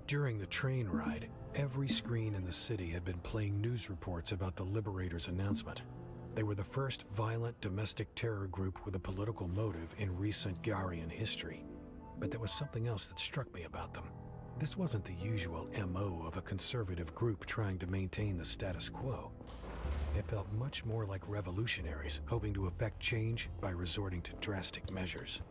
During the train ride, every screen in the city had been playing news reports about the Liberators' announcement. They were the first violent domestic terror group with a political motive in recent Garian history. But there was something else that struck me about them. This wasn't the usual MO of a conservative group trying to maintain the status quo. It felt much more like revolutionaries hoping to effect change by resorting to drastic measures.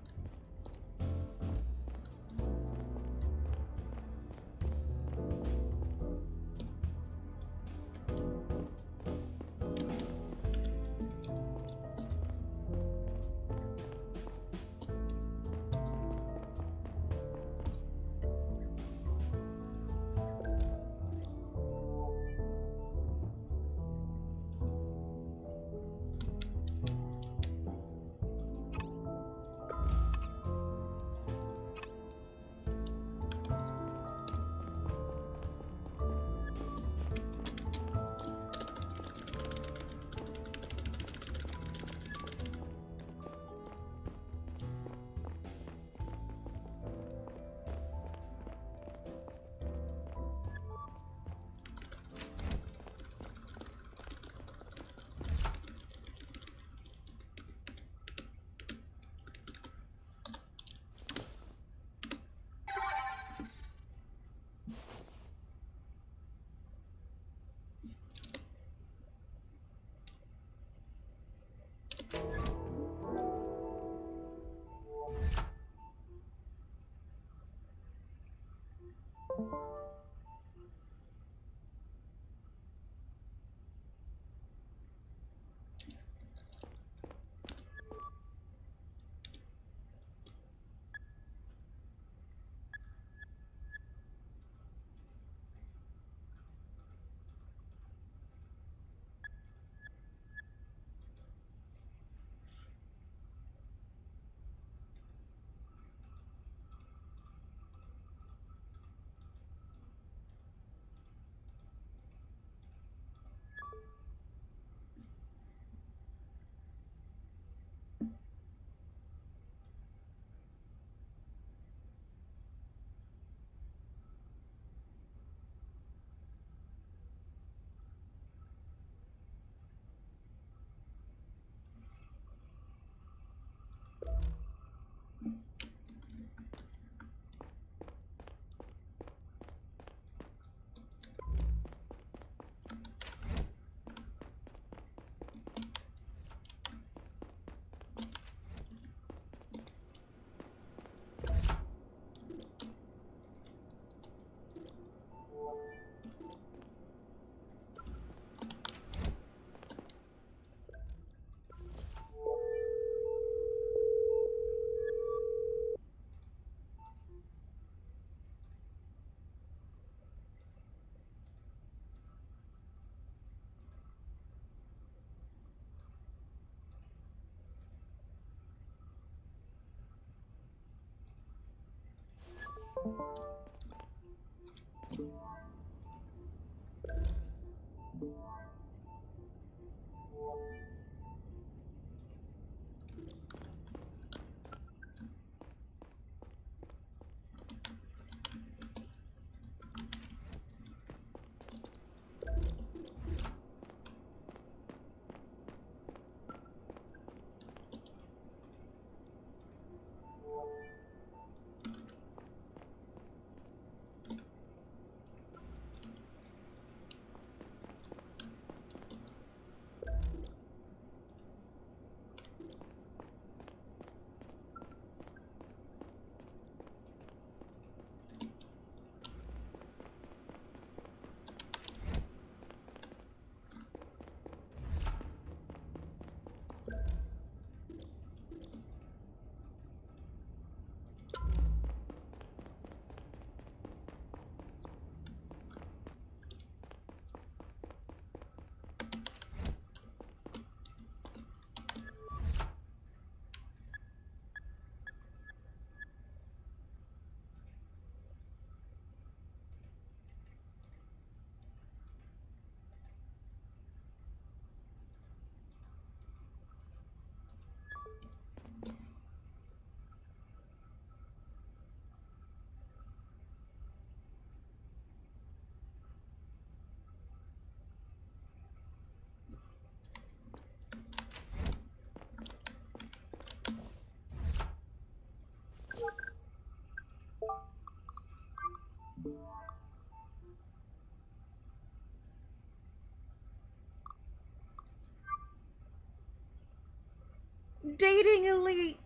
dating elite.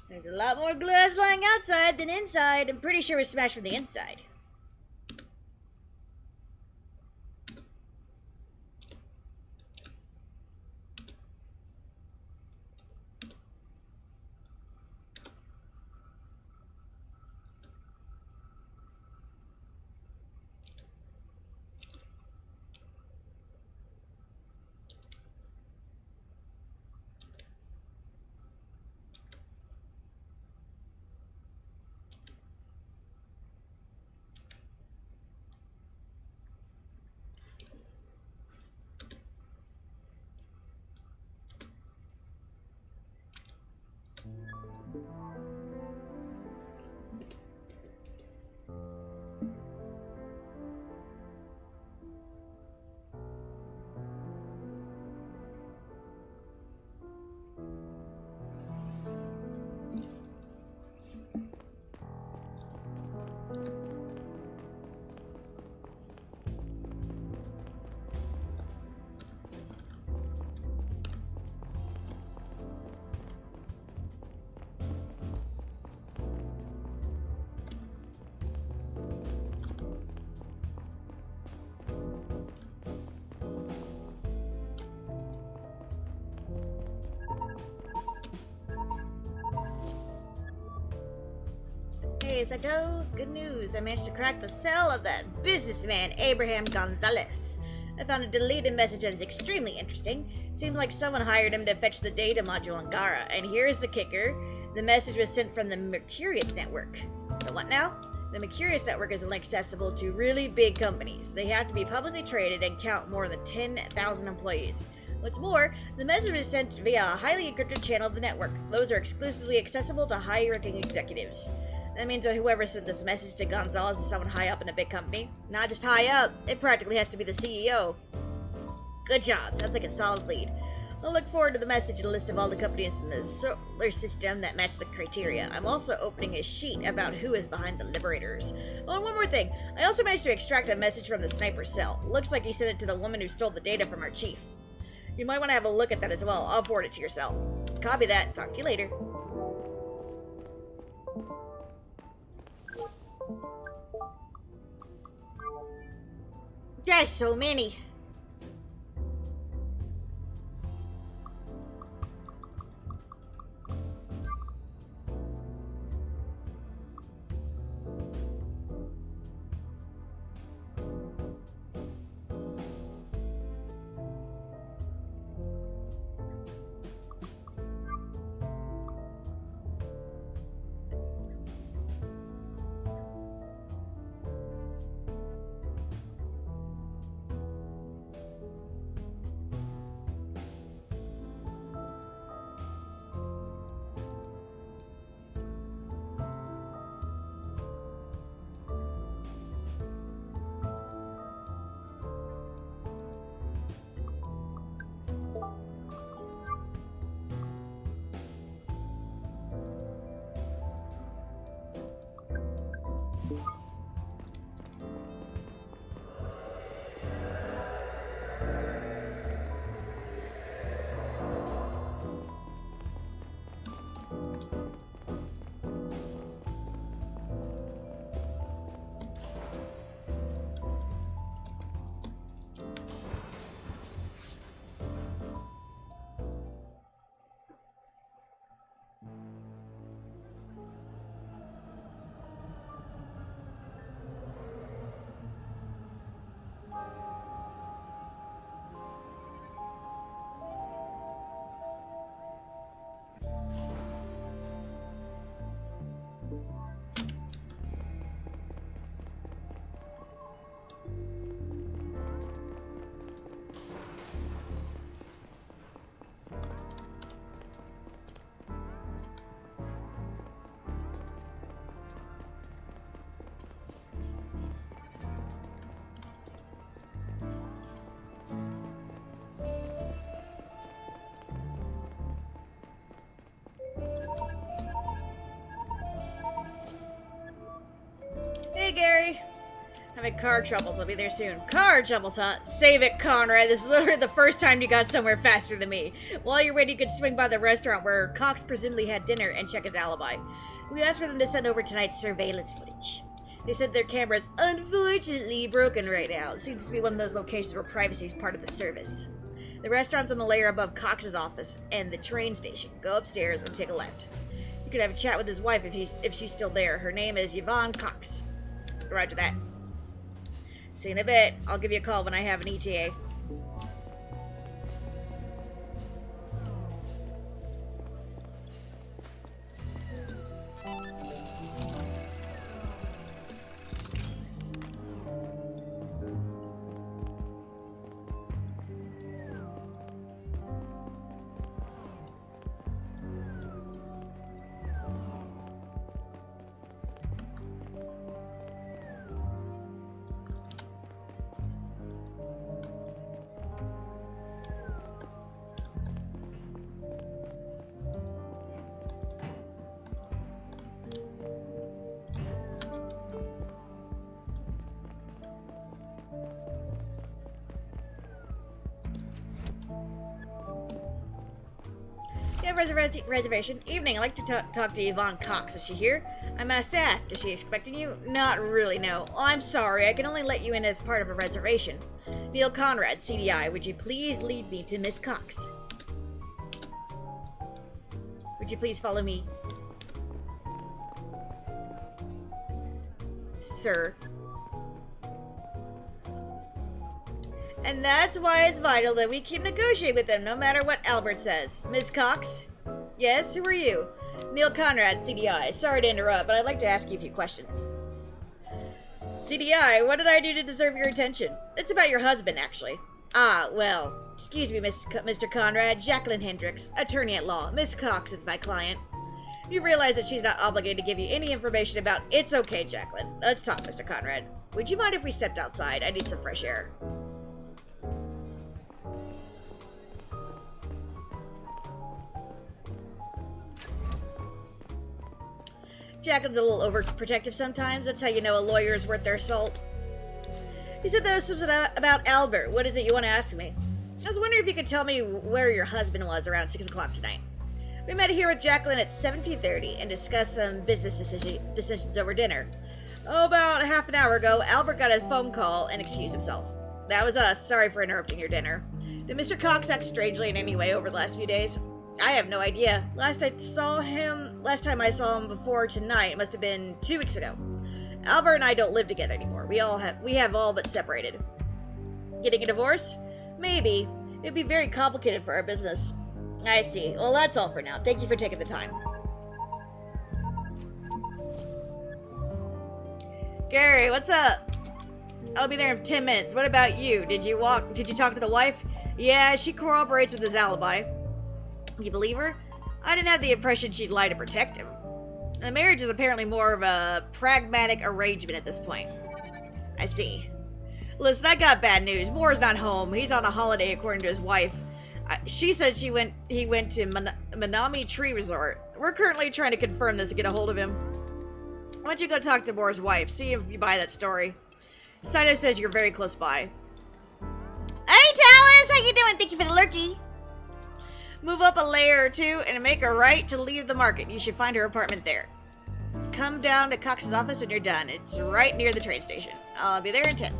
There's a lot more glass lying outside than inside. I'm pretty sure it was smashed from the inside. Hey, Sato, good news. I managed to crack the cell of that businessman, Abraham Gonzalez. I found a deleted message that is extremely interesting. It seems like someone hired him to fetch the data module on Gara. And here's the kicker. The message was sent from the Mercurius network. The what now? The Mercurius network is accessible to really big companies. They have to be publicly traded and count more than 10,000 employees. What's more, the message is sent via a highly encrypted channel of the network. Those are exclusively accessible to high-ranking executives. That means that whoever sent this message to Gonzalez is someone high up in a big company. Not just high up, it practically has to be the CEO. Good job, sounds like a solid lead. I'll look forward to the message and a list of all the companies in the solar system that match the criteria. I'm also opening a sheet about who is behind the Liberators. Oh, and one more thing. I also managed to extract a message from the sniper's cell. Looks like he sent it to the woman who stole the data from our chief. You might want to have a look at that as well. I'll forward it to your cell. Copy that. Talk to you later. There's so many. Having car troubles. I'll be there soon. Car troubles, huh? Save it, Conrad. This is literally the first time you got somewhere faster than me. While you're waiting, you could swing by the restaurant where Cox presumably had dinner and check his alibi. We asked for them to send over tonight's surveillance footage. They said their camera's unfortunately broken right now. It seems to be one of those locations where privacy is part of the service. The restaurant's on the layer above Cox's office and the train station. Go upstairs and take a left. You could have a chat with his wife if she's still there. Her name is Yvonne Cox. Roger that. See you in a bit. I'll give you a call when I have an ETA. You have a reservation? Evening, I'd like to talk to Yvonne Cox. Is she here? I must ask, is she expecting you? Not really, no. Oh, I'm sorry, I can only let you in as part of a reservation. Neil Conrad, CDI, would you please lead me to Miss Cox? Would you please follow me? Sir. And that's why it's vital that we keep negotiating with them, no matter what Albert says. Miss Cox? Yes, who are you? Neil Conrad, CDI. Sorry to interrupt, but I'd like to ask you a few questions. CDI, what did I do to deserve your attention? It's about your husband, actually. Ah, well, excuse me, Mr. Conrad. Jacqueline Hendricks, attorney at law. Miss Cox is my client. You realize that she's not obligated to give you any information about... It's okay, Jacqueline. Let's talk, Mr. Conrad. Would you mind if we stepped outside? I need some fresh air. Jacqueline's a little overprotective sometimes. That's how you know a lawyer is worth their salt. You said that was something about Albert. What is it you want to ask me? I was wondering if you could tell me where your husband was around 6 o'clock tonight. We met here with Jacqueline at 17:30 and discussed some business decisions over dinner. Oh, about half an hour ago, Albert got a phone call and excused himself. That was us. Sorry for interrupting your dinner. Did Mr. Cox act strangely in any way over the last few days? I have no idea. Last time I saw him before tonight must have been 2 weeks ago. Albert and I don't live together anymore. We have all but separated. Getting a divorce? Maybe. It'd be very complicated for our business. I see. Well, that's all for now. Thank you for taking the time. Gary, what's up? I'll be there in 10 minutes. What about you? Did you talk to the wife? Yeah, she corroborates with his alibi. You believe her? I didn't have the impression she'd lie to protect him. The marriage is apparently more of a pragmatic arrangement at this point. I see. Listen, I got bad news. Moore's not home. He's on a holiday according to his wife. She said he went to Manami Tree Resort. We're currently trying to confirm this to get a hold of him. Why don't you go talk to Moore's wife, see if you buy that story. Saito says you're very close by. Hey, Talus! How you doing? Thank you for the lurky. Move up a layer or two and make a right to leave the market. You should find her apartment there. Come down to Cox's office when you're done. It's right near the train station. I'll be there in 10.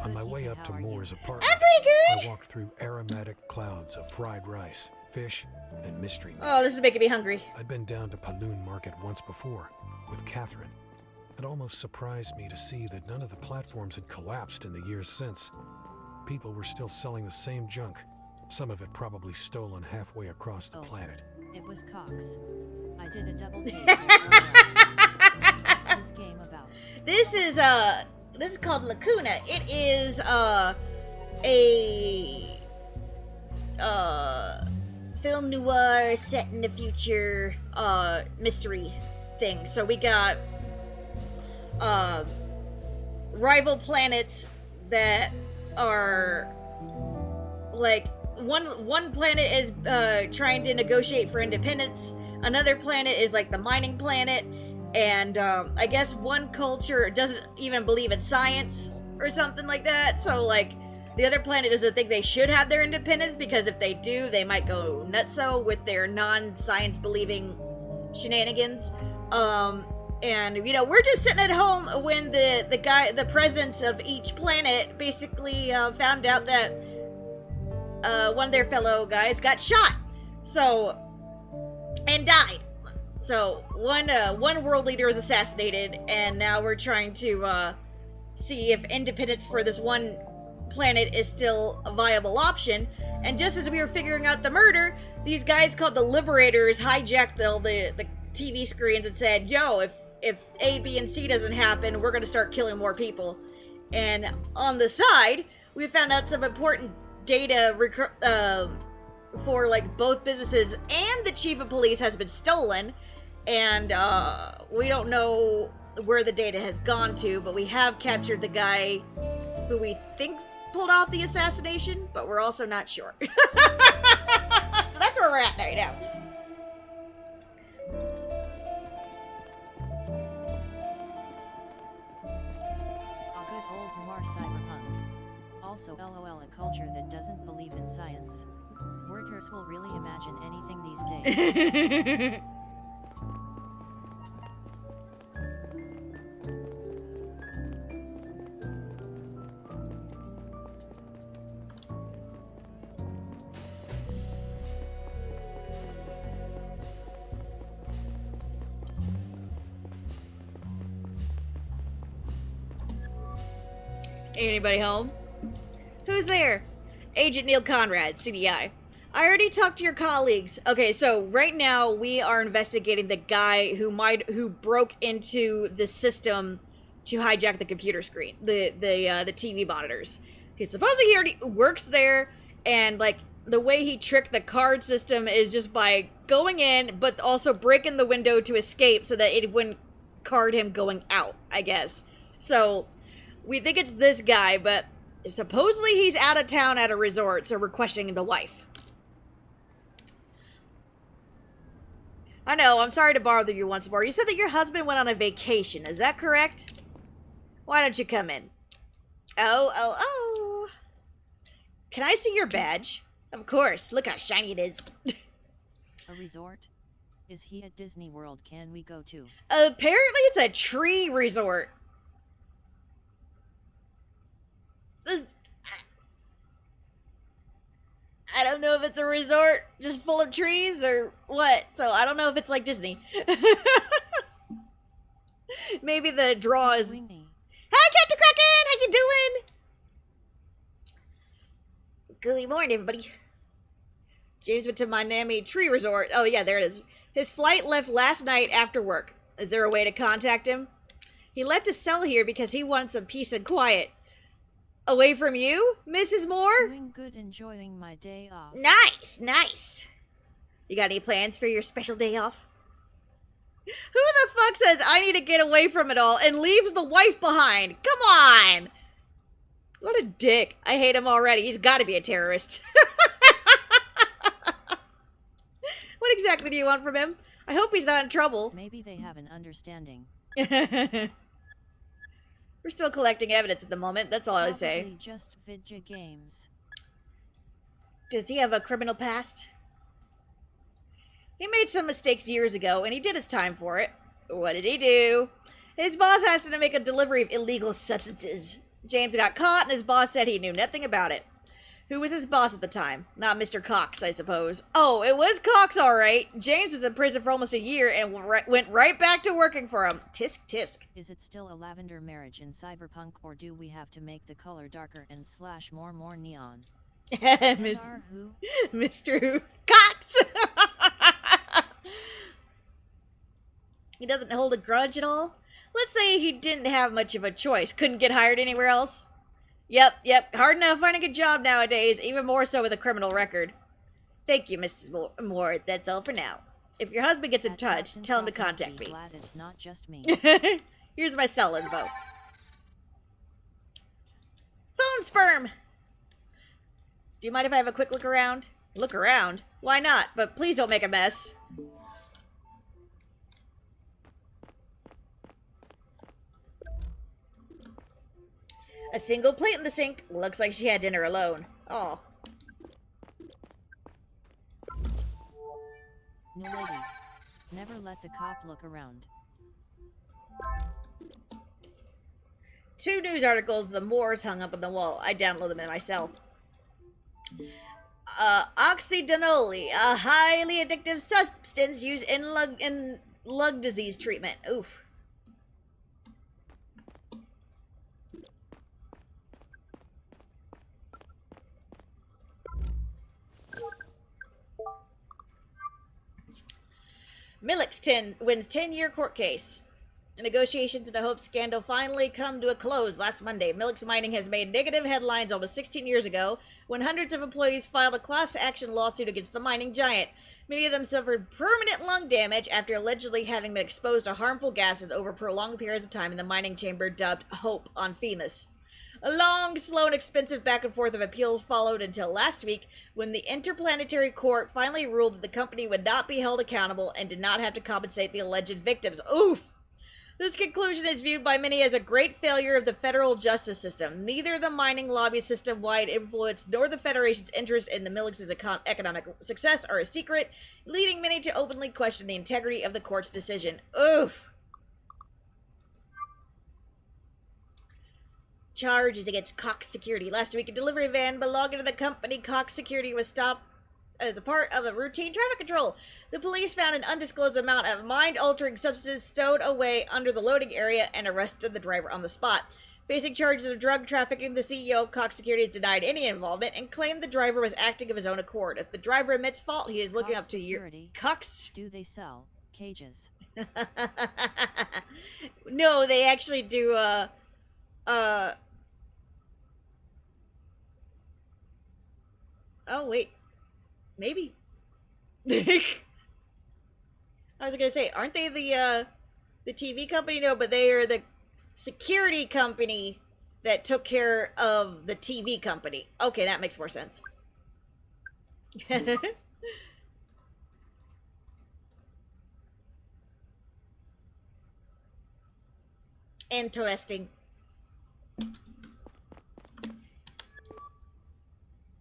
On my way up to Moore's apartment, I'm pretty good! I walked through aromatic clouds of fried rice, fish, and mystery meat. Oh, this is making me hungry. I'd been down to Paloon Market once before, with Catherine. It almost surprised me to see that none of the platforms had collapsed in the years since. People were still selling the same junk, some of it probably stolen halfway across the planet. It was Cox. I did a double take. What's this game about? This is called Lacuna. It is a film noir set in the future mystery thing. So we got rival planets that are like one planet is trying to negotiate for independence, another planet is like the mining planet, And I guess one culture doesn't even believe in science or something like that. So, like, the other planet doesn't think they should have their independence because if they do, they might go nutso with their non-science believing shenanigans. And you know, we're just sitting at home when the presidents of each planet basically found out that one of their fellow guys got shot, so and died. So one world leader was assassinated, and now we're trying to see if independence for this one planet is still a viable option. And just as we were figuring out the murder, these guys called the Liberators hijacked the TV screens and said, "Yo, if A, B, and C doesn't happen, we're gonna start killing more people." And on the side, we found out some important data for like both businesses, and the chief of police has been stolen. And we don't know where the data has gone to, but we have captured the guy who we think pulled off the assassination, but we're also not sure. So that's where we're at right now. A good old noir cyberpunk. Also LOL, a culture that doesn't believe in science. Worders will really imagine anything these days. Anybody home? Who's there? Agent Neil Conrad, CDI. I already talked to your colleagues. Okay, so right now we are investigating the guy who broke into the system to hijack the computer screen, the TV monitors. He supposedly already works there, and like the way he tricked the card system is just by going in, but also breaking the window to escape so that it wouldn't card him going out, I guess. So we think it's this guy, but supposedly he's out of town at a resort, so we're questioning the wife. I know, I'm sorry to bother you once more. You said that your husband went on a vacation, is that correct? Why don't you come in? Oh. Can I see your badge? Of course, look how shiny it is. A resort? Is he at Disney World? Can we go too? Apparently it's a tree resort. I don't know if it's a resort just full of trees or what, so I don't know if it's like Disney. Maybe the draw is... Hi, Captain Kraken! How you doing? Good morning, everybody. James went to Miami Tree Resort. Oh, yeah, there it is. His flight left last night after work. Is there a way to contact him? He left his cell here because he wanted some peace and quiet. Away from you, Mrs. Moore? Doing good, enjoying my day off. Nice. You got any plans for your special day off? Who the fuck says I need to get away from it all and leaves the wife behind? Come on! What a dick. I hate him already. He's got to be a terrorist. What exactly do you want from him? I hope he's not in trouble. Maybe they have an understanding. We're still collecting evidence at the moment, that's all I say. Probably just video games. Does he have a criminal past? He made some mistakes years ago, and he did his time for it. What did he do? His boss asked him to make a delivery of illegal substances. James got caught, and his boss said he knew nothing about it. Who was his boss at the time? Not Mr. Cox, I suppose. Oh, it was Cox, all right. James was in prison for almost a year and went right back to working for him. Tisk, tisk. Is it still a lavender marriage in Cyberpunk, or do we have to make the color darker and slash more neon? Mr. Who? Cox! He doesn't hold a grudge at all? Let's say he didn't have much of a choice. Couldn't get hired anywhere else? Yep. Hard enough finding a job nowadays, even more so with a criminal record. Thank you, Mrs. Moore. That's all for now. If your husband gets in touch, tell him to contact me. Glad it's not just me. Here's my cell info. Phone sperm! Do you mind if I have a quick look around? Look around? Why not? But please don't make a mess. A single plate in the sink. Looks like she had dinner alone. Oh. No lady. Never let the cop look around. 2 news articles the Moors hung up on the wall. I downloaded them myself. Oxydenoli, a highly addictive substance used in lung disease treatment. Oof. Millix wins 10-year court case. The negotiations in the Hope scandal finally come to a close last Monday. Millix Mining has made negative headlines almost 16 years ago when hundreds of employees filed a class action lawsuit against the mining giant. Many of them suffered permanent lung damage after allegedly having been exposed to harmful gases over prolonged periods of time in the mining chamber dubbed Hope on FEMAS. A long, slow, and expensive back and forth of appeals followed until last week when the Interplanetary Court finally ruled that the company would not be held accountable and did not have to compensate the alleged victims. Oof! This conclusion is viewed by many as a great failure of the federal justice system. Neither the mining lobby system-wide influence nor the Federation's interest in the Millix's economic success are a secret, leading many to openly question the integrity of the court's decision. Oof! Charges against Cox Security. Last week, a delivery van belonging to the company Cox Security was stopped as a part of a routine traffic control. The police found an undisclosed amount of mind-altering substances stowed away under the loading area and arrested the driver on the spot. Facing charges of drug trafficking, the CEO of Cox Security has denied any involvement and claimed the driver was acting of his own accord. If the driver admits fault, he is looking up to you. Cox? Do they sell cages? No, they actually do, Oh, wait. Maybe. I was gonna say, aren't they the TV company? No, but they are the security company that took care of the TV company. Okay, that makes more sense. Interesting.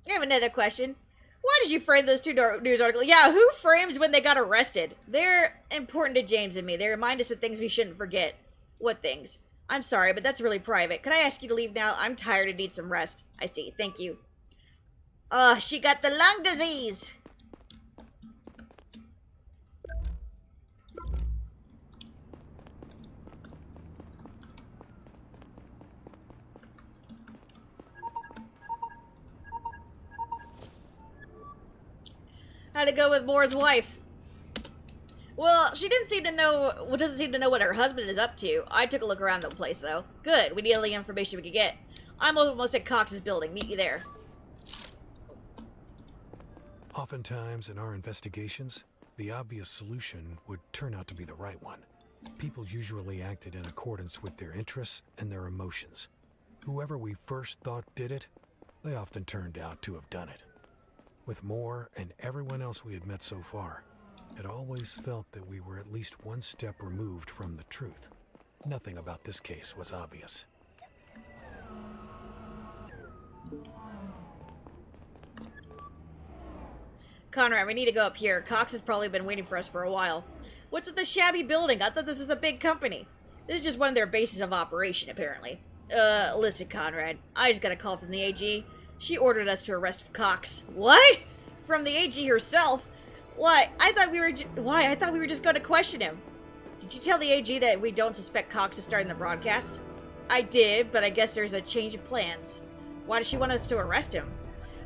I have another question. Why did you frame those 2 news articles? Yeah, who frames when they got arrested? They're important to James and me. They remind us of things we shouldn't forget. What things? I'm sorry, but that's really private. Could I ask you to leave now? I'm tired and need some rest. I see. Thank you. Oh, she got the lung disease. How'd it go with Moore's wife? Well, she doesn't seem to know what her husband is up to. I took a look around the place, though. Good. We need all the information we could get. I'm almost at Cox's building. Meet you there. Oftentimes in our investigations, the obvious solution would turn out to be the right one. People usually acted in accordance with their interests and their emotions. Whoever we first thought did it, they often turned out to have done it. With Moore and everyone else we had met so far, it always felt that we were at least one step removed from the truth. Nothing about this case was obvious. Conrad, we need to go up here. Cox has probably been waiting for us for a while. What's with the shabby building? I thought this was a big company. This is just one of their bases of operation, apparently. Listen, Conrad. I just got a call from the AG. She ordered us to arrest Cox. What? From the AG herself? Why? I thought we were just going to question him. Did you tell the AG that we don't suspect Cox of starting the broadcast? I did, but I guess there's a change of plans. Why does she want us to arrest him?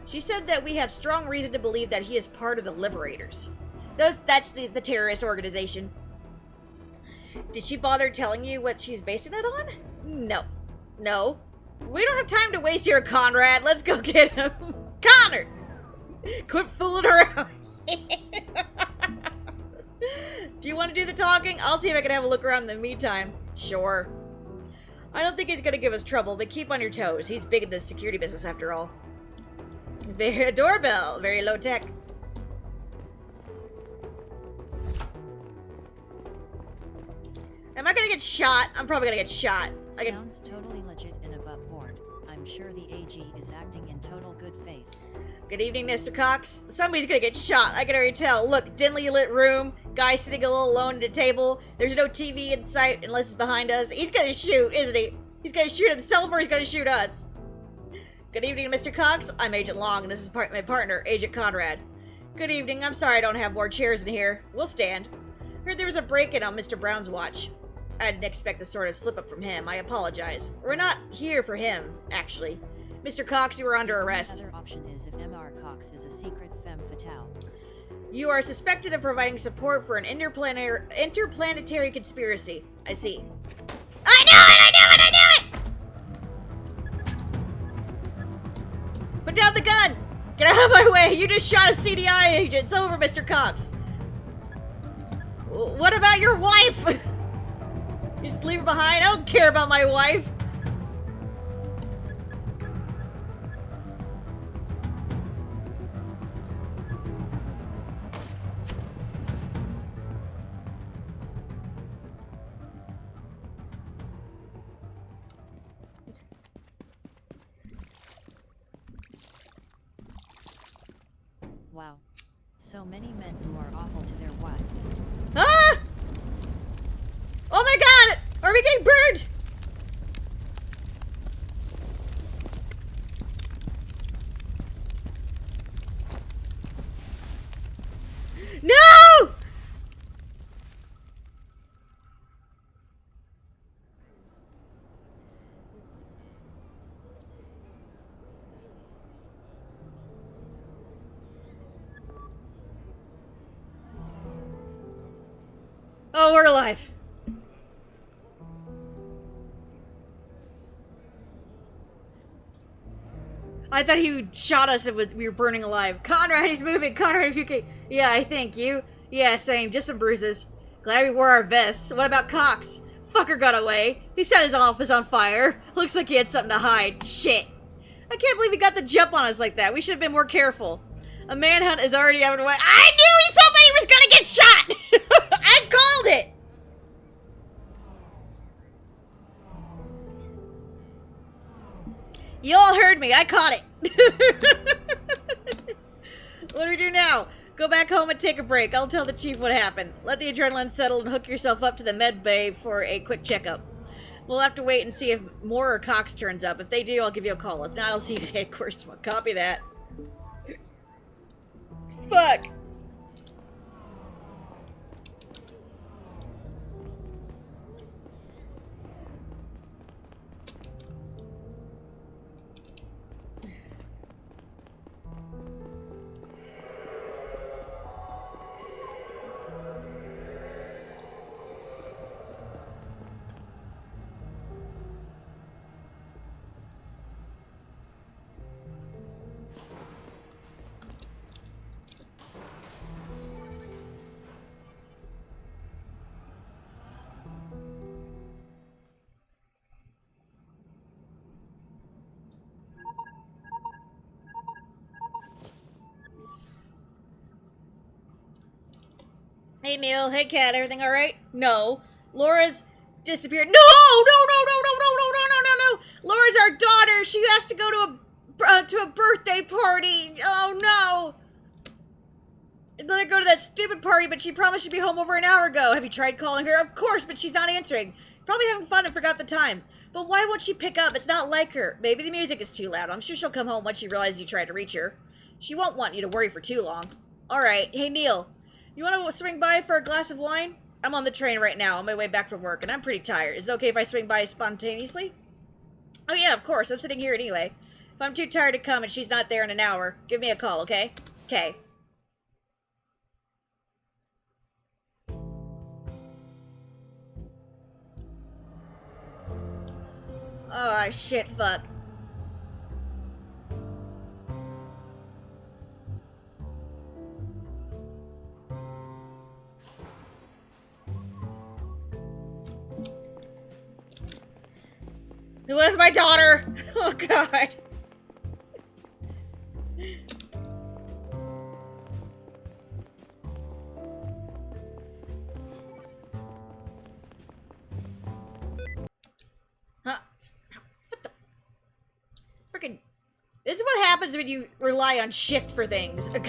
She said that we have strong reason to believe that he is part of the Liberators. That's the terrorist organization. Did she bother telling you what she's basing it on? No. No. We don't have time to waste here, Conrad. Let's go get him. Connor! Quit fooling around. Do you want to do the talking? I'll see if I can have a look around in the meantime. Sure. I don't think he's going to give us trouble, but keep on your toes. He's big in the security business after all. A doorbell. Very low tech. Am I going to get shot? I'm probably going to get shot. Sounds totally legit and above board. I'm sure the AG is acting in total good faith. Good evening, Mr. Cox. Somebody's gonna get shot, I can already tell. Look, dimly lit room, guy sitting a little alone at a table. There's no TV in sight unless it's behind us. He's gonna shoot, isn't he? He's gonna shoot himself or he's gonna shoot us. Good evening, Mr. Cox. I'm Agent Long, and this is my partner, Agent Conrad. Good evening. I'm sorry I don't have more chairs in here. We'll stand. Heard there was a break-in on Mr. Brown's watch. I didn't expect this sort of slip-up from him. I apologize. We're not here for him, actually. Mr. Cox, you are under arrest. The other option is if M.R. Cox is a secret femme fatale. You are suspected of providing support for an interplanetary conspiracy. I see. I knew it! I knew it! I knew it! Put down the gun! Get out of my way! You just shot a CDI agent! It's over, Mr. Cox! What about your wife? You just leave her behind? I don't care about my wife! Wow. So many men who are awful to their wives. Ah! Oh my god! Are we getting burned? No! Oh, we're alive. I thought he shot us and we were burning alive. Conrad, he's moving. Conrad, okay. Yeah, I think you. Yeah, same. Just some bruises. Glad we wore our vests. What about Cox? Fucker got away. He set his office on fire. Looks like he had something to hide. Shit. I can't believe he got the jump on us like that. We should have been more careful. A manhunt is already underway. I knew somebody was gonna get shot! I called it! You all heard me. I caught it. What do we do now? Go back home and take a break. I'll tell the chief what happened. Let the adrenaline settle and hook yourself up to the med bay for a quick checkup. We'll have to wait and see if Moore or Cox turns up. If they do, I'll give you a call. If not, I'll see you at headquarters. Copy that. Fuck. Hey, Neil. Hey, Kat. Everything all right? No. Laura's disappeared. No! No, no, no, no, no, no, no, no, no, no! Laura's our daughter. She has to go to a birthday party. Oh, no. Let her go to that stupid party, but she promised she'd be home over an hour ago. Have you tried calling her? Of course, but she's not answering. Probably having fun and forgot the time. But why won't she pick up? It's not like her. Maybe the music is too loud. I'm sure she'll come home once she realizes you tried to reach her. She won't want you to worry for too long. All right. Hey, Neil. You want to swing by for a glass of wine? I'm on the train right now on my way back from work, and I'm pretty tired. Is it okay if I swing by spontaneously? Oh, yeah, of course. I'm sitting here anyway. If I'm too tired to come and she's not there in an hour, give me a call, okay? Okay. Oh, shit, fuck. It was my daughter! Oh, God. Huh? What the? freaking... This is what happens when you rely on shift for things. The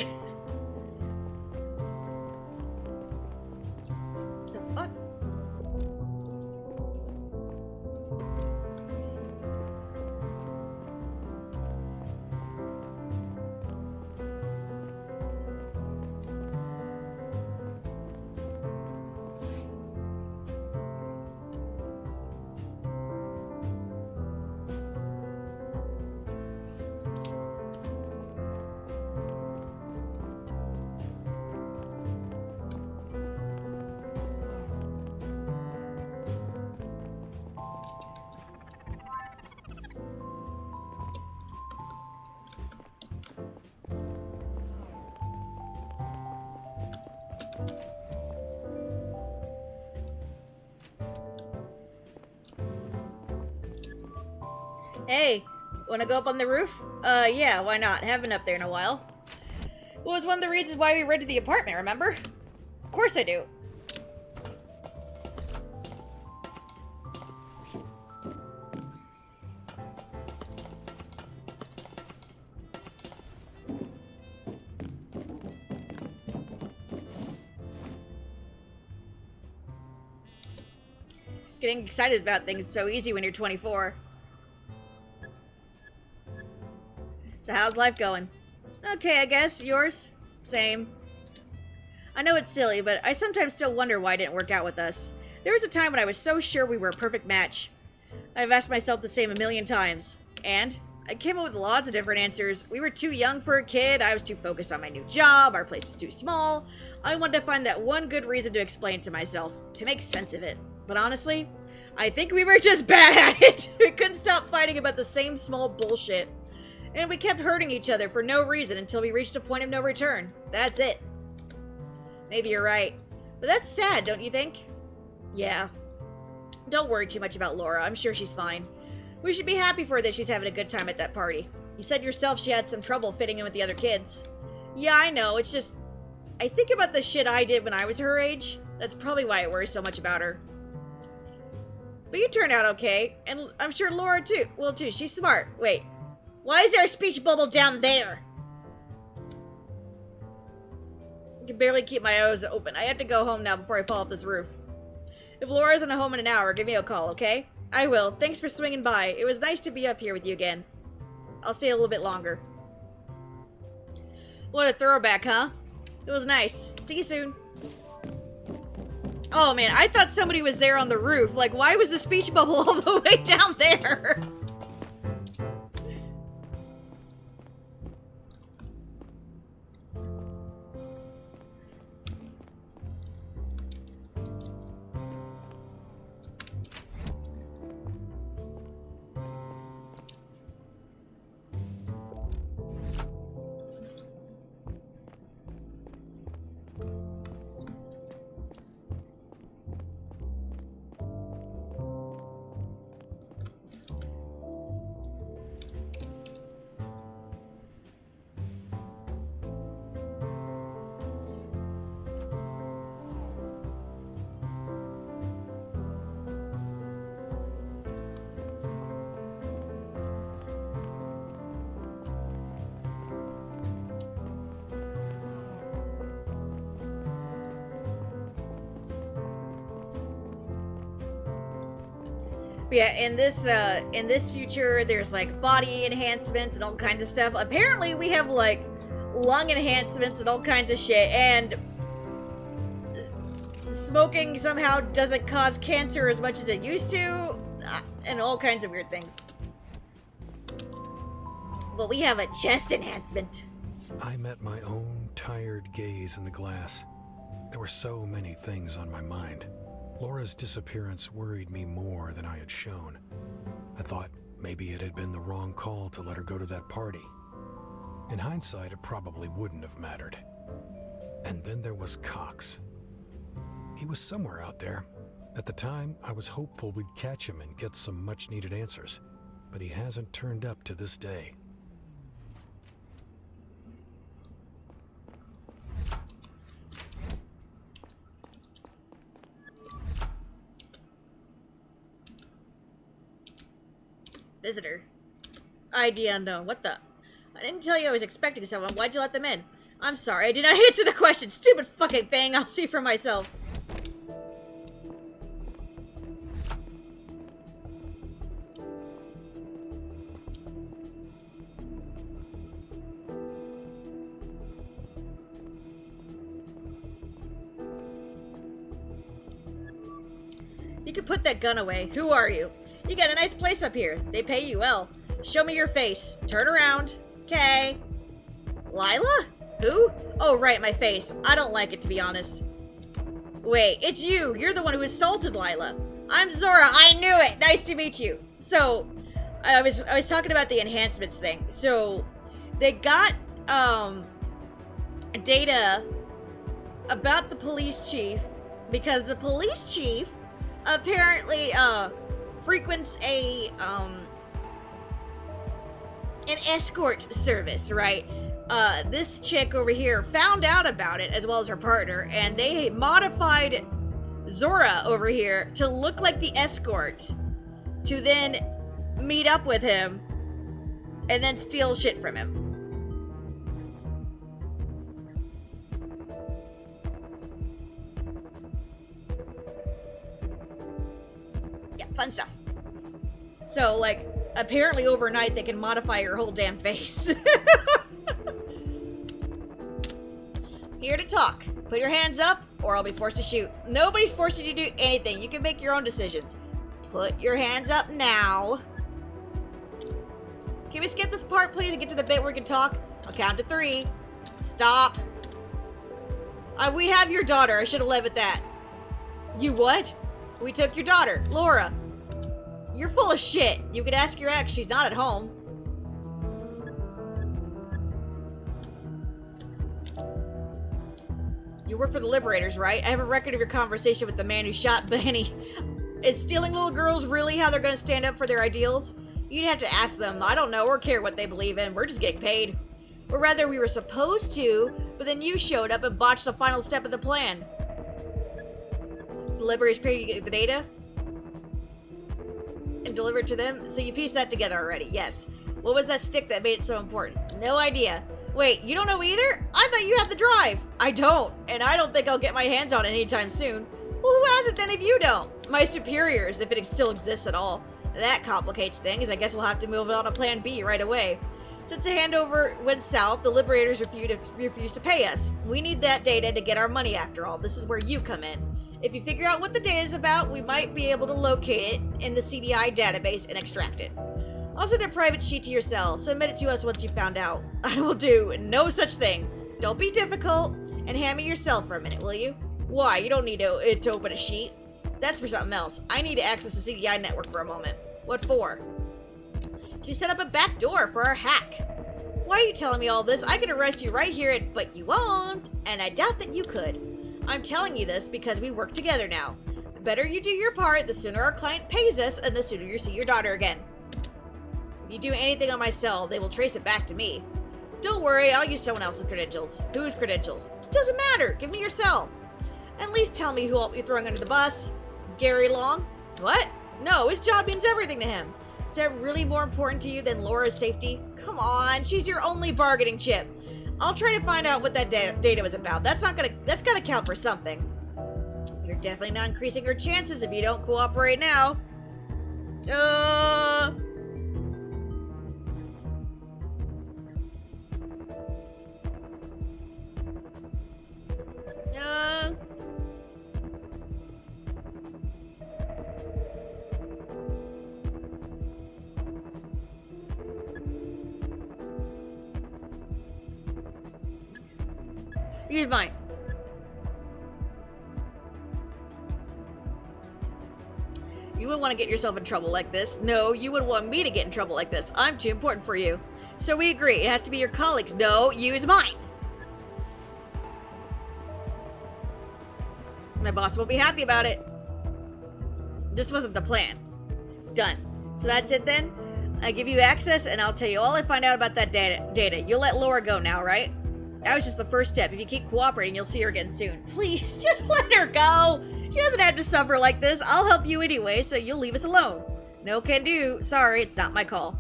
fuck? Hey, wanna go up on the roof? Yeah, why not? Haven't been up there in a while. It was one of the reasons why we rented the apartment, remember? Of course I do. Getting excited about things is so easy when you're 24. So how's life going? Okay, I guess. Yours? Same. I know it's silly, but I sometimes still wonder why it didn't work out with us. There was a time when I was so sure we were a perfect match. I've asked myself the same a million times. And I came up with lots of different answers. We were too young for a kid, I was too focused on my new job, our place was too small. I wanted to find that one good reason to explain it to myself, to make sense of it. But honestly, I think we were just bad at it. We couldn't stop fighting about the same small bullshit. And we kept hurting each other for no reason until we reached a point of no return. That's it. Maybe you're right. But that's sad, don't you think? Yeah. Don't worry too much about Laura. I'm sure she's fine. We should be happy for her that she's having a good time at that party. You said yourself she had some trouble fitting in with the other kids. Yeah, I know. It's just... I think about the shit I did when I was her age. That's probably why I worry so much about her. But you turned out okay. And I'm sure Laura too. Well, too. She's smart. Wait. Why is there a speech bubble down there? I can barely keep my eyes open. I have to go home now before I fall off this roof. If Laura isn't home in an hour, give me a call, okay? I will. Thanks for swinging by. It was nice to be up here with you again. I'll stay a little bit longer. What a throwback, huh? It was nice. See you soon. Oh man, I thought somebody was there on the roof. Like, why was the speech bubble all the way down there? But yeah, in this future, there's like body enhancements and all kinds of stuff. Apparently, we have like lung enhancements and all kinds of shit. And smoking somehow doesn't cause cancer as much as it used to, and all kinds of weird things. But we have a chest enhancement. I met my own tired gaze in the glass. There were so many things on my mind. Laura's disappearance worried me more than I had shown. I thought maybe it had been the wrong call to let her go to that party. In hindsight, it probably wouldn't have mattered. And then there was Cox. He was somewhere out there. At the time, I was hopeful we'd catch him and get some much-needed answers, but he hasn't turned up to this day. Visitor. ID unknown. What the? I didn't tell you I was expecting someone. Why'd you let them in? I'm sorry, I did not answer the question. Stupid fucking thing. I'll see for myself. You can put that gun away. Who are you? You got a nice place up here. They pay you well. Show me your face. Turn around. Okay. Lila? Who? Oh, right, my face. I don't like it, to be honest. Wait, it's you. You're the one who assaulted Lila. I'm Zora. I knew it. Nice to meet you. So, I was talking about the enhancements thing. So, they got data about the police chief because the police chief apparently frequents an escort service, right? This chick over here found out about it, as well as her partner, and they modified Zora over here to look like the escort to then meet up with him and then steal shit from him. Yeah, fun stuff. So, like, apparently overnight they can modify your whole damn face. Here to talk. Put your hands up, or I'll be forced to shoot. Nobody's forcing you to do anything. You can make your own decisions. Put your hands up now. Can we skip this part, please, and get to the bit where we can talk? I'll count to 3. Stop. We have your daughter. I should have led with that. You what? We took your daughter, Laura. You're full of shit. You could ask your ex. She's not at home. You work for the Liberators, right? I have a record of your conversation with the man who shot Benny. Is stealing little girls really how they're going to stand up for their ideals? You'd have to ask them. I don't know or care what they believe in. We're just getting paid. Or rather, we were supposed to, but then you showed up and botched the final step of the plan. The Liberators paid you to get the data? And deliver it to them? So you pieced that together already, yes. What was that stick that made it so important? No idea. Wait, you don't know either? I thought you had the drive. I don't, and I don't think I'll get my hands on it anytime soon. Well, who has it then if you don't? My superiors, if it still exists at all. That complicates things. I guess we'll have to move on to plan B right away. Since the handover went south, the Liberators refused to pay us. We need that data to get our money after all. This is where you come in. If you figure out what the data is about, we might be able to locate it in the CDI database and extract it. I'll send a private sheet to your cell. Submit it to us once you found out. I will do no such thing. Don't be difficult, and hand me your cell for a minute, will you? Why? You don't need to open a sheet. That's for something else. I need to access the CDI network for a moment. What for? To set up a back door for our hack. Why are you telling me all this? I could arrest you right here, but you won't, and I doubt that you could. I'm telling you this because we work together now. The better you do your part, the sooner our client pays us, and the sooner you see your daughter again. If you do anything on my cell, they will trace it back to me. Don't worry, I'll use someone else's credentials. Whose credentials? It doesn't matter. Give me your cell. At least tell me who I'll be throwing under the bus. Gary Long? What? No, his job means everything to him. Is that really more important to you than Laura's safety? Come on, she's your only bargaining chip. I'll try to find out what that data was about. That's gotta count for something. You're definitely not increasing her chances if you don't cooperate now. Use mine. You wouldn't want to get yourself in trouble like this. No, you wouldn't want me to get in trouble like this. I'm too important for you. So we agree. It has to be your colleagues. No, use mine. My boss won't be happy about it. This wasn't the plan. Done. So that's it then? I give you access and I'll tell you all I find out about that data. You'll let Laura go now, right? That was just the first step. If you keep cooperating, you'll see her again soon. Please, just let her go. She doesn't have to suffer like this. I'll help you anyway, so you'll leave us alone. No can do. Sorry, it's not my call.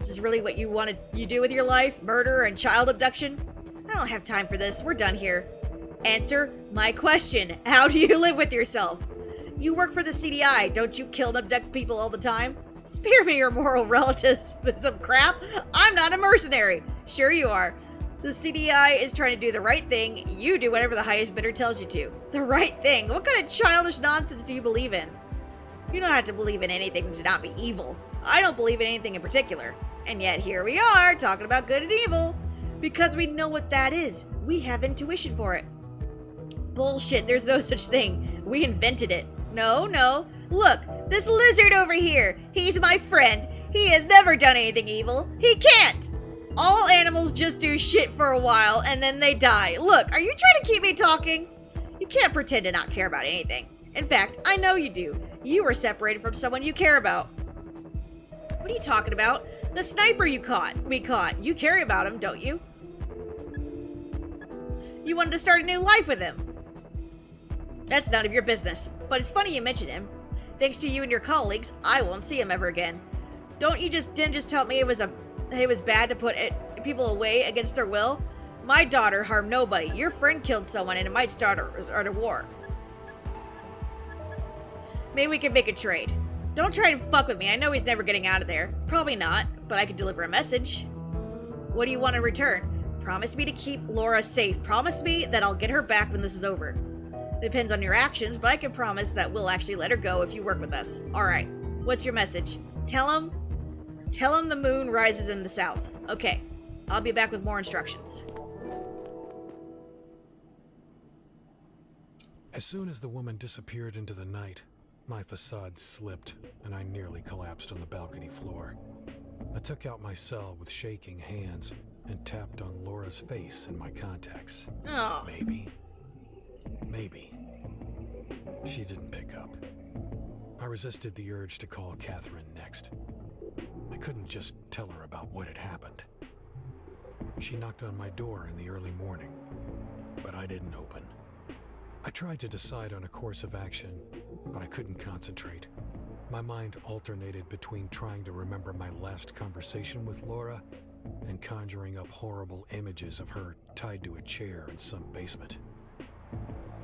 Is this really what you do with your life? Murder and child abduction? I don't have time for this. We're done here. Answer my question. How do you live with yourself? You work for the CDI. Don't you kill and abduct people all the time? Spare me your moral relativism crap. I'm not a mercenary. Sure you are. The CDI is trying to do the right thing. You do whatever the highest bidder tells you to. The right thing? What kind of childish nonsense do you believe in? You don't have to believe in anything to not be evil. I don't believe in anything in particular. And yet here we are, talking about good and evil. Because we know what that is. We have intuition for it. Bullshit, there's no such thing. We invented it. No. Look, this lizard over here. He's my friend. He has never done anything evil. He can't. All animals just do shit for a while and then they die. Look, are you trying to keep me talking? You can't pretend to not care about anything. In fact, I know you do. You were separated from someone you care about. What are you talking about? The sniper we caught. You care about him, don't you? You wanted to start a new life with him. That's none of your business. But it's funny you mention him. Thanks to you and your colleagues, I won't see him ever again. Didn't just tell me it was bad to put people away against their will? My daughter harmed nobody. Your friend killed someone and it might start a war. Maybe we can make a trade. Don't try and fuck with me. I know he's never getting out of there. Probably not, but I could deliver a message. What do you want in return? Promise me to keep Laura safe. Promise me that I'll get her back when this is over. Depends on your actions, but I can promise that we'll actually let her go if you work with us. Alright, what's your message? Tell him the moon rises in the south. Okay, I'll be back with more instructions. As soon as the woman disappeared into the night, my facade slipped and I nearly collapsed on the balcony floor. I took out my cell with shaking hands and tapped on Laura's face in my contacts. Oh. Maybe. She didn't pick up. I resisted the urge to call Catherine next. I couldn't just tell her about what had happened. She knocked on my door in the early morning, but I didn't open. I tried to decide on a course of action, but I couldn't concentrate. My mind alternated between trying to remember my last conversation with Laura and conjuring up horrible images of her tied to a chair in some basement.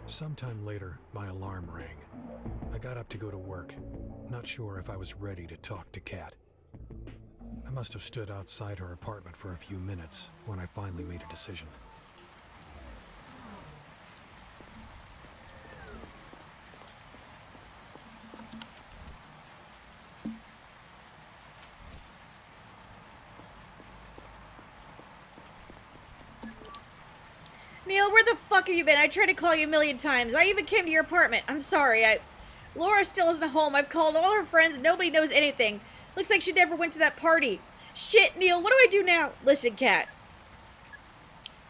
Sometime later, my alarm rang. I got up to go to work, not sure if I was ready to talk to Kat. I must have stood outside her apartment for a few minutes when I finally made a decision. Neil, where the fuck have you been? I tried to call you a million times. I even came to your apartment. I'm sorry. Laura still isn't home. I've called all her friends and nobody knows anything. Looks like she never went to that party. Shit, Neil, what do I do now? Listen, Kat.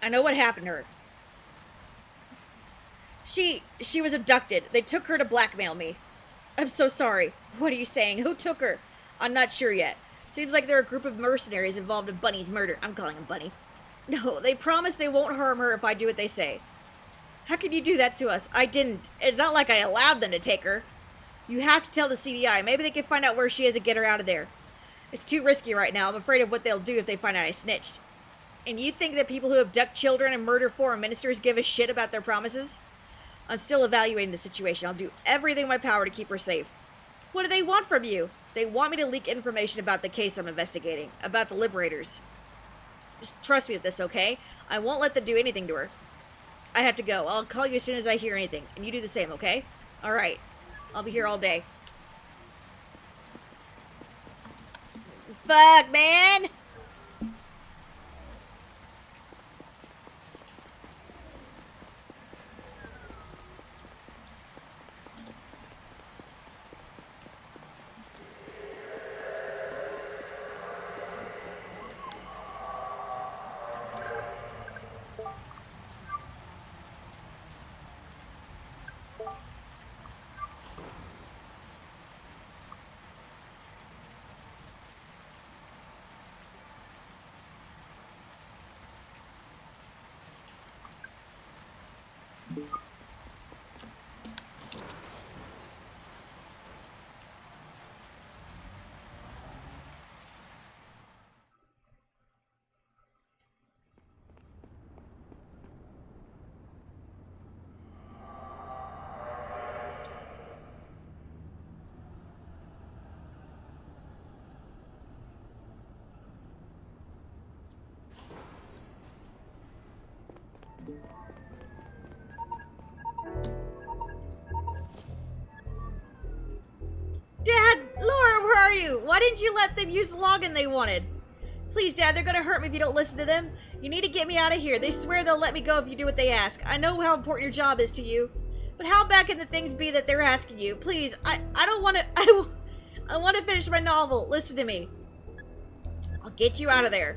I know what happened to her. She was abducted. They took her to blackmail me. I'm so sorry. What are you saying? Who took her? I'm not sure yet. Seems like they're a group of mercenaries involved in Bunny's murder. I'm calling him Bunny. No, they promise they won't harm her if I do what they say. How can you do that to us? I didn't. It's not like I allowed them to take her. You have to tell the CDI. Maybe they can find out where she is and get her out of there. It's too risky right now. I'm afraid of what they'll do if they find out I snitched. And you think that people who abduct children and murder foreign ministers give a shit about their promises? I'm still evaluating the situation. I'll do everything in my power to keep her safe. What do they want from you? They want me to leak information about the case I'm investigating, about the Liberators. Just trust me with this, okay? I won't let them do anything to her. I have to go. I'll call you as soon as I hear anything. And you do the same, okay? Alright. I'll be here all day. Fuck, man! Dad! Laura, where are you? Why didn't you let them use the login they wanted? Please, Dad, they're gonna hurt me if you don't listen to them. You need to get me out of here. They swear they'll let me go if you do what they ask. I know how important your job is to you. But how bad can the things be that they're asking you? Please, I don't want to... I want to finish my novel. Listen to me. I'll get you out of there.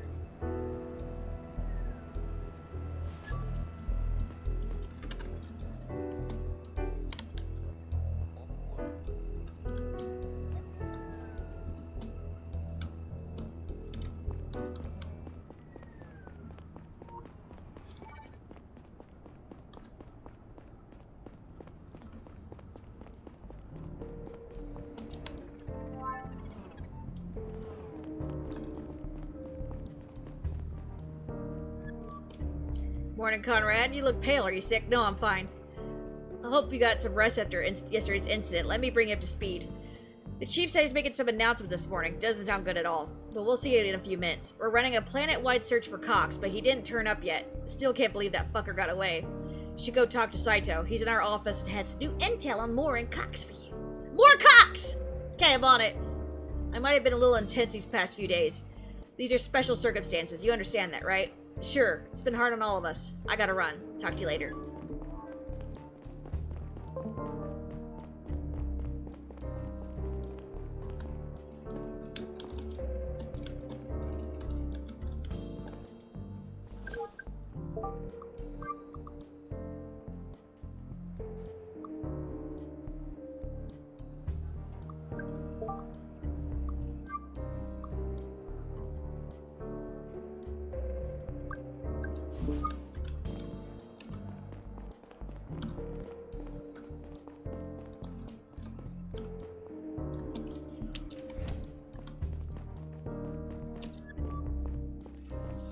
Morning, Conrad. You look pale. Are you sick? No, I'm fine. I hope you got some rest after yesterday's incident. Let me bring you up to speed. The chief said he's making some announcement this morning. Doesn't sound good at all. But we'll see it in a few minutes. We're running a planet-wide search for Cox, but he didn't turn up yet. Still can't believe that fucker got away. Should go talk to Saito. He's in our office and has some new intel on Moore and Cox for you. More Cox! Okay, I'm on it. I might have been a little intense these past few days. These are special circumstances. You understand that, right? Sure, it's been hard on all of us. I gotta run. Talk to you later.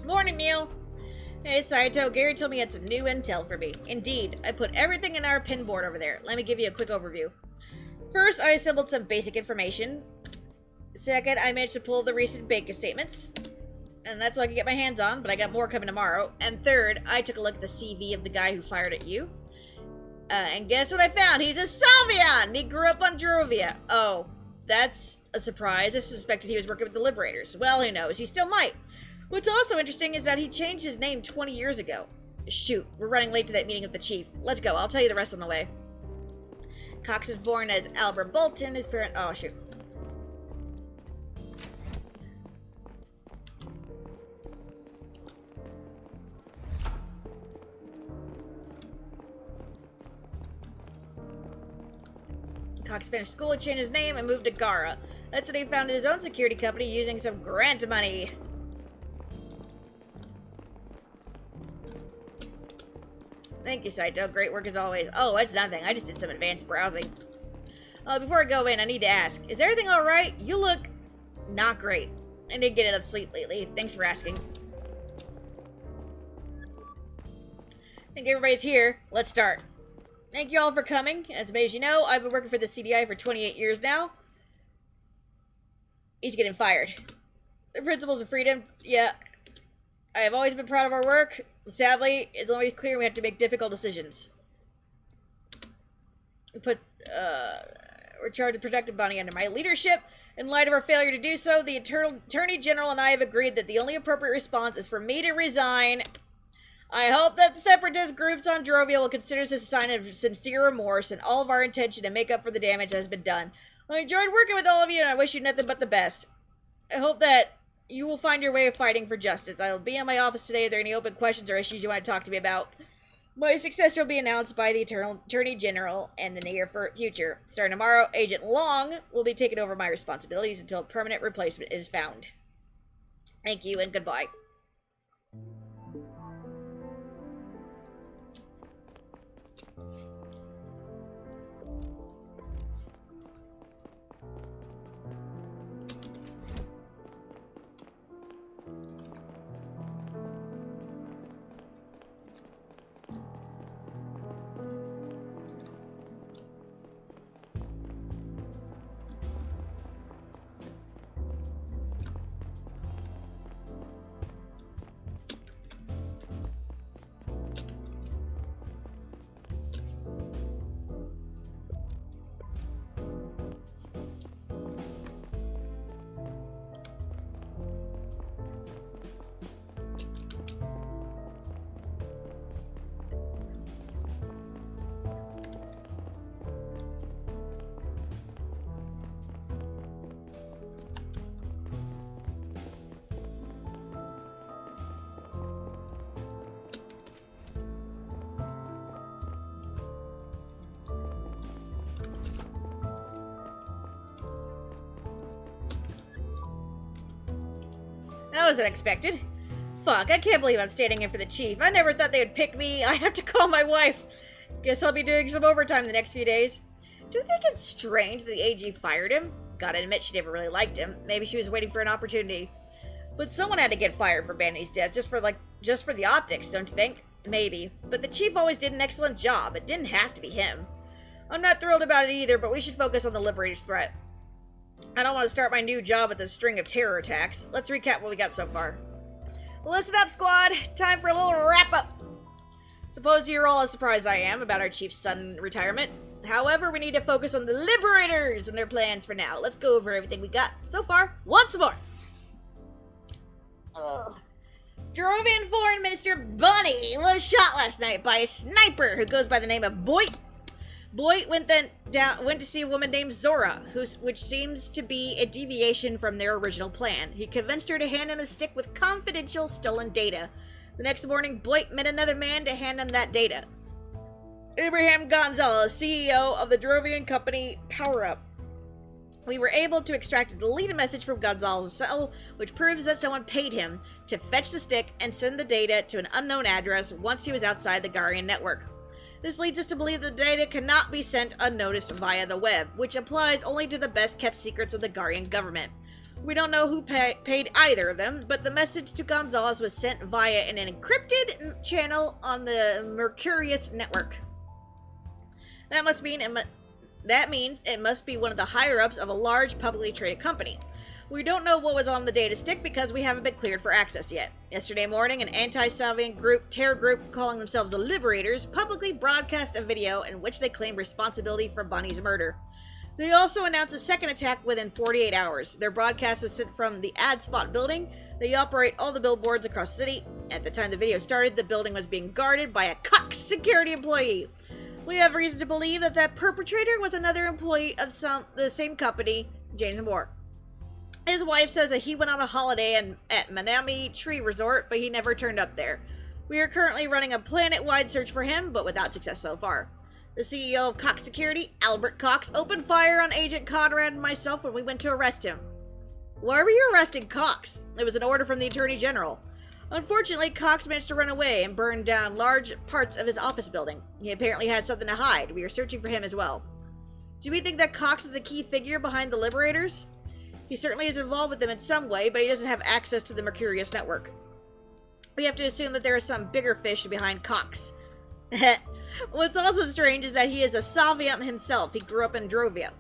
Morning, Neil. Hey, Saito. Gary told me he had some new intel for me. Indeed, I put everything in our pin board over there. Let me give you a quick overview. First, I assembled some basic information. Second, I managed to pull the recent bank statements. And that's all I can get my hands on, but I got more coming tomorrow. And third, I took a look at the CV of the guy who fired at you. And guess what I found? He's a Salvian! He grew up on Drovia. Oh, that's a surprise. I suspected he was working with the Liberators. Well, who knows? He still might. What's also interesting is that he changed his name 20 years ago. Shoot, we're running late to that meeting with the chief. Let's go. I'll tell you the rest on the way. Cox was born as Albert Bolton. His parent... Oh, shoot. Cox finished school, changed his name, and moved to Gara. That's when he founded his own security company using some grant money. Thank you, Saito. Great work as always. Oh, it's nothing. I just did some advanced browsing. Before I go in, I need to ask. Is everything alright? You look... not great. I didn't get enough sleep lately. Thanks for asking. I think everybody's here. Let's start. Thank you all for coming. As many as you know, I've been working for the CDI for 28 years now. He's getting fired. The principles of freedom, yeah. I have always been proud of our work. Sadly, it's always clear we have to make difficult decisions. We're charged with protecting Bonnie under my leadership. In light of our failure to do so, the Attorney General and I have agreed that the only appropriate response is for me to resign. I hope that the separatist groups on Drovia will consider this a sign of sincere remorse and all of our intention to make up for the damage that has been done. I enjoyed working with all of you and I wish you nothing but the best. I hope that you will find your way of fighting for justice. I will be in my office today if there are any open questions or issues you want to talk to me about. My successor will be announced by the Attorney General in the near future. Starting tomorrow, Agent Long will be taking over my responsibilities until a permanent replacement is found. Thank you and goodbye. was unexpected. Fuck, I can't believe I'm standing in for the chief. I never thought they would pick me. I have to call my wife. Guess I'll be doing some overtime the next few days. Do you think it's strange that the AG fired him? Gotta admit, she never really liked him. Maybe she was waiting for an opportunity. But someone had to get fired for Bandy's death, just for the optics, don't you think? Maybe. But the chief always did an excellent job. It didn't have to be him. I'm not thrilled about it either, but we should focus on the Liberator's threat. I don't want to start my new job with a string of terror attacks. Let's recap what we got so far. Listen up, squad. Time for a little wrap-up. Suppose you're all as surprised as I am about our chief's sudden retirement. However, we need to focus on the Liberators and their plans for now. Let's go over everything we got so far once more. Ugh. Drovian Foreign Minister Bunny was shot last night by a sniper who goes by the name of Boit. Boit went to see a woman named Zora, which seems to be a deviation from their original plan. He convinced her to hand him a stick with confidential stolen data. The next morning, Boit met another man to hand him that data. Abraham Gonzalez, CEO of the Drovian company Power Up. We were able to extract a deleted message from Gonzalez's cell, which proves that someone paid him to fetch the stick and send the data to an unknown address once he was outside the Garian network. This leads us to believe the data cannot be sent unnoticed via the web, which applies only to the best-kept secrets of the Garian government. We don't know who paid either of them, but the message to Gonzalez was sent via an encrypted channel on the Mercurius network. That means it must be one of the higher-ups of a large publicly traded company. We don't know what was on the data stick because we haven't been cleared for access yet. Yesterday morning, an anti-Salvian terror group calling themselves the Liberators, publicly broadcast a video in which they claim responsibility for Bunny's murder. They also announced a second attack within 48 hours. Their broadcast was sent from the Ad Spot building. They operate all the billboards across the city. At the time the video started, the building was being guarded by a Cox security employee. We have reason to believe that that perpetrator was another employee of the same company, James Moore. His wife says that he went on a holiday at Manami Tree Resort, but he never turned up there. We are currently running a planet-wide search for him, but without success so far. The CEO of Cox Security, Albert Cox, opened fire on Agent Conrad and myself when we went to arrest him. Why were you arresting Cox? It was an order from the Attorney General. Unfortunately, Cox managed to run away and burn down large parts of his office building. He apparently had something to hide. We are searching for him as well. Do we think that Cox is a key figure behind the Liberators? He certainly is involved with them in some way, but he doesn't have access to the Mercurius network. We have to assume that there is some bigger fish behind Cox. What's also strange is that he is a Salviant himself. He grew up in Drovia.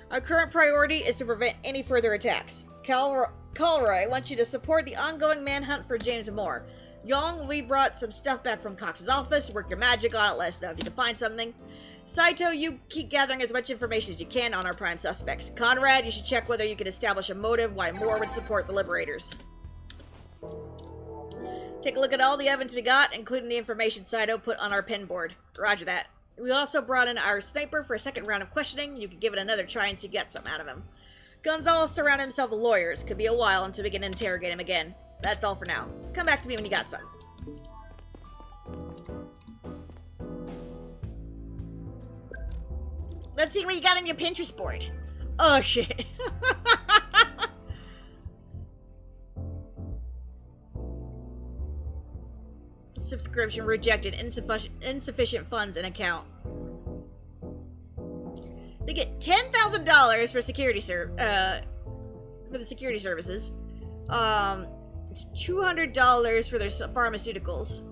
Our current priority is to prevent any further attacks. Calroy wants you to support the ongoing manhunt for James Moore. Yong, we brought some stuff back from Cox's office. Work your magic on it. Let us know if you can find something. Saito, you keep gathering as much information as you can on our prime suspects. Conrad, you should check whether you can establish a motive why Moore would support the Liberators. Take a look at all the evidence we got, including the information Saito put on our pin board. Roger that. We also brought in our sniper for a second round of questioning. You can give it another try and see if you get something out of him. Gonzalez surrounded himself with lawyers. Could be a while until we can interrogate him again. That's all for now. Come back to me when you got some. Let's see what you got on your Pinterest board. Oh, shit. Subscription rejected. Insufficient funds in account. They get $10,000 for security for the security services. It's $200 for their pharmaceuticals.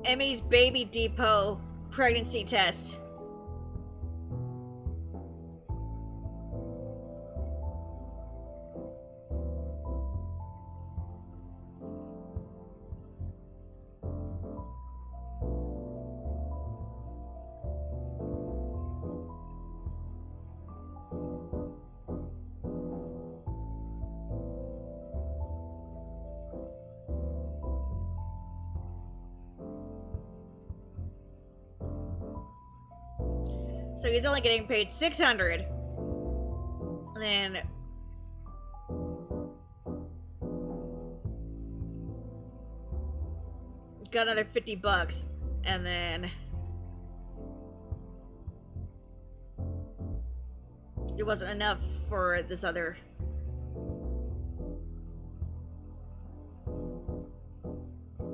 Emmy's Baby Depot pregnancy test. So he's only getting paid $600. then got another $50, and then it wasn't enough for this other.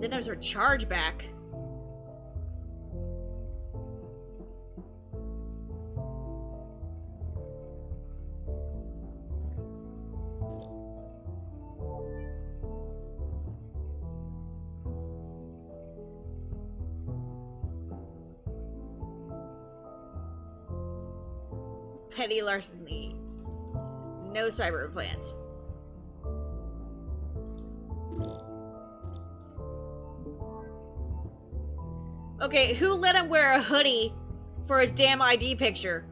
Then there's her charge back. Petty larceny. No cyber implants. Okay, who let him wear a hoodie for his damn ID picture?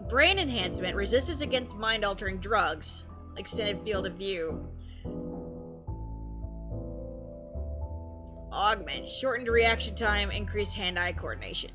Brain enhancement, resistance against mind-altering drugs, extended field of view. Augment, shortened reaction time, increased hand-eye coordination.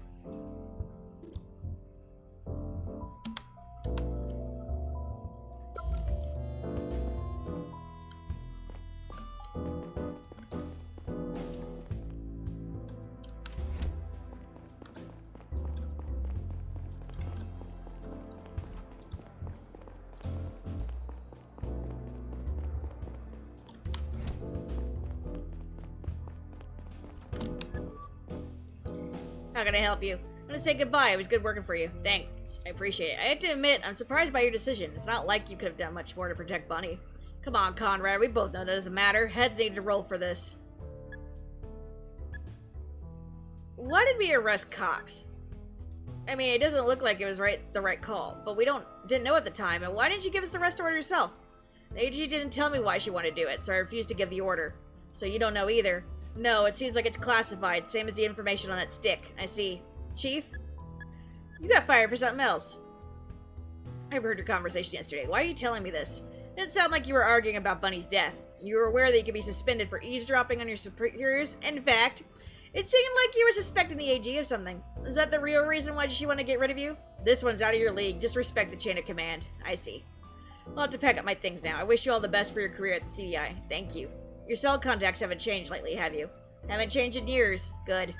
How can I help you? I'm gonna say goodbye. It was good working for you. Thanks. I appreciate it. I have to admit, I'm surprised by your decision. It's not like you could have done much more to protect Bunny. Come on, Conrad. We both know that doesn't matter. Heads need to roll for this. Why did we arrest Cox? I mean, it doesn't look like it was the right call, but we didn't know at the time. And why didn't you give us the arrest order yourself? The AG didn't tell me why she wanted to do it, so I refused to give the order. So you don't know either. No, it seems like it's classified, same as the information on that stick. I see. Chief? You got fired for something else. I overheard your conversation yesterday. Why are you telling me this? It didn't sound like you were arguing about Bunny's death. You were aware that you could be suspended for eavesdropping on your superiors. In fact, it seemed like you were suspecting the AG of something. Is that the real reason why she wanted to get rid of you? This one's out of your league. Just respect the chain of command. I see. I'll have to pack up my things now. I wish you all the best for your career at the CDI. Thank you. Your cell contacts haven't changed lately, have you? Haven't changed in years. Good.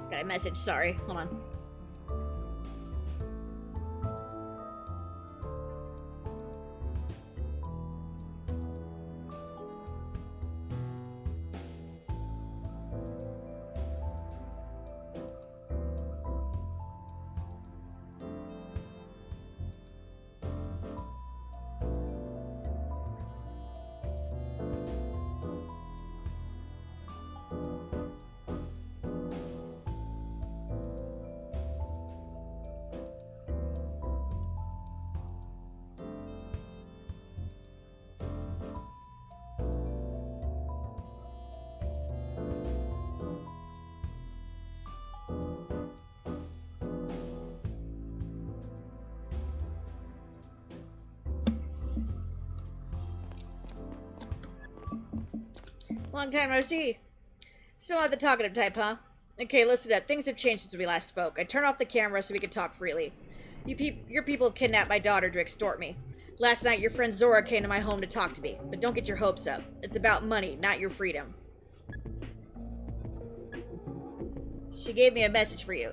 Got a message, sorry. Hold on. Long time no see. Still not the talkative type, huh? Okay, listen up. Things have changed since we last spoke. I turned off the camera so we could talk freely. Your people kidnapped my daughter to extort me. Last night, your friend Zora came to my home to talk to me. But don't get your hopes up. It's about money, not your freedom. She gave me a message for you.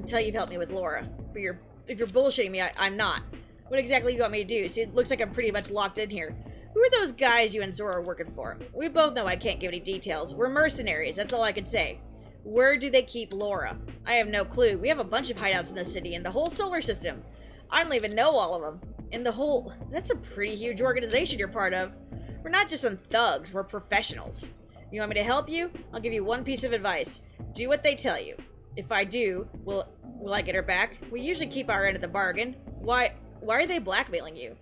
until you've helped me with Laura. But if you're bullshitting me, I'm not. What exactly do you want me to do? See, it looks like I'm pretty much locked in here. Who are those guys you and Zora are working for? We both know I can't give any details. We're mercenaries, that's all I can say. Where do they keep Laura? I have no clue. We have a bunch of hideouts in the city and the whole solar system. I don't even know all of them. And the whole... That's a pretty huge organization you're part of. We're not just some thugs, we're professionals. You want me to help you? I'll give you one piece of advice. Do what they tell you. If I do, will I get her back? We usually keep our end of the bargain. Why are they blackmailing you?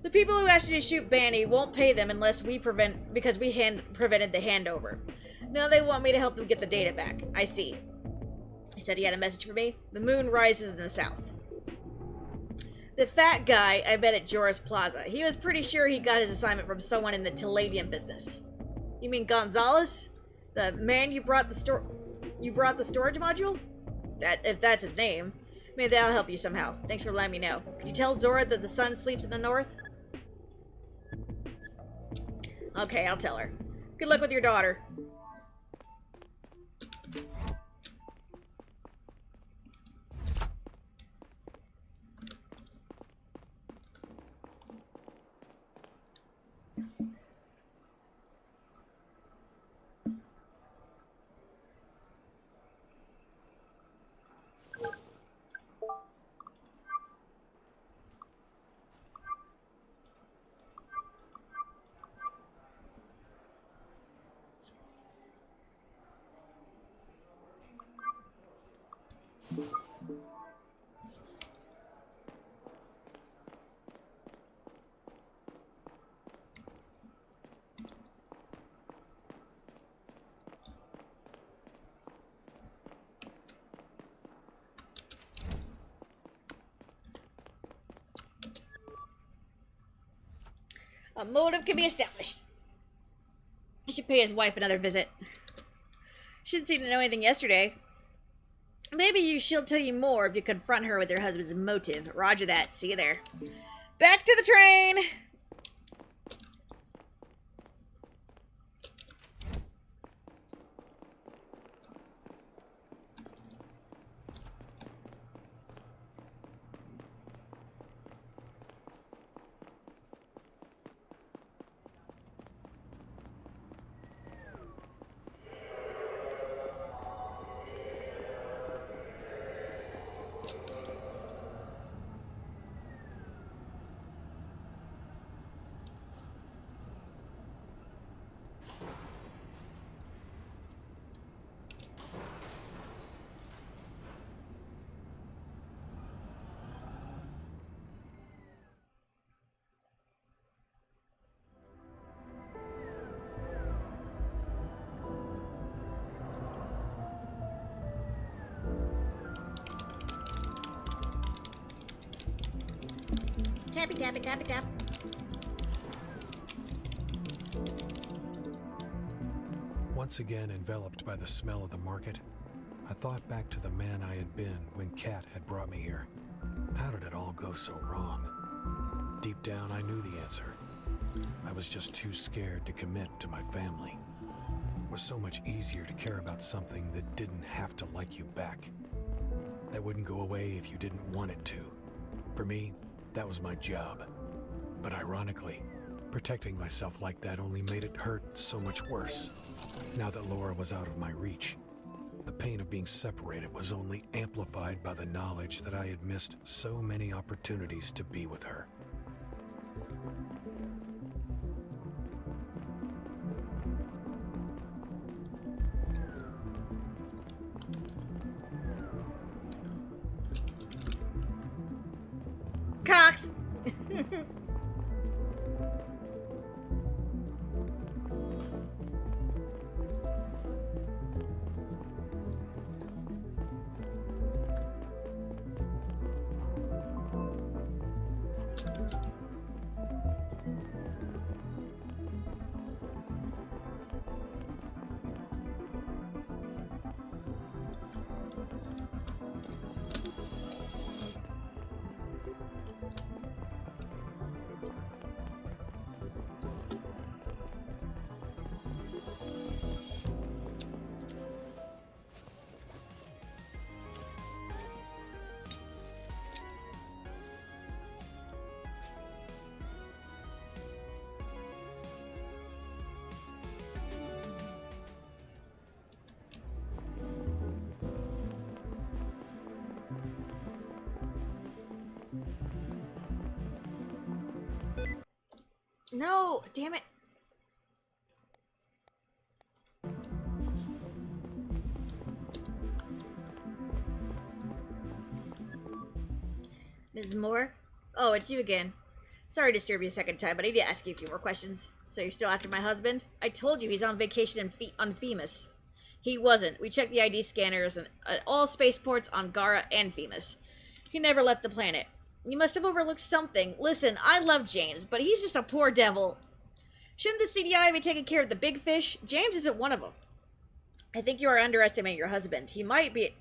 The people who asked you to shoot Banny won't pay them unless we prevented the handover. Now they want me to help them get the data back. I see. He said he had a message for me. The moon rises in the south. The fat guy I met at Joris Plaza. He was pretty sure he got his assignment from someone in the Palladium business. You mean Gonzalez? The man you brought the storage module? If that's his name. Maybe that'll help you somehow. Thanks for letting me know. Could you tell Zora that the sun sleeps in the north? Okay, I'll tell her. Good luck with your daughter. A motive can be established. I should pay his wife another visit. She didn't seem to know anything yesterday. Maybe she'll tell you more if you confront her with your husband's motive. Roger that. See you there. Back to the train! Tappy, tappy, tappy, tap. Once again enveloped by the smell of the market, I thought back to the man I had been when Kat had brought me here. How did it all go so wrong? Deep down, I knew the answer. I was just too scared to commit to my family. It was so much easier to care about something that didn't have to like you back. That wouldn't go away if you didn't want it to. For me, that was my job. But ironically, protecting myself like that only made it hurt so much worse. Now that Laura was out of my reach, the pain of being separated was only amplified by the knowledge that I had missed so many opportunities to be with her. Cox! No, damn it. Ms. Moore? Oh, it's you again. Sorry to disturb you a second time, but I need to ask you a few more questions. So you're still after my husband? I told you he's on vacation on Themis. He wasn't. We checked the ID scanners and all spaceports on Gara and Themis. He never left the planet. You must have overlooked something. Listen, I love James, but he's just a poor devil. Shouldn't the CDI be taking care of the big fish? James isn't one of them. I think you are underestimating your husband. He might be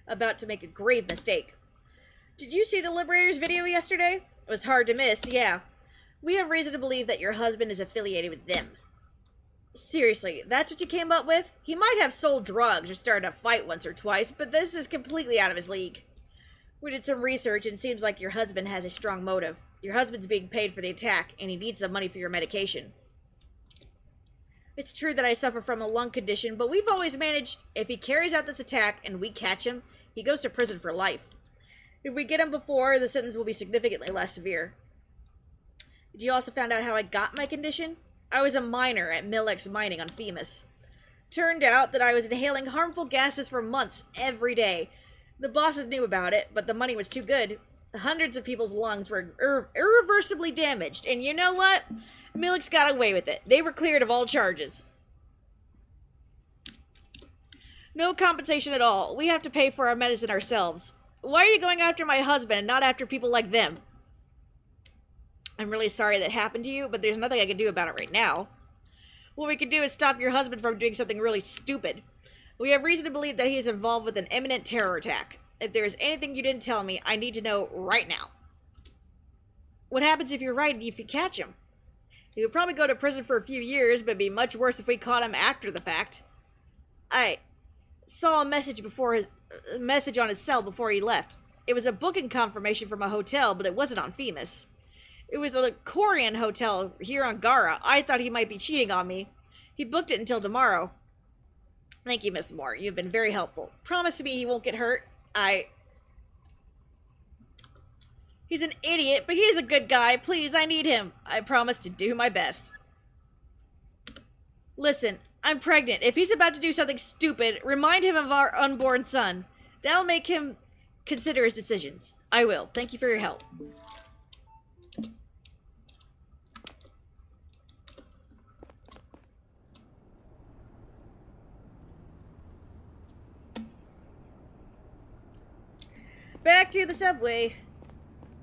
about to make a grave mistake. Did you see the Liberators video yesterday? It was hard to miss, yeah. We have reason to believe that your husband is affiliated with them. Seriously, that's what you came up with? He might have sold drugs or started a fight once or twice, but this is completely out of his league. We did some research and it seems like your husband has a strong motive. Your husband's being paid for the attack and he needs the money for your medication. It's true that I suffer from a lung condition, but we've always managed, if he carries out this attack and we catch him, he goes to prison for life. If we get him before, the sentence will be significantly less severe. Did you also find out how I got my condition? I was a miner at Millex Mining on Themis. Turned out that I was inhaling harmful gases for months, every day. The bosses knew about it, but the money was too good. Hundreds of people's lungs were irreversibly damaged, and you know what? Millex got away with it. They were cleared of all charges. No compensation at all. We have to pay for our medicine ourselves. Why are you going after my husband and not after people like them? I'm really sorry that happened to you, but there's nothing I can do about it right now. What we can do is stop your husband from doing something really stupid. We have reason to believe that he is involved with an imminent terror attack. If there is anything you didn't tell me, I need to know right now. What happens if you're right and if you catch him? He would probably go to prison for a few years, but it'd be much worse if we caught him after the fact. I saw a message on his cell before he left. It was a booking confirmation from a hotel, but it wasn't on Themis. It was a Korean hotel here on Gara. I thought he might be cheating on me. He booked it until tomorrow. Thank you, Miss Moore. You've been very helpful. Promise me he won't get hurt. He's an idiot, but he's a good guy. Please, I need him. I promise to do my best. Listen, I'm pregnant. If he's about to do something stupid, remind him of our unborn son. That'll make him consider his decisions. I will. Thank you for your help. Back to the subway.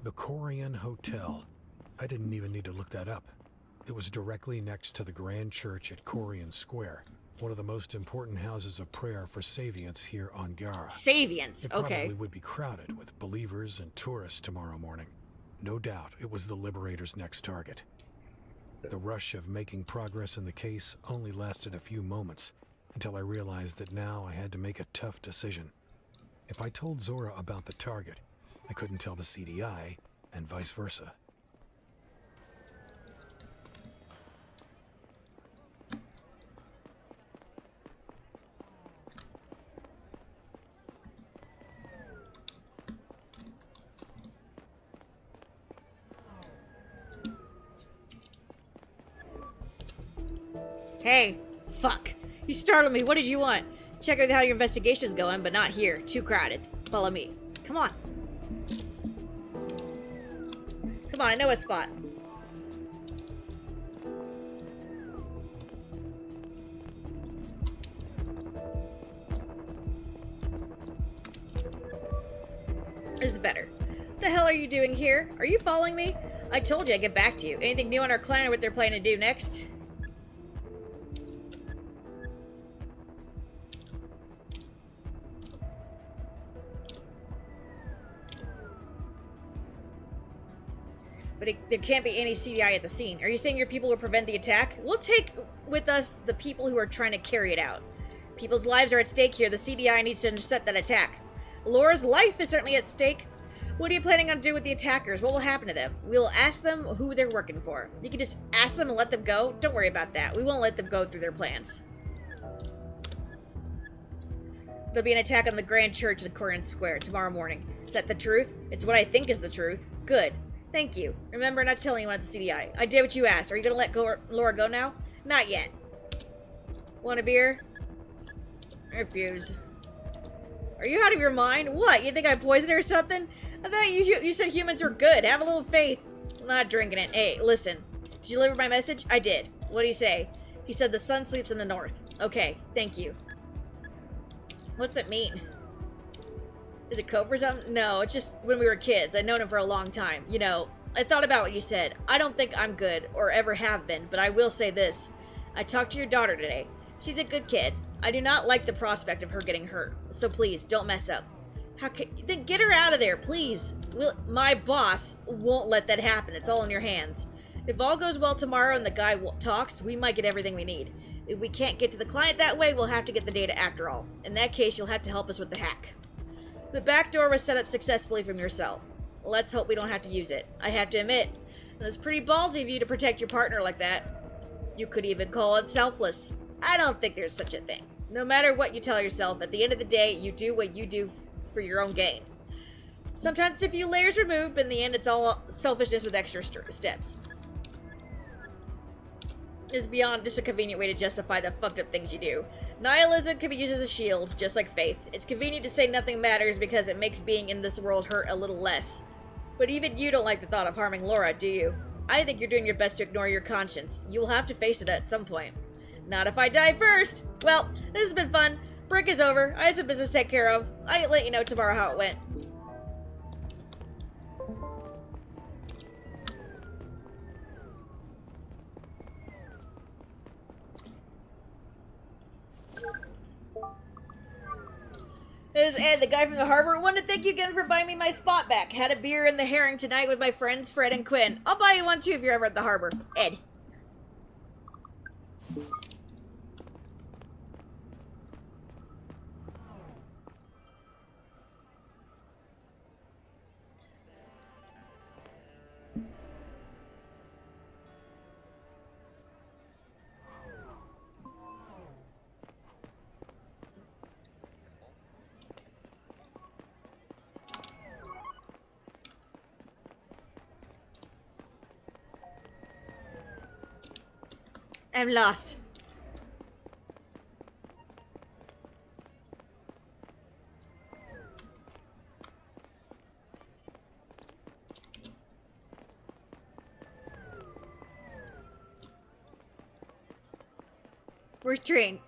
The Korean Hotel. I didn't even need to look that up. It was directly next to the Grand Church at Korean Square, one of the most important houses of prayer for Savians here on Gara. Savians, It okay. probably would be crowded with believers and tourists tomorrow morning. No doubt it was the Liberators' next target. The rush of making progress in the case only lasted a few moments, until I realized that now I had to make a tough decision. If I told Zora about the target, I couldn't tell the CDI, and vice versa. Hey, fuck. You startled me. What did you want? Check out how your investigation's going, but not here. Too crowded. Follow me. Come on. Come on, I know a spot. This is better. What the hell are you doing here? Are you following me? I told you I'd get back to you. Anything new on our clan or what they're planning to do next? But there can't be any CDI at the scene. Are you saying your people will prevent the attack? We'll take with us the people who are trying to carry it out. People's lives are at stake here. The CDI needs to intercept that attack. Laura's life is certainly at stake. What are you planning on doing with the attackers? What will happen to them? We will ask them who they're working for. You can just ask them and let them go. Don't worry about that. We won't let them go through their plans. There'll be an attack on the Grand Church at Korean Square tomorrow morning. Is that the truth? It's what I think is the truth. Good. Thank you. Remember not to tell anyone at the CDI. I did what you asked. Are you gonna let Laura go now? Not yet. Want a beer? I refuse. Are you out of your mind? What? You think I poisoned her or something? I thought you said humans were good. Have a little faith. I'm not drinking it. Hey, listen. Did you deliver my message? I did. What did he say? He said the sun sleeps in the north. Okay, thank you. What's it mean? Is it code for something? No, it's just when we were kids. I've known him for a long time. You know, I thought about what you said. I don't think I'm good, or ever have been, but I will say this. I talked to your daughter today. She's a good kid. I do not like the prospect of her getting hurt, so please, don't mess up. Then get her out of there, please. My boss won't let that happen. It's all in your hands. If all goes well tomorrow and the guy talks, we might get everything we need. If we can't get to the client that way, we'll have to get the data after all. In that case, you'll have to help us with the hack. The back door was set up successfully from your cell. Let's hope we don't have to use it. I have to admit, it's pretty ballsy of you to protect your partner like that. You could even call it selfless. I don't think there's such a thing. No matter what you tell yourself, at the end of the day, you do what you do for your own gain. Sometimes a few layers removed, but in the end, it's all selfishness with extra steps. It's beyond just a convenient way to justify the fucked up things you do. Nihilism can be used as a shield, just like faith. It's convenient to say nothing matters because it makes being in this world hurt a little less. But even you don't like the thought of harming Laura, do you? I think you're doing your best to ignore your conscience. You will have to face it at some point. Not if I die first! Well, this has been fun. Break is over. I have some business to take care of. I'll let you know tomorrow how it went. This is Ed, the guy from the harbor. Wanted to thank you again for buying me my spot back. Had a beer in the Herring tonight with my friends Fred and Quinn. I'll buy you one too if you're ever at the harbor. Ed. I'm lost. Where's train?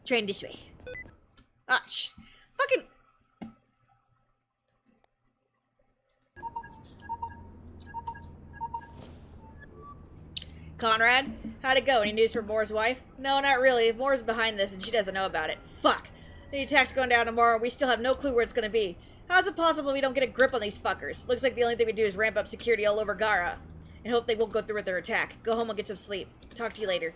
Train this way. Ah, fucking. Conrad, how'd it go? Any news from Moore's wife? No, not really. Moore's behind this and she doesn't know about it. Fuck. The attack's going down tomorrow and we still have no clue where it's gonna be. How's it possible we don't get a grip on these fuckers? Looks like the only thing we do is ramp up security all over Gara. And hope they won't go through with their attack. Go home and get some sleep. Talk to you later.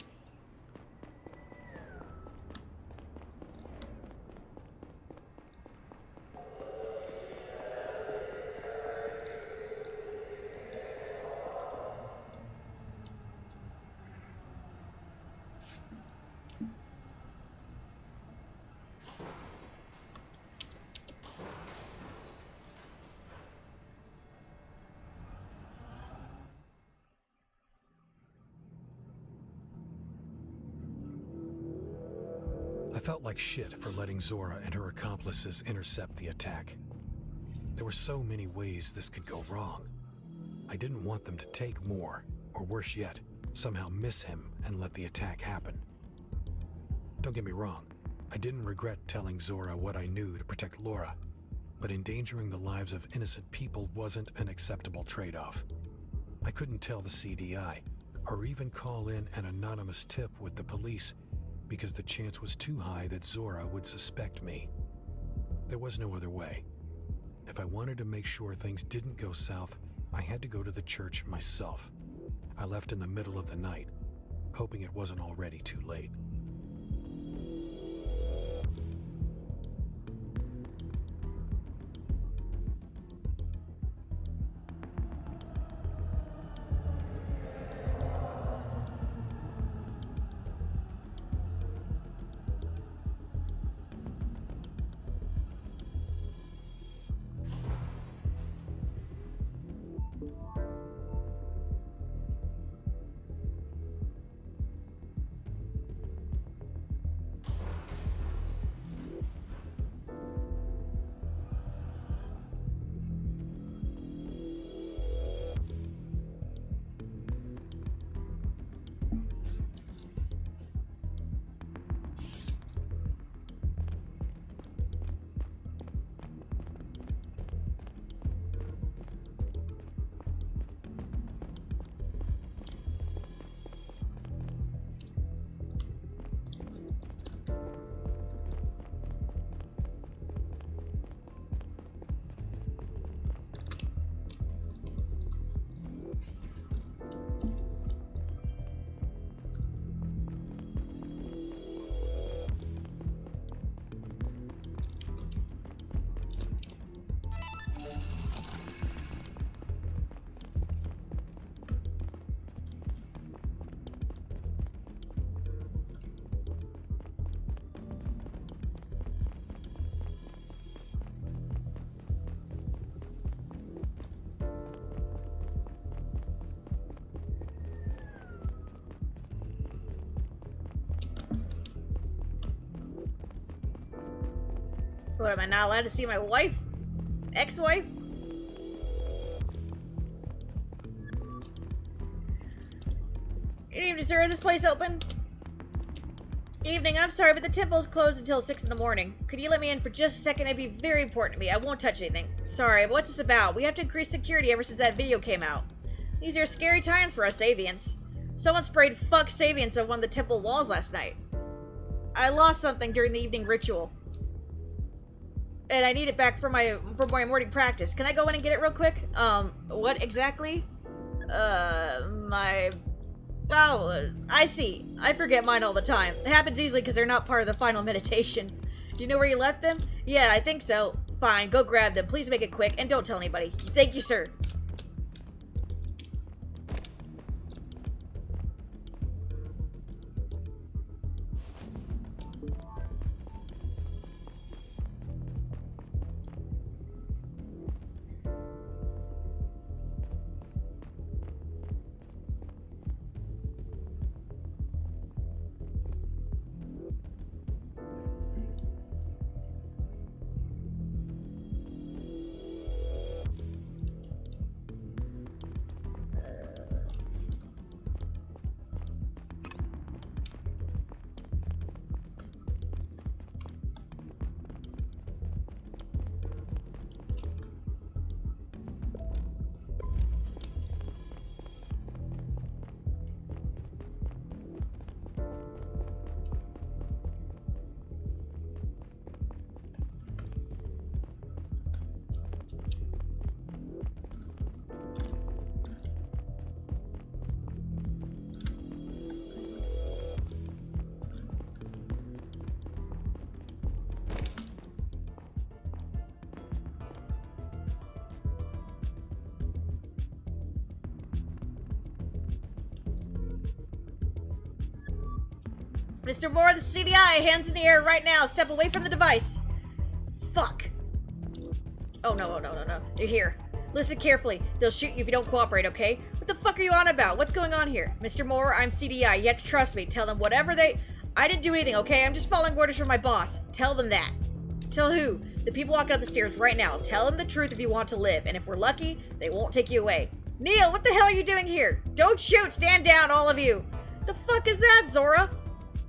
I felt like shit for letting Zora and her accomplices intercept the attack. There were so many ways this could go wrong. I didn't want them to take more, or worse yet, somehow miss him and let the attack happen. Don't get me wrong, I didn't regret telling Zora what I knew to protect Laura, but endangering the lives of innocent people wasn't an acceptable trade-off. I couldn't tell the CDI, or even call in an anonymous tip with the police, because the chance was too high that Zora would suspect me. There was no other way. If I wanted to make sure things didn't go south, I had to go to the church myself. I left in the middle of the night, hoping it wasn't already too late. What, am I not allowed to see my wife? Ex-wife? Good evening, sir. Is this place open? Evening. I'm sorry, but the temple is closed until 6 in the morning. Could you let me in for just a second? It'd be very important to me. I won't touch anything. Sorry, but what's this about? We have to increase security ever since that video came out. These are scary times for us Savians. Someone sprayed "fuck Savians" on one of the temple walls last night. I lost something during the evening ritual. And I need it back for my morning practice. Can I go in and get it real quick? What exactly? My bowels. I see. I forget mine all the time. It happens easily because they're not part of the final meditation. Do you know where you left them? Yeah, I think so. Fine, go grab them. Please make it quick and don't tell anybody. Thank you, sir. Mr. Moore, the CDI, hands in the air right now. Step away from the device. Fuck. Oh, no. You're here. Listen carefully. They'll shoot you if you don't cooperate, okay? What the fuck are you on about? What's going on here? Mr. Moore, I'm CDI. You have to trust me. Tell them whatever they... I didn't do anything, okay? I'm just following orders from my boss. Tell them that. Tell who? The people walking up the stairs right now. Tell them the truth if you want to live. And if we're lucky, they won't take you away. Neil, what the hell are you doing here? Don't shoot. Stand down, all of you. The fuck is that, Zora?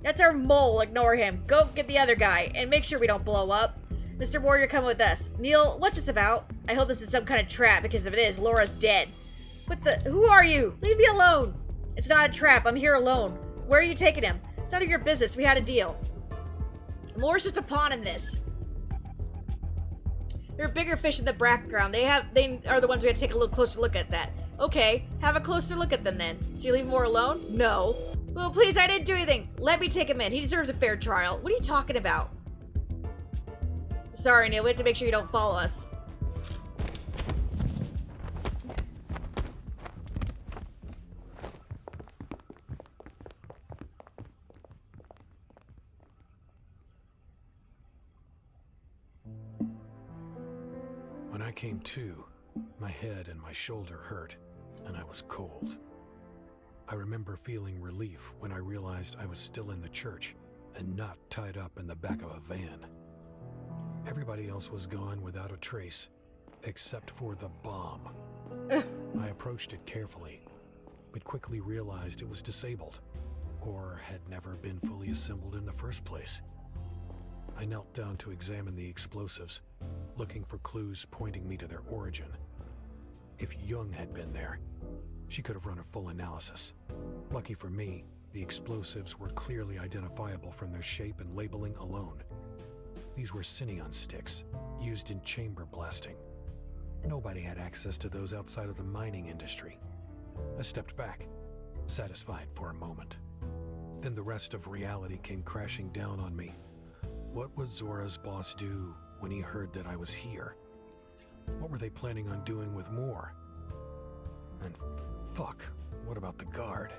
That's our mole. Ignore him. Go get the other guy and make sure we don't blow up. Mr. Warrior, come with us. Neil, what's this about? I hope this is some kind of trap, because if it is, Laura's dead. What the? Who are you? Leave me alone. It's not a trap. I'm here alone. Where are you taking him? It's none of your business. We had a deal. Moore's just a pawn in this. There are bigger fish in the background. They are the ones we have to take a little closer look at that. Okay, have a closer look at them then. So you leave Moore alone? No. Well, please, I didn't do anything. Let me take him in. He deserves a fair trial. What are you talking about? Sorry, Neil. We have to make sure you don't follow us. When I came to, my head and my shoulder hurt, and I was cold. I remember feeling relief when I realized I was still in the church and not tied up in the back of a van. Everybody else was gone without a trace, except for the bomb. I approached it carefully, but quickly realized it was disabled, or had never been fully assembled in the first place. I knelt down to examine the explosives, looking for clues pointing me to their origin. If Young had been there, she could have run a full analysis. Lucky for me, the explosives were clearly identifiable from their shape and labeling alone. These were Cineon sticks, used in chamber blasting. Nobody had access to those outside of the mining industry. I stepped back, satisfied for a moment. Then the rest of reality came crashing down on me. What would Zora's boss do when he heard that I was here? What were they planning on doing with Moore? And fuck, what about the guard?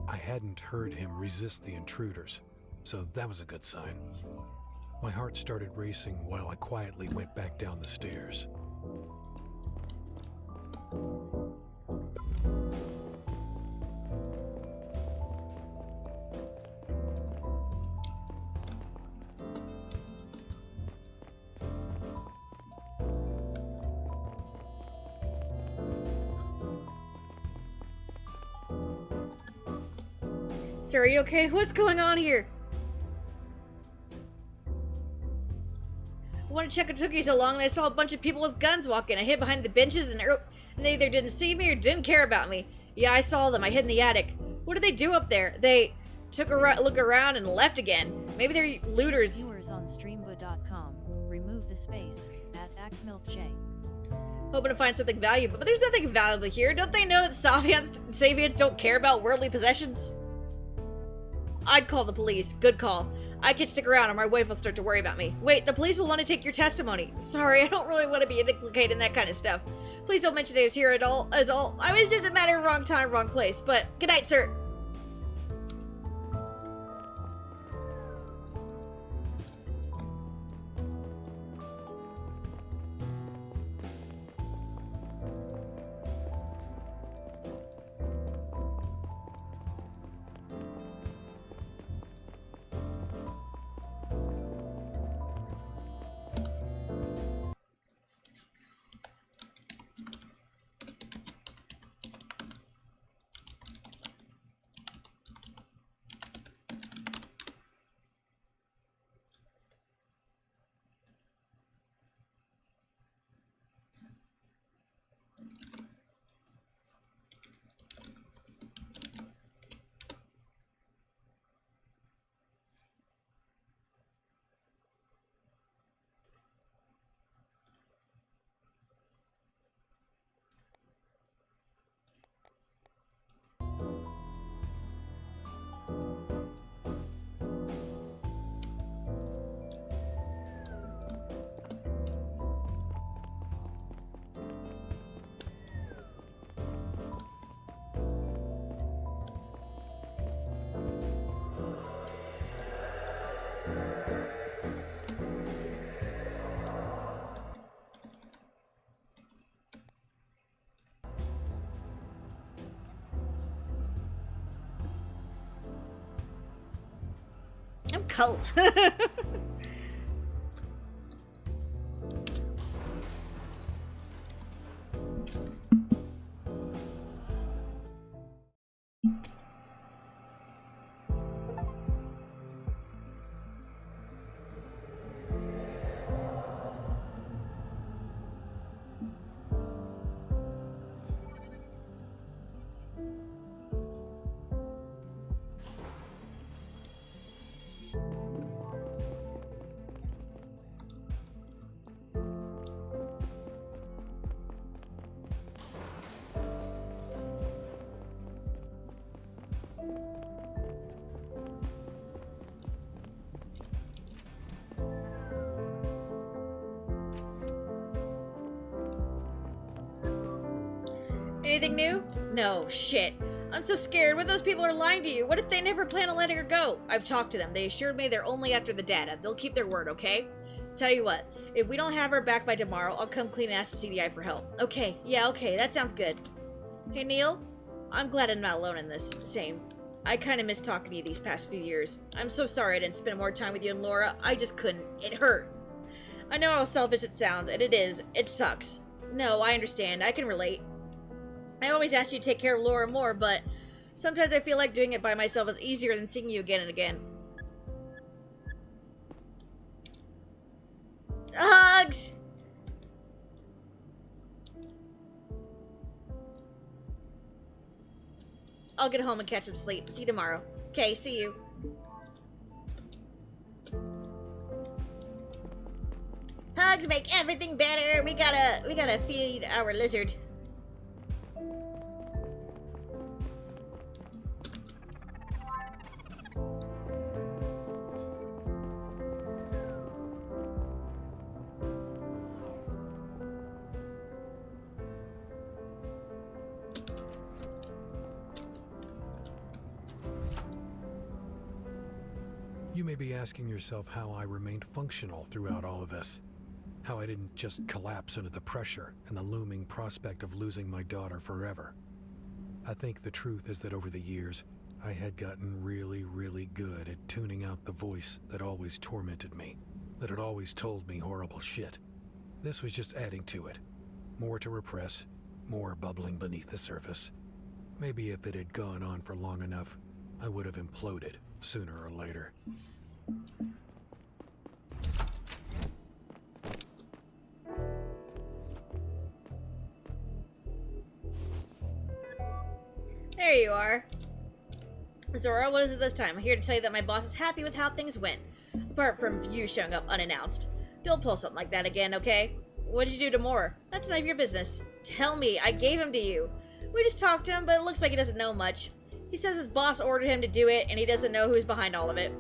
I hadn't heard him resist the intruders, so that was a good sign. My heart started racing while I quietly went back down the stairs. Sir, are you okay? What's going on here? I wanted to check what took you so long, and I saw a bunch of people with guns walk in. I hid behind the benches, and they either didn't see me or didn't care about me. Yeah, I saw them. I hid in the attic. What did they do up there? They took a look around and left again. Maybe they're looters. Viewers on streambo.com. Remove the space at ActMilkJ. Hoping to find something valuable, but there's nothing valuable here. Don't they know that Savians don't care about worldly possessions? I'd call the police. Good call. I can stick around or my wife will start to worry about me. Wait, the police will want to take your testimony. Sorry, I don't really want to be implicated in that kind of stuff. Please don't mention I was here at all. I was just a matter of wrong time, wrong place. But good night, sir. I'm cold. Anything new? No, shit. I'm so scared. What if those people are lying to you? What if they never plan on letting her go? I've talked to them. They assured me they're only after the data. They'll keep their word, okay? Tell you what, if we don't have her back by tomorrow, I'll come clean and ask the CDI for help. Okay, yeah, okay, that sounds good. Hey, Neil? I'm glad I'm not alone in this. Same. I kind of missed talking to you these past few years. I'm so sorry I didn't spend more time with you and Laura. I just couldn't. It hurt. I know how selfish it sounds, and it is. It sucks. No, I understand. I can relate. I always ask you to take care of Laura more, but sometimes I feel like doing it by myself is easier than seeing you again and again. Hugs! I'll get home and catch some sleep. See you tomorrow. Okay, see you. Hugs make everything better. We gotta feed our lizard. You may be asking yourself how I remained functional throughout all of this. How I didn't just collapse under the pressure and the looming prospect of losing my daughter forever. I think the truth is that over the years, I had gotten really, really good at tuning out the voice that always tormented me, that had always told me horrible shit. This was just adding to it. More to repress, more bubbling beneath the surface. Maybe if it had gone on for long enough, I would have imploded sooner or later. There you are. Zora, what is it this time? I'm here to tell you that my boss is happy with how things went. Apart from you showing up unannounced. Don't pull something like that again, okay? What did you do to Moore? That's none of your business. Tell me, I gave him to you. We just talked to him, but it looks like he doesn't know much. He says his boss ordered him to do it, and he doesn't know who's behind all of it.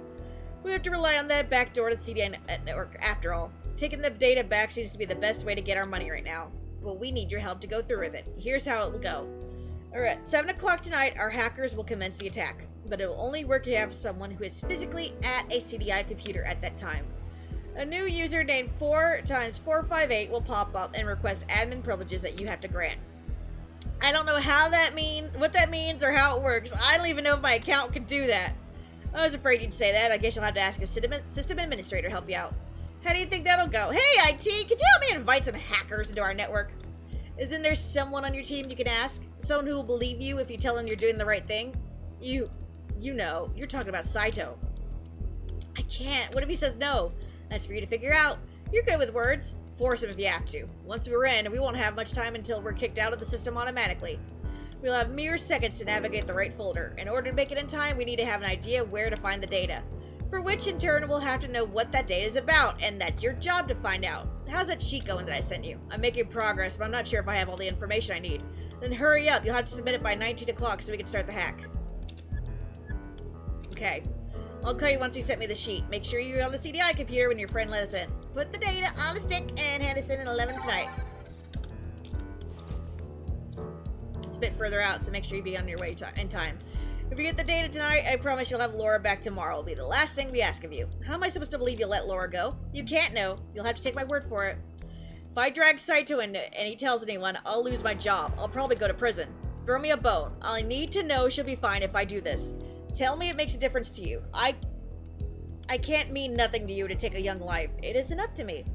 We have to rely on that back door to the CDI network after all. Taking the data back seems to be the best way to get our money right now. But we need your help to go through with it. Here's how it will go. Alright, at 7 o'clock tonight, our hackers will commence the attack. But it will only work if you have someone who is physically at a CDI computer at that time. A new user named 4x458 will pop up and request admin privileges that you have to grant. I don't know what that means or how it works. I don't even know if my account could do that. I was afraid you'd say that. I guess you'll have to ask a system administrator to help you out. How do you think that'll go? Hey, IT, could you help me invite some hackers into our network? Isn't there someone on your team you can ask? Someone who will believe you if you tell them you're doing the right thing? You know, you're talking about Saito. I can't. What if he says no? That's for you to figure out. You're good with words. Force him if you have to. Once we're in, we won't have much time until we're kicked out of the system automatically. We'll have mere seconds to navigate the right folder. In order to make it in time, we need to have an idea where to find the data. For which, in turn, we'll have to know what that data is about, and that's your job to find out. How's that sheet going that I sent you? I'm making progress, but I'm not sure if I have all the information I need. Then hurry up. You'll have to submit it by 19 o'clock so we can start the hack. Okay. I'll call you once you sent me the sheet. Make sure you're on the CDI computer when your friend let us in. Put the data on a stick and hand us in at 11 tonight. It's a bit further out, so make sure you be on your way in time. If you get the data tonight, I promise you'll have Laura back tomorrow. It'll be the last thing we ask of you. How am I supposed to believe you'll let Laura go? You can't know. You'll have to take my word for it. If I drag Saito into it and he tells anyone, I'll lose my job. I'll probably go to prison. Throw me a bone. I need to know she'll be fine if I do this. Tell me it makes a difference to you. I can't mean nothing to you to take a young life. It isn't up to me.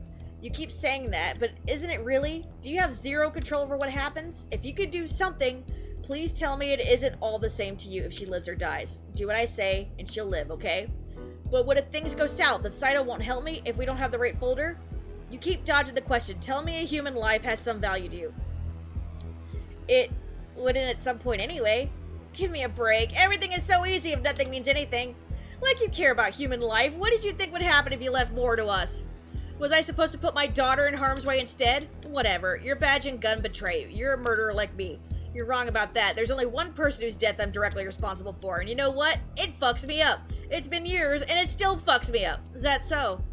You keep saying that, but isn't it really? Do you have zero control over what happens? If you could do something, please tell me it isn't all the same to you if she lives or dies. Do what I say, and she'll live, okay? But what if things go south? If Saito won't help me? If we don't have the right folder? You keep dodging the question. Tell me a human life has some value to you. It wouldn't at some point anyway. Give me a break. Everything is so easy if nothing means anything. Like you care about human life. What did you think would happen if you left more to us? Was I supposed to put my daughter in harm's way instead? Whatever. Your badge and gun betray you. You're a murderer like me. You're wrong about that. There's only one person whose death I'm directly responsible for, and you know what? It fucks me up. It's been years, and it still fucks me up. Is that so?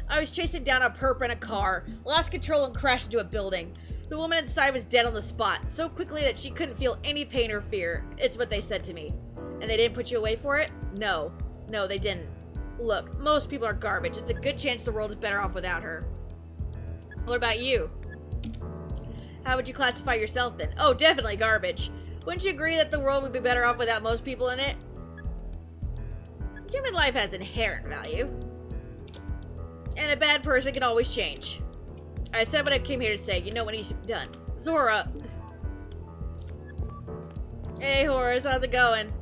I was chasing down a perp in a car, lost control and crashed into a building. The woman inside was dead on the spot, so quickly that she couldn't feel any pain or fear. It's what they said to me. And they didn't put you away for it? No. No, they didn't. Look, most people are garbage. It's a good chance the world is better off without her. What about you? How would you classify yourself then? Oh, definitely garbage. Wouldn't you agree that the world would be better off without most people in it? Human life has inherent value. And a bad person can always change. I've said what I came here to say. You know what needs to be done. Zora! Hey, Horace, how's it going?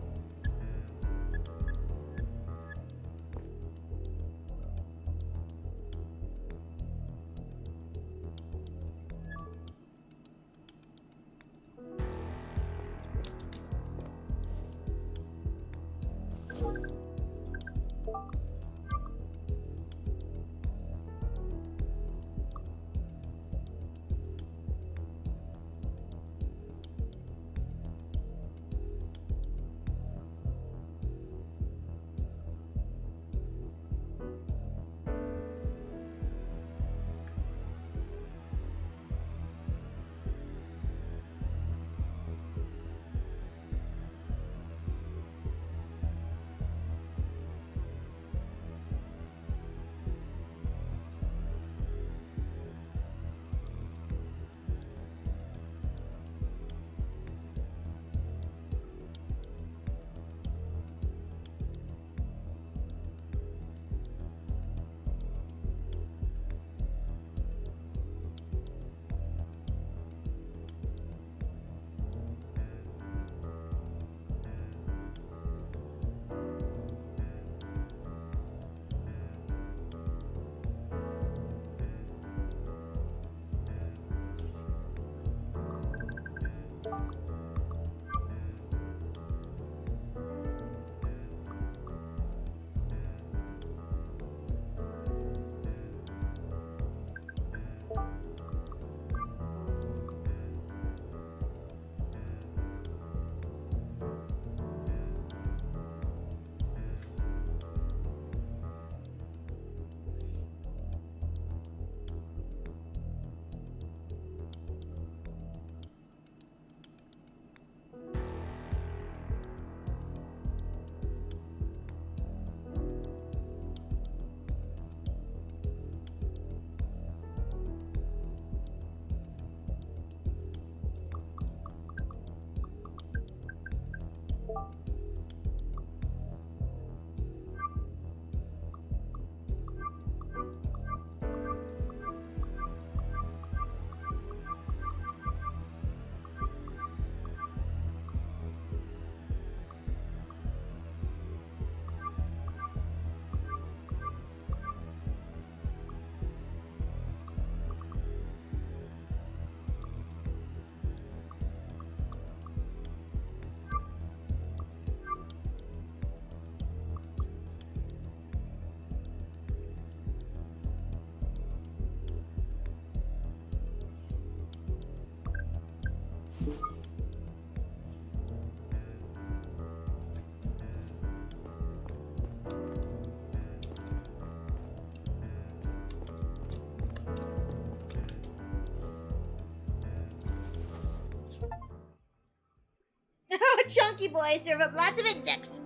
Chunky boy, serve up lots of insects.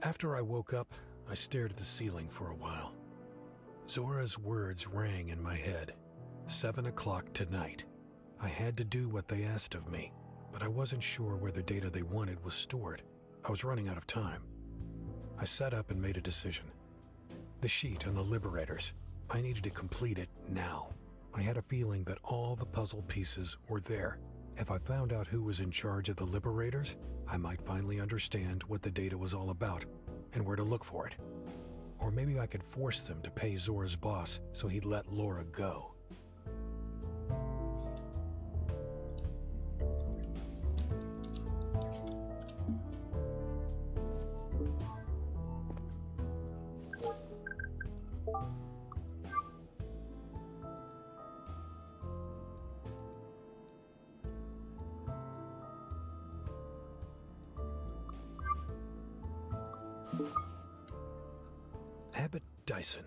After I woke up, I stared at the ceiling for a while. Zora's words rang in my head. 7 o'clock tonight. I had to do what they asked of me, but I wasn't sure where the data they wanted was stored. I was running out of time. I sat up and made a decision. The sheet on the Liberators. I needed to complete it now. I had a feeling that all the puzzle pieces were there. If I found out who was in charge of the Liberators, I might finally understand what the data was all about and where to look for it. Or maybe I could force them to pay Zora's boss so he'd let Laura go. Abbott Dyson.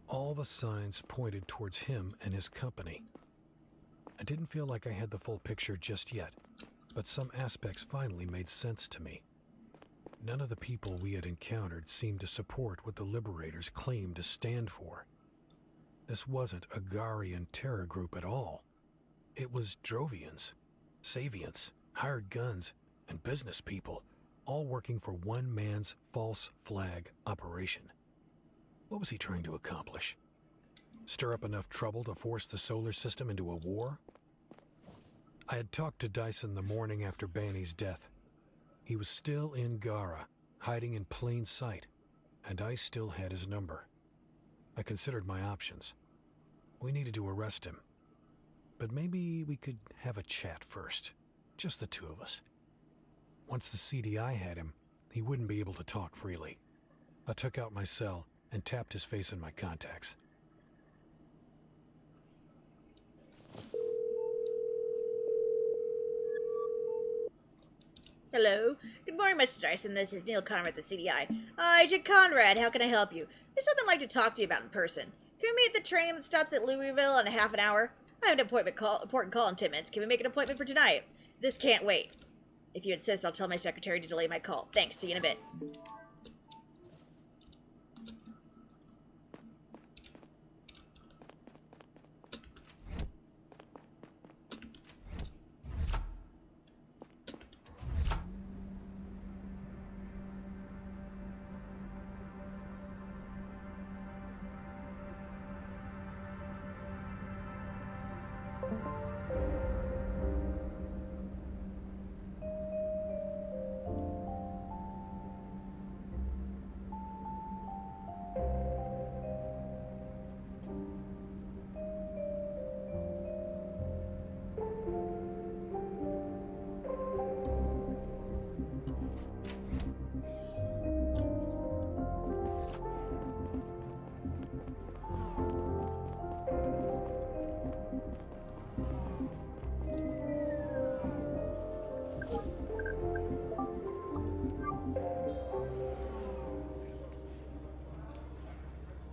All the signs pointed towards him and his company. I didn't feel like I had the full picture just yet, but some aspects finally made sense to me. None of the people we had encountered seemed to support what the Liberators claimed to stand for. This wasn't a Garian terror group at all. It was Drovians, Savians, hired guns, and business people, all working for one man's false flag operation. What was he trying to accomplish? Stir up enough trouble to force the solar system into a war? I had talked to Dyson the morning after Banny's death. He was still in Gara, hiding in plain sight, and I still had his number. I considered my options. We needed to arrest him, but maybe we could have a chat first, just the two of us. Once the CDI had him, he wouldn't be able to talk freely. I took out my cell and tapped his face in my contacts. Hello. Good morning, Mr. Dyson. This is Neil Conrad at the CDI. Agent Conrad, how can I help you? There's something I'd like to talk to you about in person. Can we meet at the train that stops at Louisville in a half an hour? I have an important call in 10 minutes. Can we make an appointment for tonight? This can't wait. If you insist, I'll tell my secretary to delay my call. Thanks. See you in a bit.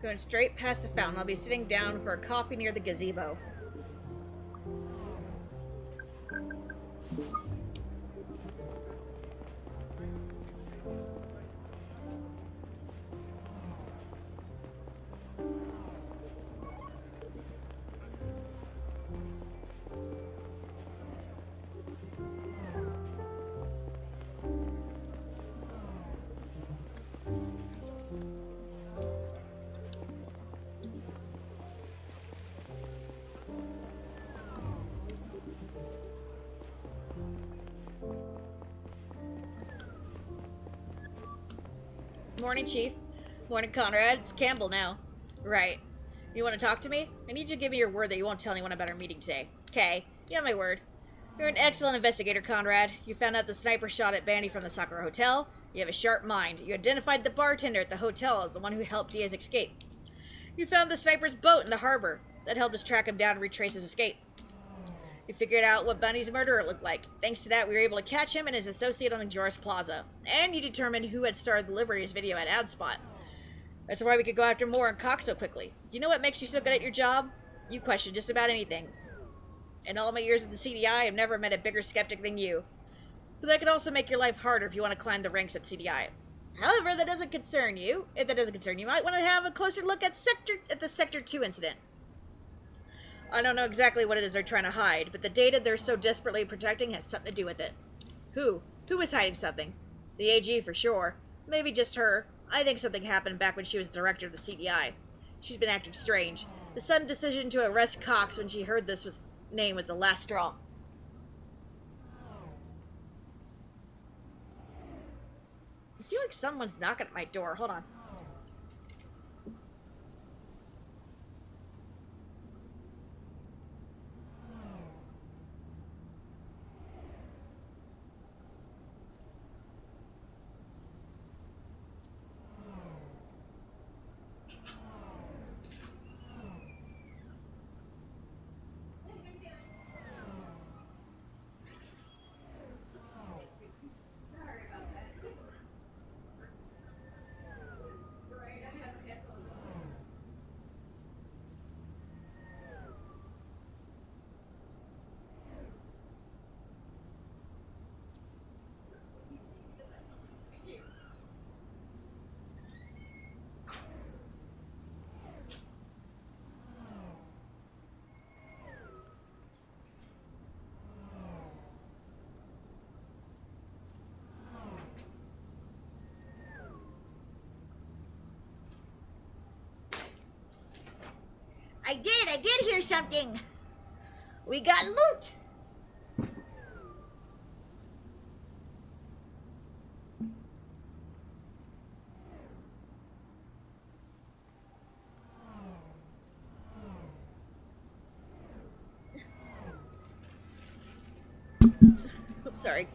Going straight past the fountain. I'll be sitting down for a coffee near the gazebo. Morning, Chief. Morning, Conrad. It's Campbell now. Right. You want to talk to me? I need you to give me your word that you won't tell anyone about our meeting today. Okay. You have my word. You're an excellent investigator, Conrad. You found out the sniper shot at Bandy from the Sakura Hotel. You have a sharp mind. You identified the bartender at the hotel as the one who helped Diaz escape. You found the sniper's boat in the harbor. That helped us track him down and retrace his escape. You figured out what Bunny's murderer looked like. Thanks to that, we were able to catch him and his associate on the Joris Plaza. And you determined who had starred the Liberty's video at AdSpot. That's why we could go after more and Cox so quickly. Do you know what makes you so good at your job? You question just about anything. In all my years at the CDI, I've never met a bigger skeptic than you. But that could also make your life harder if you want to climb the ranks at CDI. However, that doesn't concern you. If that doesn't concern you, you might want to have a closer look at the Sector 2 incident. I don't know exactly what it is they're trying to hide, but the data they're so desperately protecting has something to do with it. Who? Who is hiding something? The AG for sure. Maybe just her. I think something happened back when she was director of the CDI. She's been acting strange. The sudden decision to arrest Cox when she heard this name was the last straw. I feel like someone's knocking at my door. Hold on. I did hear something. We got loot. Oops, sorry.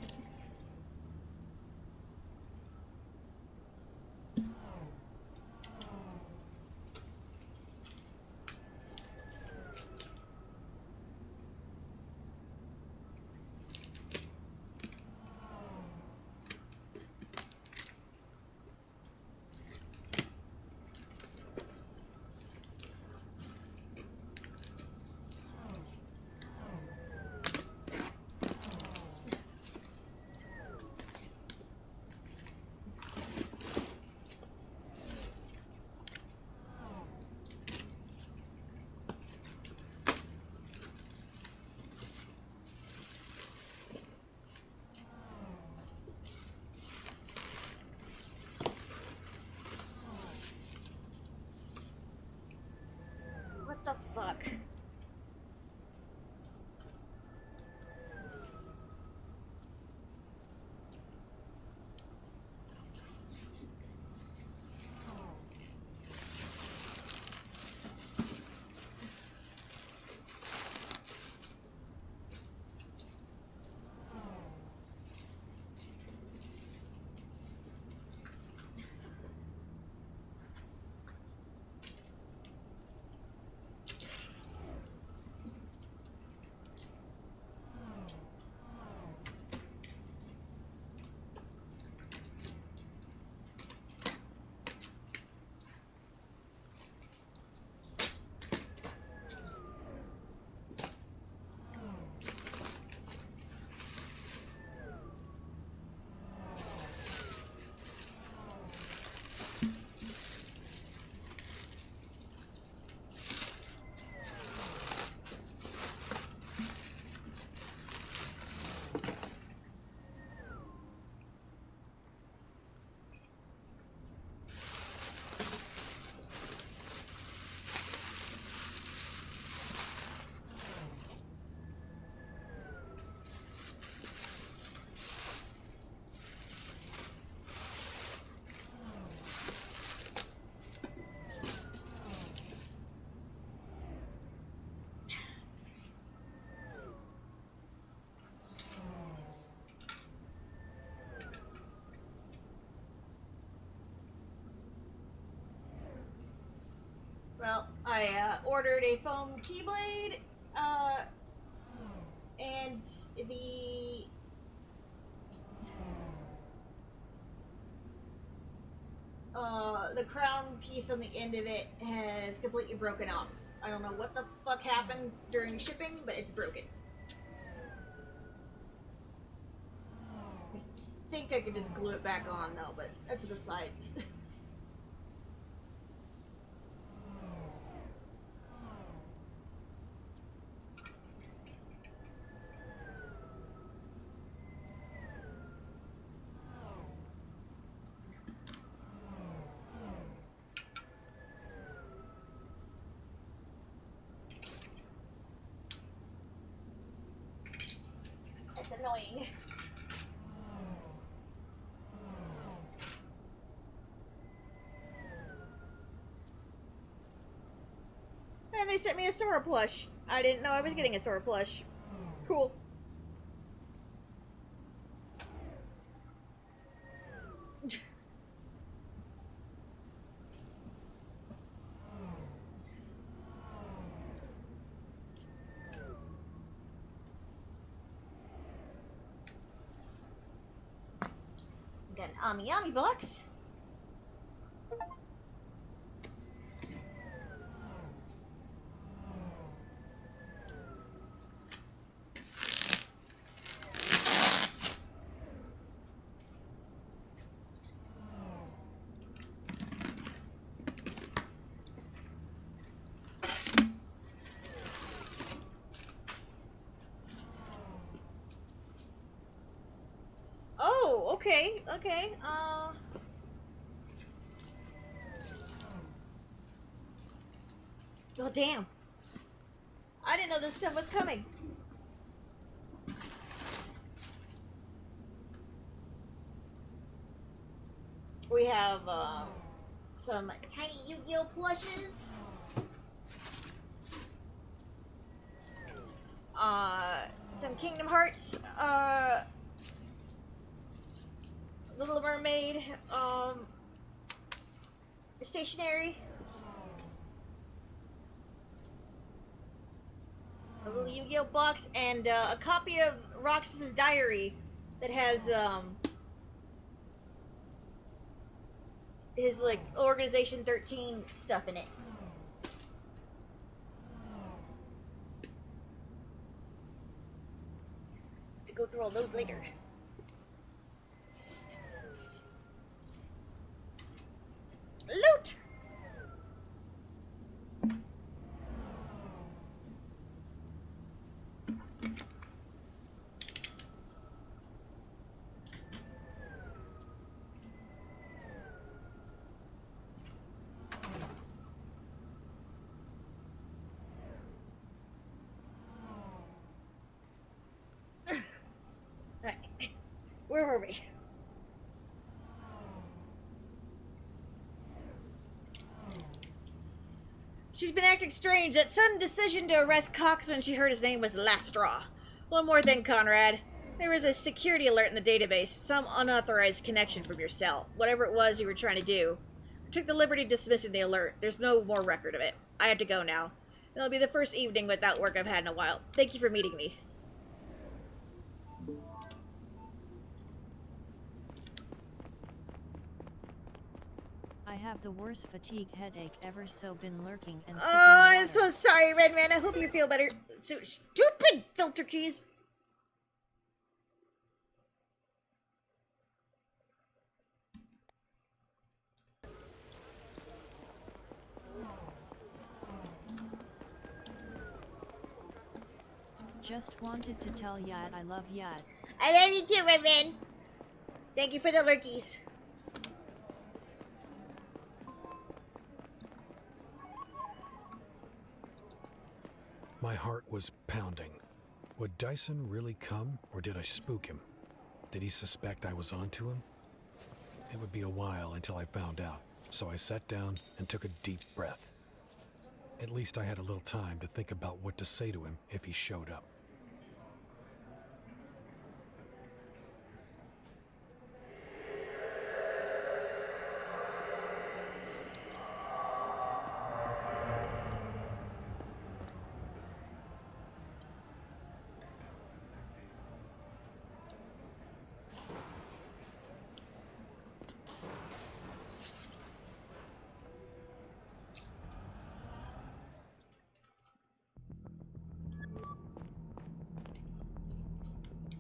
Well, I ordered a foam keyblade, and the crown piece on the end of it has completely broken off. I don't know what the fuck happened during shipping, but it's broken. I think I could just glue it back on though, but that's an aside. That's annoying. And they sent me a Sora plush. I didn't know I was getting a Sora plush. Cool. Got an Ami box. Oh, okay, okay. Oh, damn. I didn't know this stuff was coming. We have, some tiny Yu-Gi-Oh plushes. Some Kingdom Hearts, Little Mermaid, stationery. A little Yu-Gi-Oh box, and a copy of Roxas's diary that has his like Organization 13 stuff in it. To go through all those later. Loot. Right. Where were we? She's been acting strange. That sudden decision to arrest Cox when she heard his name was the last straw. One more thing, Conrad. There was a security alert in the database. Some unauthorized connection from your cell. Whatever it was you were trying to do. I took the liberty of dismissing the alert. There's no more record of it. I have to go now. It'll be the first evening without work I've had in a while. Thank you for meeting me. I have the worst fatigue headache ever, so been lurking and sipping Oh, I'm water. so sorry, Redman. I hope you feel better. So stupid filter keys. Just wanted to tell Yad I love Yad. I love you too, Redman. Thank you for the lurkies. My heart was pounding. Would Dyson really come, or did I spook him? Did he suspect I was onto him? It would be a while until I found out, so I sat down and took a deep breath. At least I had a little time to think about what to say to him if he showed up.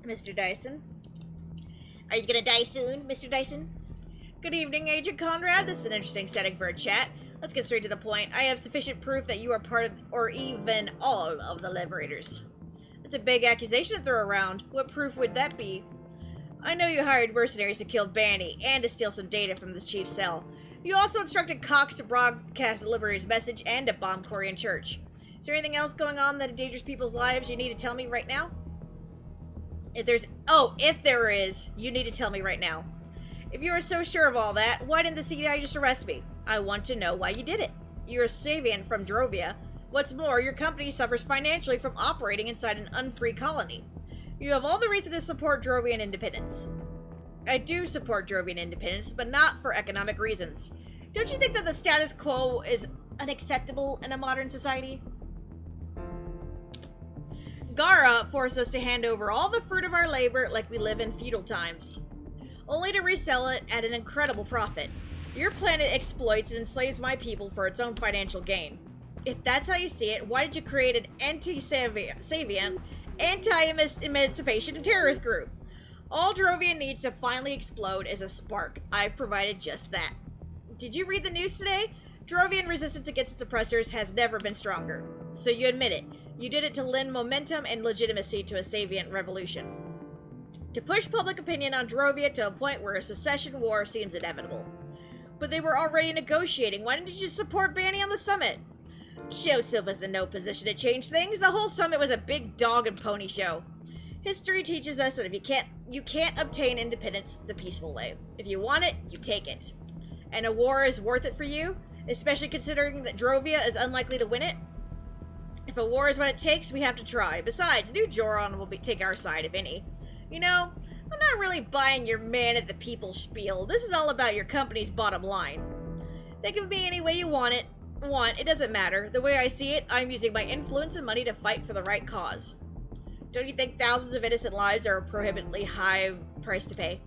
Mr. Dyson. Are you gonna die soon, Mr. Dyson? Good evening, Agent Conrad. This is an interesting setting for a chat. Let's get straight to the point. I have sufficient proof that you are part of, or even all of the Liberators. That's a big accusation to throw around. What proof would that be? I know you hired mercenaries to kill Banny and to steal some data from the chief's cell. You also instructed Cox to broadcast the Liberator's message and to bomb Corian Church. Is there anything else going on that endangers people's lives you need to tell me right now? If there is, you need to tell me right now. If you are so sure of all that, why didn't the CDI just arrest me? I want to know why you did it. You're a Savian from Drovia. What's more, your company suffers financially from operating inside an unfree colony. You have all the reason to support Drovian independence. I do support Drovian independence, but not for economic reasons. Don't you think that the status quo is unacceptable in a modern society? Gara forced us to hand over all the fruit of our labor like we live in feudal times, only to resell it at an incredible profit. Your planet exploits and enslaves my people for its own financial gain. If that's how you see it, why did you create an anti-Savian, anti-emancipation terrorist group? All Drovia needs to finally explode is a spark. I've provided just that. Did you read the news today? Drovian resistance against its oppressors has never been stronger. So you admit it. You did it to lend momentum and legitimacy to a Savian revolution. To push public opinion on Drovia to a point where a secession war seems inevitable. But they were already negotiating. Why didn't you support Banny on the summit? Joseph was in no position to change things. The whole summit was a big dog and pony show. History teaches us that if you can't obtain independence the peaceful way. If you want it, you take it. And a war is worth it for you, especially considering that Drovia is unlikely to win it. If a war is what it takes, we have to try. Besides, New Joron will take our side, if any. You know, I'm not really buying your man at the people spiel. This is all about your company's bottom line. Think of me any way you want it. It doesn't matter. The way I see it, I'm using my influence and money to fight for the right cause. Don't you think thousands of innocent lives are a prohibitively high price to pay?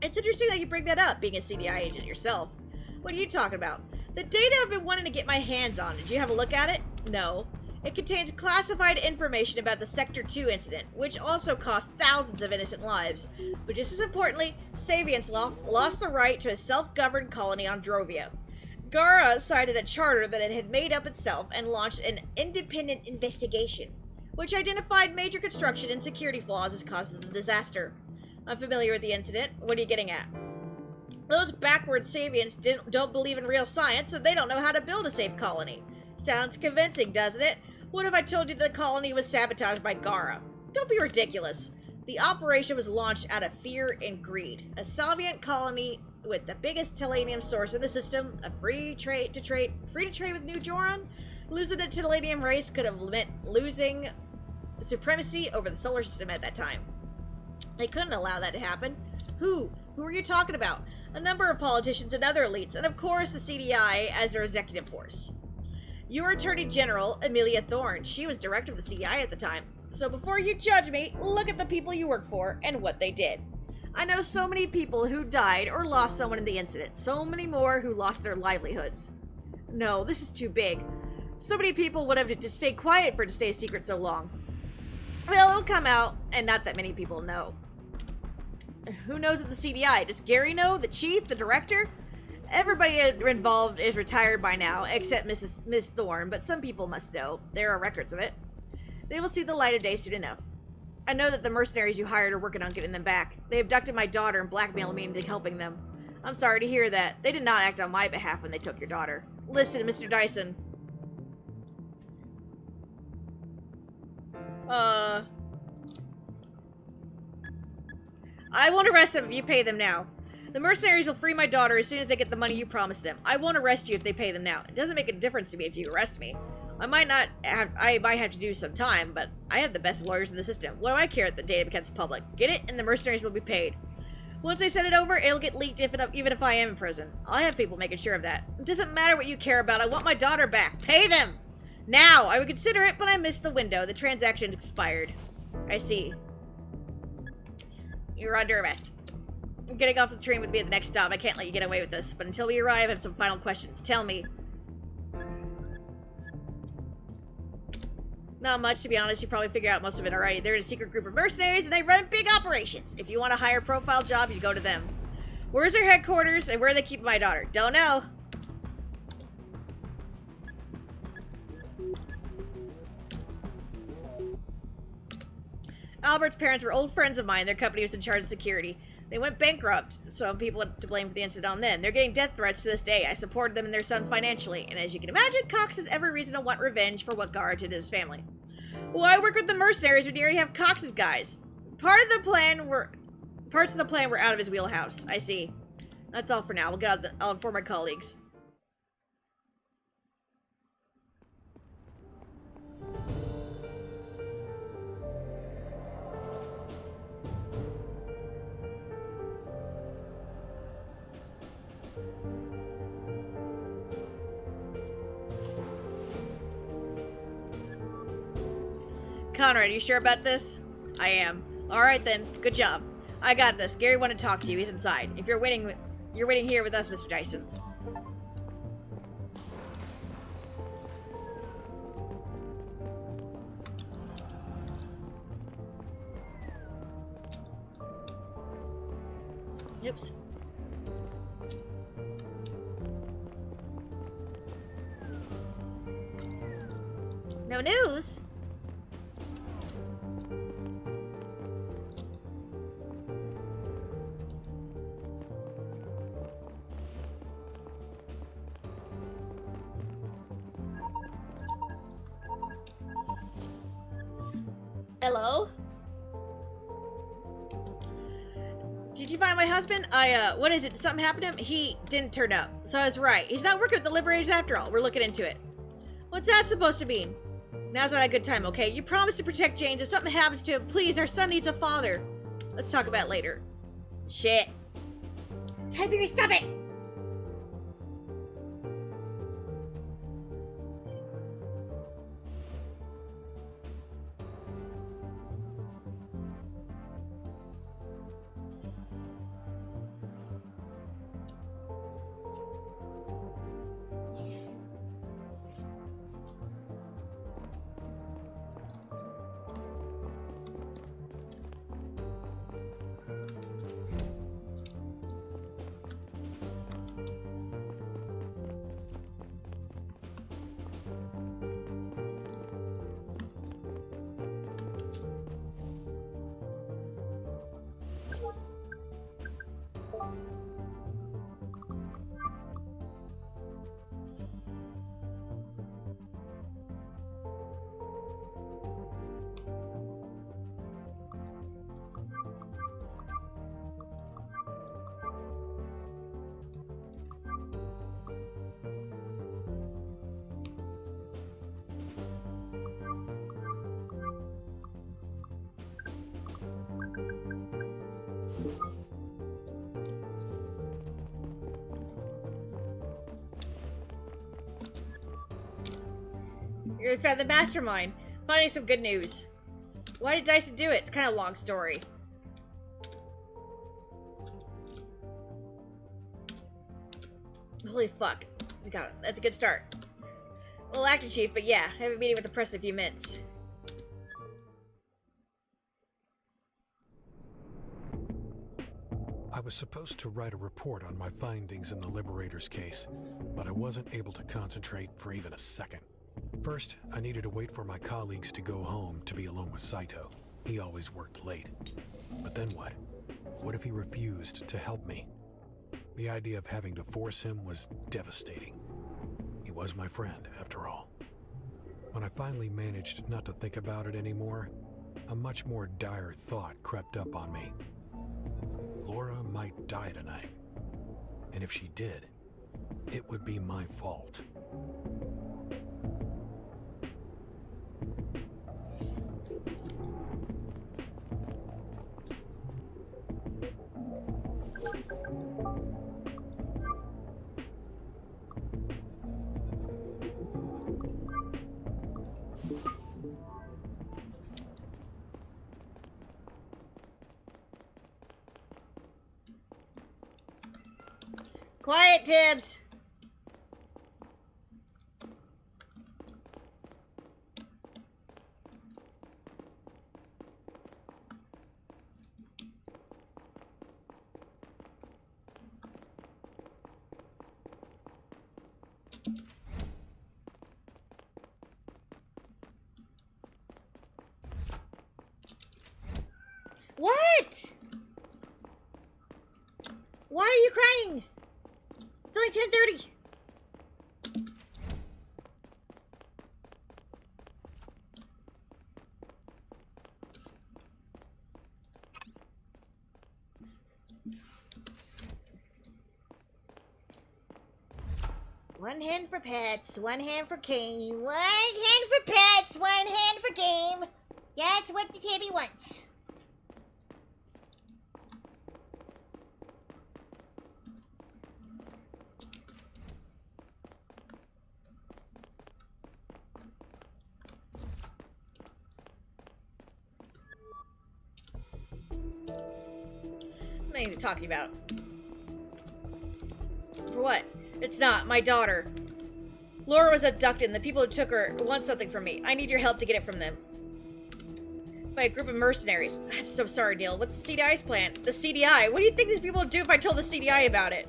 It's interesting that you bring that up, being a CDI agent yourself. What are you talking about? The data I've been wanting to get my hands on. Did you have a look at it? No. It contains classified information about the Sector 2 incident, which also cost thousands of innocent lives. But just as importantly, Savians lost the right to a self-governed colony on Drovia. Gara cited a charter that it had made up itself and launched an independent investigation, which identified major construction and security flaws as causes of the disaster. I'm familiar with the incident. What are you getting at? Those backward Savians don't believe in real science, so they don't know how to build a safe colony. Sounds convincing, doesn't it? What if I told you the colony was sabotaged by Gara? Don't be ridiculous. The operation was launched out of fear and greed. A Soviet colony with the biggest tellurium source in the system, free to trade with New Joron. Losing the tellurium race could have meant losing supremacy over the solar system at that time. They couldn't allow that to happen. Who? Who are you talking about? A number of politicians and other elites, and of course the CDI as their executive force. Your Attorney General, Amelia Thorne, she was director of the CDI at the time. So before you judge me, look at the people you work for and what they did. I know so many people who died or lost someone in the incident. So many more who lost their livelihoods. No, this is too big. So many people would have just stayed quiet for it to stay a secret so long. Well, it'll come out, and not that many people know. Who knows at the CDI? Does Gary know? The chief? The director? Everybody involved is retired by now, except Miss Thorne, but some people must know. There are records of it. They will see the light of day soon enough. I know that the mercenaries you hired are working on getting them back. They abducted my daughter and blackmailed me into helping them. I'm sorry to hear that. They did not act on my behalf when they took your daughter. Listen, Mr. Dyson. I won't arrest them if you pay them now. The mercenaries will free my daughter as soon as they get the money you promised them. I won't arrest you if they pay them now. It doesn't make a difference to me if you arrest me. I might have to do some time, but I have the best lawyers in the system. What do I care if the data becomes public? Get it, and the mercenaries will be paid. Once I send it over, it'll get leaked even if I am in prison. I'll have people making sure of that. It doesn't matter what you care about. I want my daughter back. Pay them! Now! I would consider it, but I missed the window. The transaction expired. I see. You're under arrest. I'm getting off the train with me at the next stop. I can't let you get away with this. But until we arrive, I have some final questions. Tell me. Not much, to be honest. You probably figured out most of it already. They're in a secret group of mercenaries, and they run big operations. If you want a higher profile job, you go to them. Where's their headquarters, and where they keep my daughter? Don't know. Albert's parents were old friends of mine. Their company was in charge of security. They went bankrupt, so people to blame for the incident on them. They're getting death threats to this day. I supported them and their son financially, and as you can imagine, Cox has every reason to want revenge for what Gara did to his family. Well, I work with the mercenaries when you already have Cox's guys. Parts of the plan were out of his wheelhouse. I see. That's all for now. I'll inform my colleagues. Conrad, you sure about this? I am. Alright then, good job. I got this. Gary wanted to talk to you. He's inside. If you're waiting here with us, Mr. Dyson. Oops. No news? Hello? Did you find my husband? What is it? Did something happen to him? He didn't turn up. So I was right. He's not working with the Liberators after all. We're looking into it. What's that supposed to mean? Now's not a good time, okay? You promised to protect James. If something happens to him, please, our son needs a father. Let's talk about it later. Shit. Tiberius, stop it! You found the mastermind. Finding some good news. Why did Dyson do it? It's kind of a long story. Holy fuck. We got it. That's a good start. Well, acting chief, but yeah, I have a meeting with the press in a few minutes. I was supposed to write a report on my findings in the Liberators case, but I wasn't able to concentrate for even a second. First, I needed to wait for my colleagues to go home to be alone with Saito. He always worked late. But then what? What if he refused to help me? The idea of having to force him was devastating. He was my friend, after all. When I finally managed not to think about it anymore, a much more dire thought crept up on me. Laura might die tonight. And if she did, it would be my fault. Quiet, Tibbs! What? Why are you crying? It's only 10:30. One hand for pets, one hand for game. One hand for pets, one hand for game. That's what the Tabby wants. What am I even talking about? For what? It's not my daughter. Laura was abducted and the people who took her want something from me. I need your help to get it from them. By a group of mercenaries. I'm so sorry, Neil. What's the CDI's plan? The CDI? What do you think these people would do if I told the CDI about it?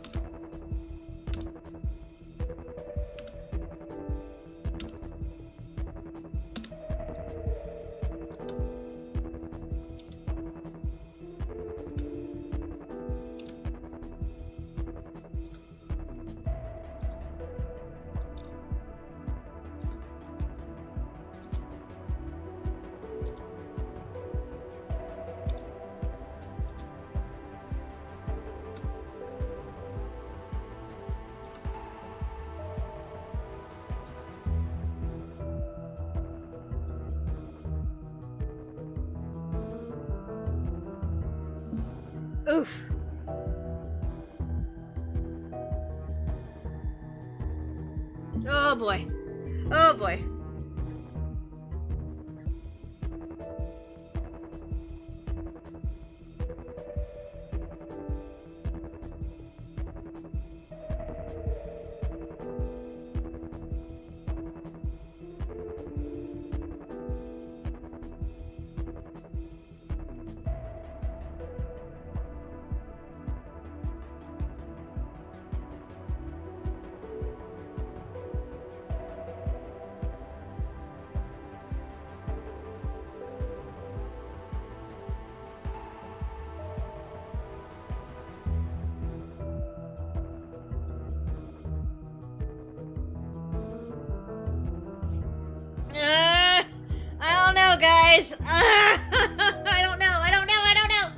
Oof. Oh boy. Oh boy. I don't know, guys. I don't know. I don't know. I don't know.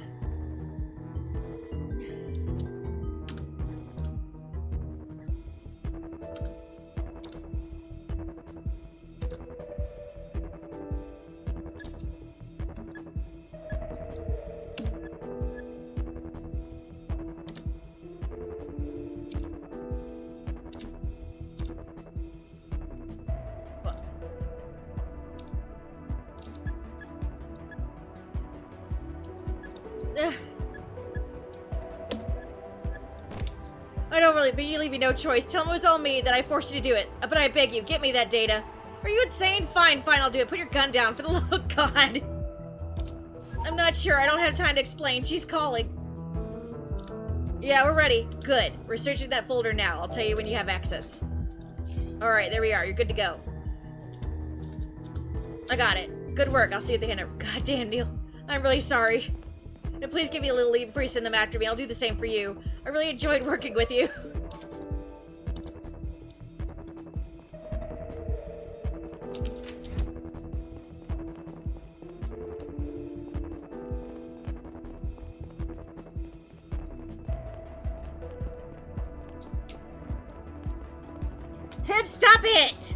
I don't really, but you leave me no choice. Tell them it was all me, that I forced you to do it. But I beg you, get me that data. Are you insane? Fine, fine, I'll do it. Put your gun down, for the love of God. I'm not sure. I don't have time to explain. She's calling. Yeah, we're ready. Good. We're searching that folder now. I'll tell you when you have access. Alright, there we are. You're good to go. I got it. Good work. I'll see you at the end. God damn, Neil. I'm really sorry. And please give me a little leave before you send them after me. I'll do the same for you. I really enjoyed working with you. Tim, stop it!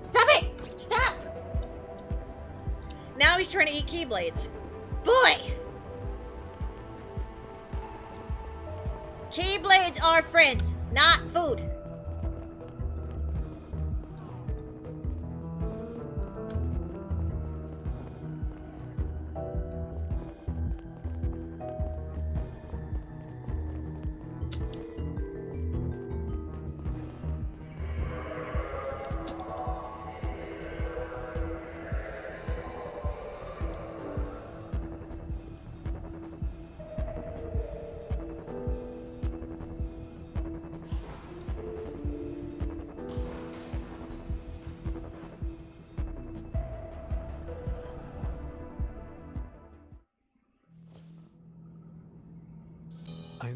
Stop it! Stop! Now he's trying to eat Keyblades. Boy! Keyblades are friends, not food.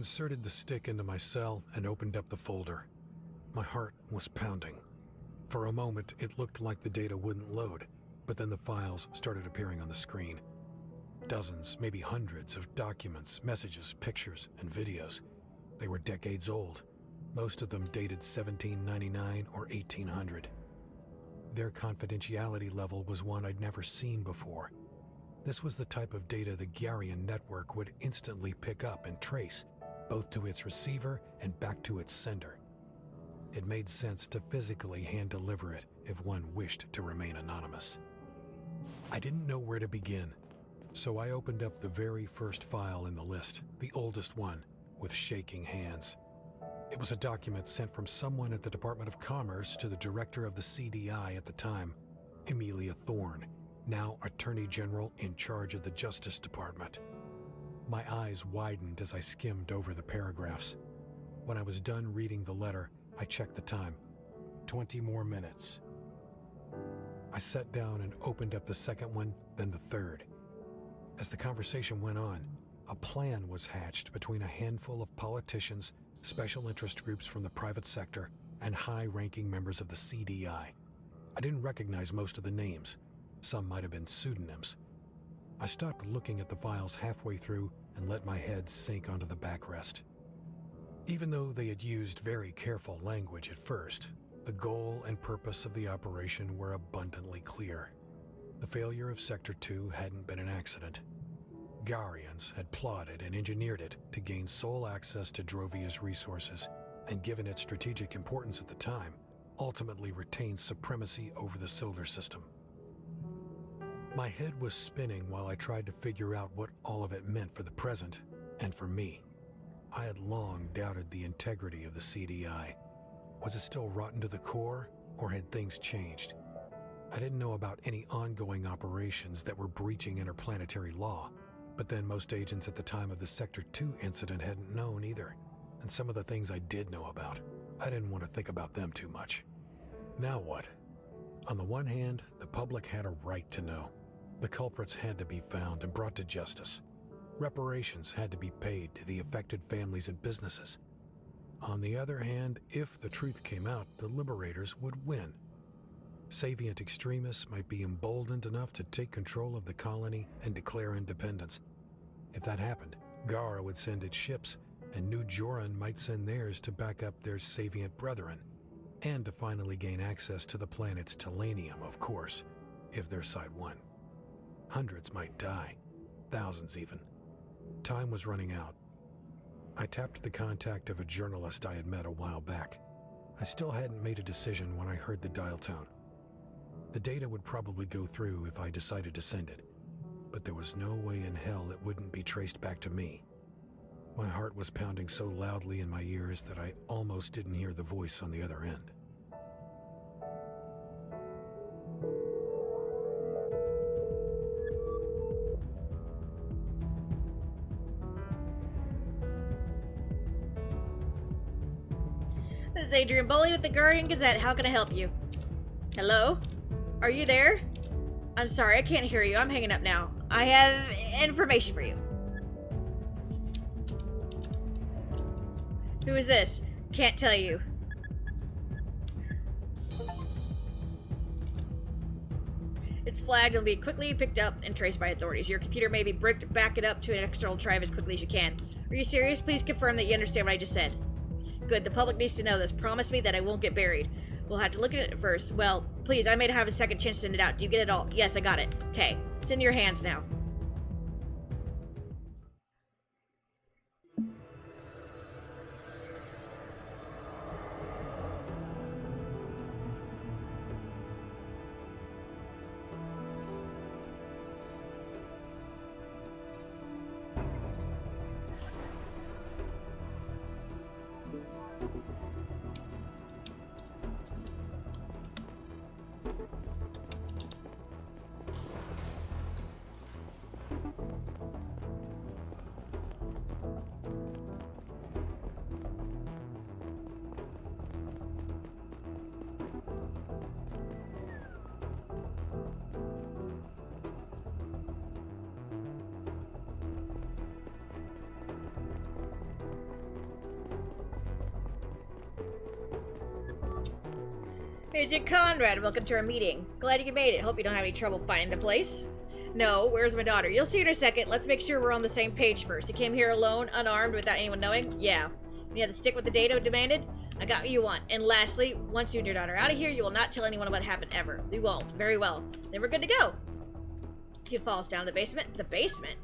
inserted the stick into my cell and opened up the folder. My heart was pounding. For a moment, it looked like the data wouldn't load, but then the files started appearing on the screen. Dozens, maybe hundreds of documents, messages, pictures, and videos. They were decades old, most of them dated 1799 or 1800. Their confidentiality level was one I'd never seen before. This was the type of data the Garian network would instantly pick up and trace, both to its receiver and back to its sender. It made sense to physically hand-deliver it if one wished to remain anonymous. I didn't know where to begin, so I opened up the very first file in the list, the oldest one, with shaking hands. It was a document sent from someone at the Department of Commerce to the director of the CDI at the time, Amelia Thorne, now Attorney General in charge of the Justice Department. My eyes widened as I skimmed over the paragraphs. When I was done reading the letter, I checked the time. 20 more minutes. I sat down and opened up the second one, then the third. As the conversation went on, a plan was hatched between a handful of politicians, special interest groups from the private sector, and high-ranking members of the CDI. I didn't recognize most of the names. Some might have been pseudonyms. I stopped looking at the files halfway through and let my head sink onto the backrest. Even though they had used very careful language at first, the goal and purpose of the operation were abundantly clear. The failure of Sector 2 hadn't been an accident. Garians had plotted and engineered it to gain sole access to Drovia's resources, and given its strategic importance at the time, ultimately retained supremacy over the solar system. My head was spinning while I tried to figure out what all of it meant for the present, and for me. I had long doubted the integrity of the CDI. Was it still rotten to the core, or had things changed? I didn't know about any ongoing operations that were breaching interplanetary law, but then most agents at the time of the Sector 2 incident hadn't known either, and some of the things I did know about, I didn't want to think about them too much. Now what? On the one hand, the public had a right to know. The culprits had to be found and brought to justice. Reparations had to be paid to the affected families and businesses. On the other hand, if the truth came out, the liberators would win. Savient extremists might be emboldened enough to take control of the colony and declare independence. If that happened, Gara would send its ships, and New Joran might send theirs to back up their Savient brethren, and to finally gain access to the planet's Telenium, of course, if their side won. Hundreds might die, thousands even. Time was running out. I tapped the contact of a journalist I had met a while back. I still hadn't made a decision when I heard the dial tone. The data would probably go through if I decided to send it, but there was no way in hell it wouldn't be traced back to me. My heart was pounding so loudly in my ears that I almost didn't hear the voice on the other end. This is Adrian Boley with the Guardian Gazette. How can I help you? Hello? Are you there? I'm sorry, I can't hear you. I'm hanging up now. I have information for you. Who is this? Can't tell you. It's flagged and will be quickly picked up and traced by authorities. Your computer may be bricked. Back it up to an external drive as quickly as you can. Are you serious? Please confirm that you understand what I just said. Good, the public needs to know this. Promise me that I won't get buried. We'll have to look at it first. Well, please, I may have a second chance to send it out. Do you get it all? Yes, I got it. Okay, it's in your hands now. Agent Conrad, welcome to our meeting. Glad you made it. Hope you don't have any trouble finding the place. No, where's my daughter? You'll see her in a second. Let's make sure we're on the same page first. You came here alone, unarmed, without anyone knowing? Yeah. You had to stick with the data demanded? I got what you want. And lastly, once you and your daughter are out of here, you will not tell anyone what happened ever. You won't. Very well. Then we're good to go. You follow us down to the basement. The basement?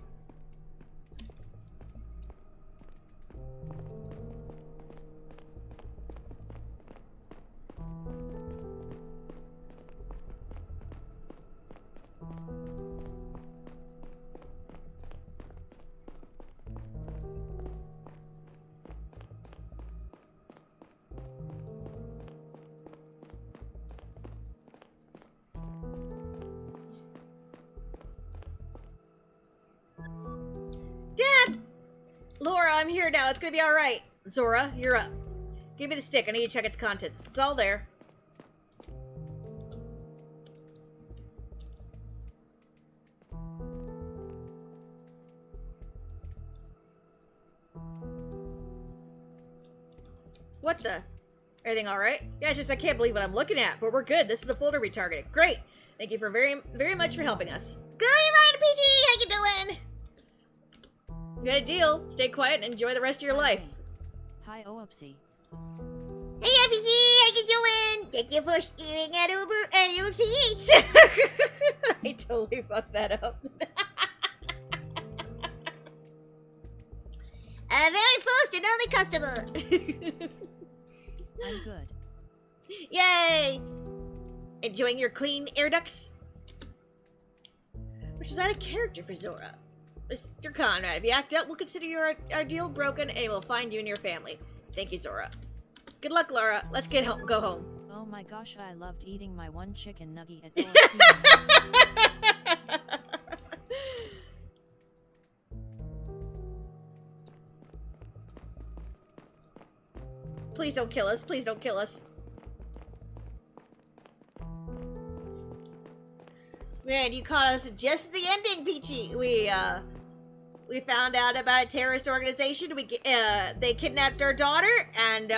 Dad! Laura, I'm here now. It's gonna be alright. Zora, you're up. Give me the stick. I need to check its contents. It's all there. What the? Everything alright? Yeah, it's just I can't believe what I'm looking at, but we're good. This is the folder we targeted. Great! Thank you for very much for helping us. Good morning, PG! How you doing? You got a deal. Stay quiet and enjoy the rest of your life. Hi, Oopsie. Hey, PG! How you doing? Thank you for steering at Uber Eats. I totally fucked that up. A very first and only customer. I'm good. Yay! Enjoying your clean air ducts? Which is out of character for Zora. Mr. Conrad, if you act up, we'll consider our deal broken and we'll find you and your family. Thank you, Zora. Good luck, Laura. Let's go home. Oh my gosh, I loved eating my one chicken nugget at OSP. Please don't kill us. Please don't kill us. Man, you caught us at just the ending, Peachy. We found out about a terrorist organization. They kidnapped our daughter, and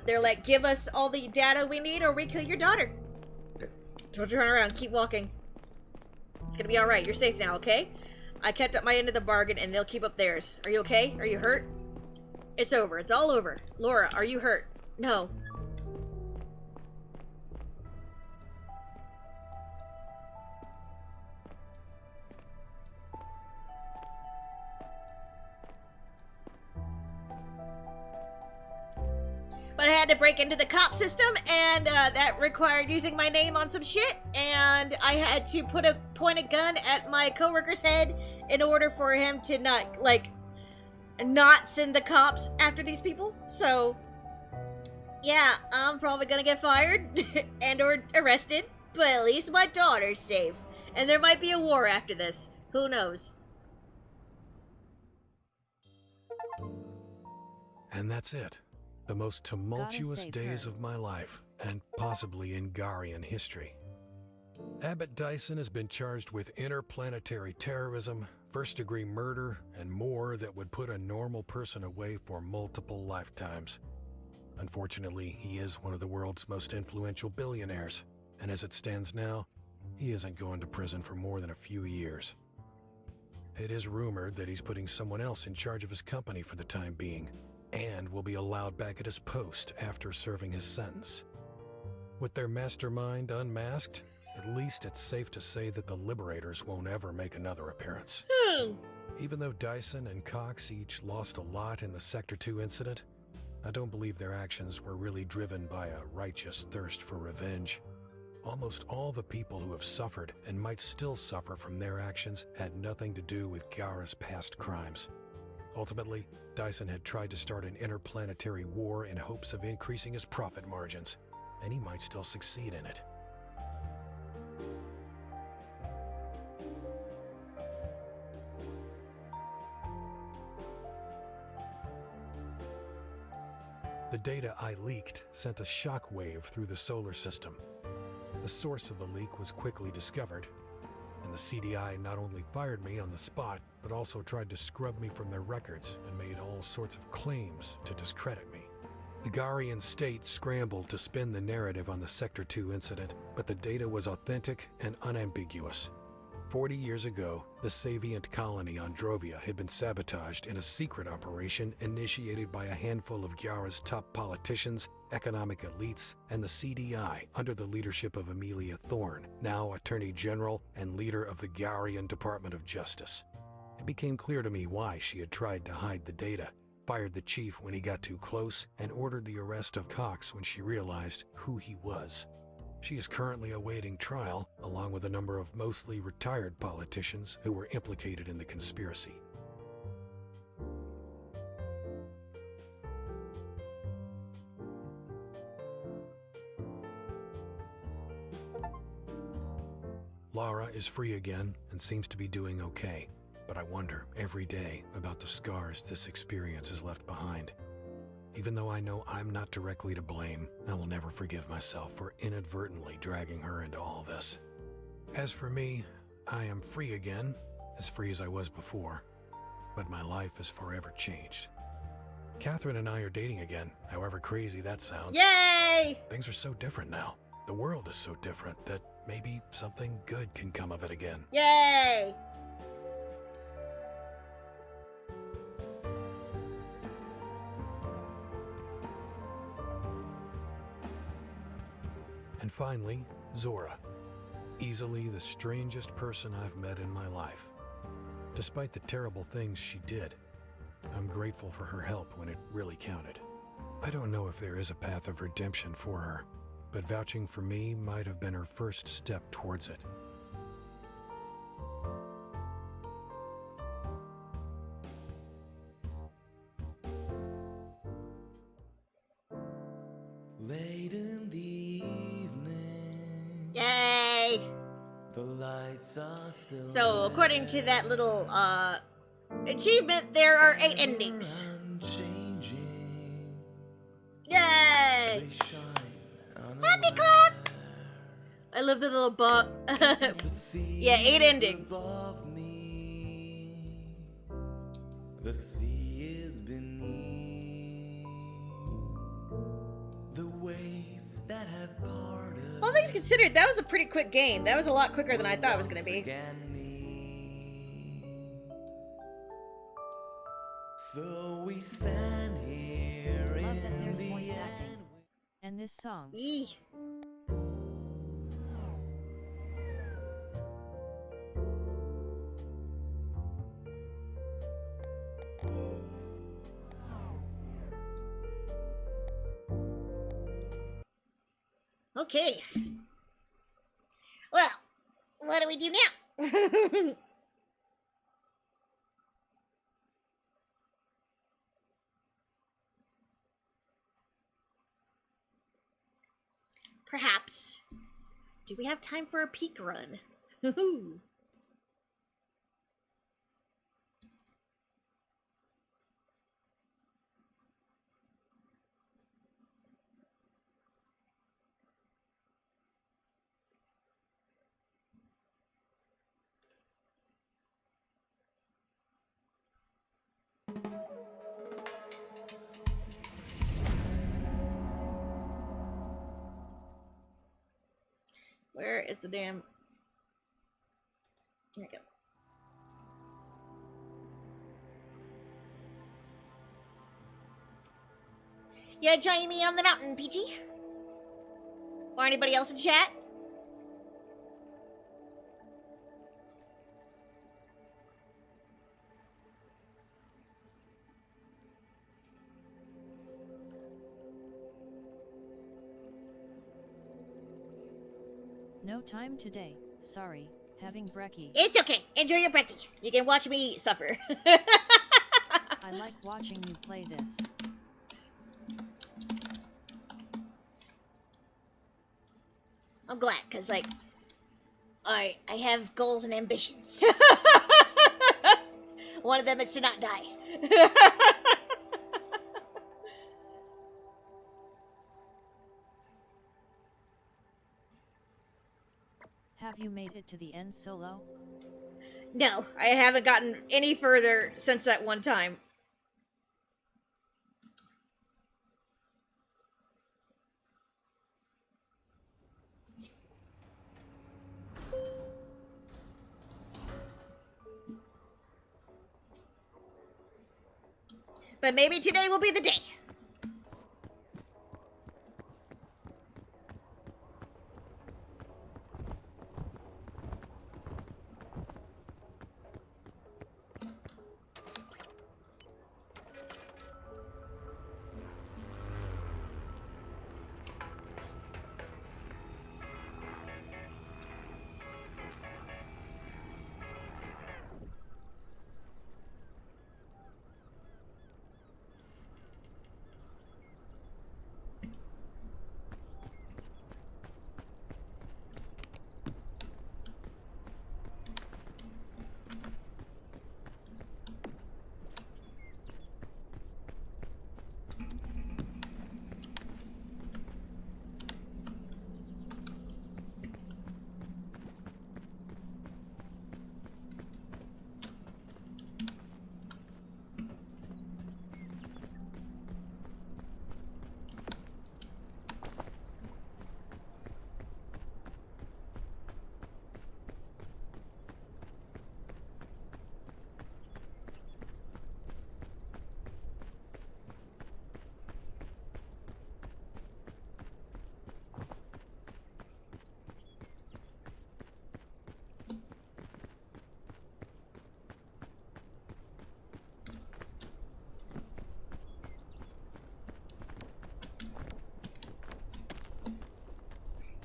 they're like, give us all the data we need or we kill your daughter. Don't turn around. Keep walking. It's gonna be all right. You're safe now, okay? I kept up my end of the bargain, and they'll keep up theirs. Are you okay? Are you hurt? It's over. It's all over. Laura, are you hurt? No. But I had to break into the cop system, and that required using my name on some shit, and I had to point a gun at my coworker's head in order for him to not send the cops after these people. So, yeah, I'm probably gonna get fired and or arrested, but at least my daughter's safe. And there might be a war after this. Who knows? And that's it. The most tumultuous save days her. of my life, and possibly in Garian history. Abbott Dyson has been charged with interplanetary terrorism, first-degree murder, and more that would put a normal person away for multiple lifetimes. Unfortunately, he is one of the world's most influential billionaires, and as it stands now, he isn't going to prison for more than a few years. It is rumored that he's putting someone else in charge of his company for the time being, and will be allowed back at his post after serving his sentence. With their mastermind unmasked, at least it's safe to say that the Liberators won't ever make another appearance. Even though Dyson and Cox each lost a lot in the Sector 2 incident, I don't believe their actions were really driven by a righteous thirst for revenge. Almost all the people who have suffered and might still suffer from their actions had nothing to do with Gara's past crimes. Ultimately, Dyson had tried to start an interplanetary war in hopes of increasing his profit margins, and he might still succeed in it. The data I leaked sent a shockwave through the solar system. The source of the leak was quickly discovered, and the CDI not only fired me on the spot, but also tried to scrub me from their records and made all sorts of claims to discredit me. The Garian state scrambled to spin the narrative on the Sector 2 incident, but the data was authentic and unambiguous. 40 years ago, the Savient colony on Drovia had been sabotaged in a secret operation initiated by a handful of Gyara's top politicians, economic elites, and the CDI under the leadership of Amelia Thorne, now Attorney General and leader of the Garian Department of Justice. It became clear to me why she had tried to hide the data, fired the chief when he got too close, and ordered the arrest of Cox when she realized who he was. She is currently awaiting trial, along with a number of mostly retired politicians who were implicated in the conspiracy. Lara is free again and seems to be doing okay, but I wonder every day about the scars this experience has left behind. Even though I know I'm not directly to blame, I will never forgive myself for inadvertently dragging her into all this. As for me, I am free again, as free as I was before, but my life is forever changed. Catherine and I are dating again, however crazy that sounds. Yay! Things are so different now. The world is so different that maybe something good can come of it again. Yay! And finally, Zora. Easily the strangest person I've met in my life. Despite the terrible things she did, I'm grateful for her help when it really counted. I don't know if there is a path of redemption for her, but vouching for me might have been her first step towards it. Late in the evening, Yay! the lights are still So, according to that little, achievement, there are 8 endings. unchanging. Yay! They shine Happy clap! I love the little bug. Yeah, 8 endings. above me. The sea is beneath. The waves that have parted. All things considered, that was a pretty quick game. That was a lot quicker than I thought it was going to be. So we stand here Love that in there's the voice end. acting. And this song. Eee. Okay. Well, what do we do now? Perhaps. Do we have time for a peak run? Woohoo! Where is the damn... There we go. Yeah, join me on the mountain, Peachy. Or anybody else in chat? No time today. Sorry, having brekkie. It's okay. Enjoy your brekkie. You can watch me suffer. I like watching you play this. I'm glad, because, like, I have goals and ambitions. One of them is to not die. Have you made it to the end solo? No, I haven't gotten any further since that one time. But maybe today will be the day.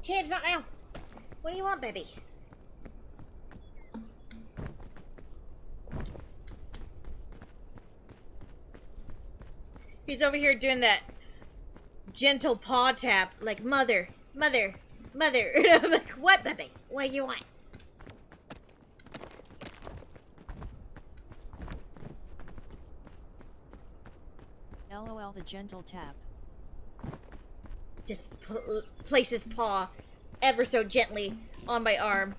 Tibbs, not now. What do you want, baby? He's over here doing that gentle paw tap, like, mother, mother, mother. And I'm like, what, baby? What do you want? LOL the gentle tap. Just place his paw ever so gently on my arm,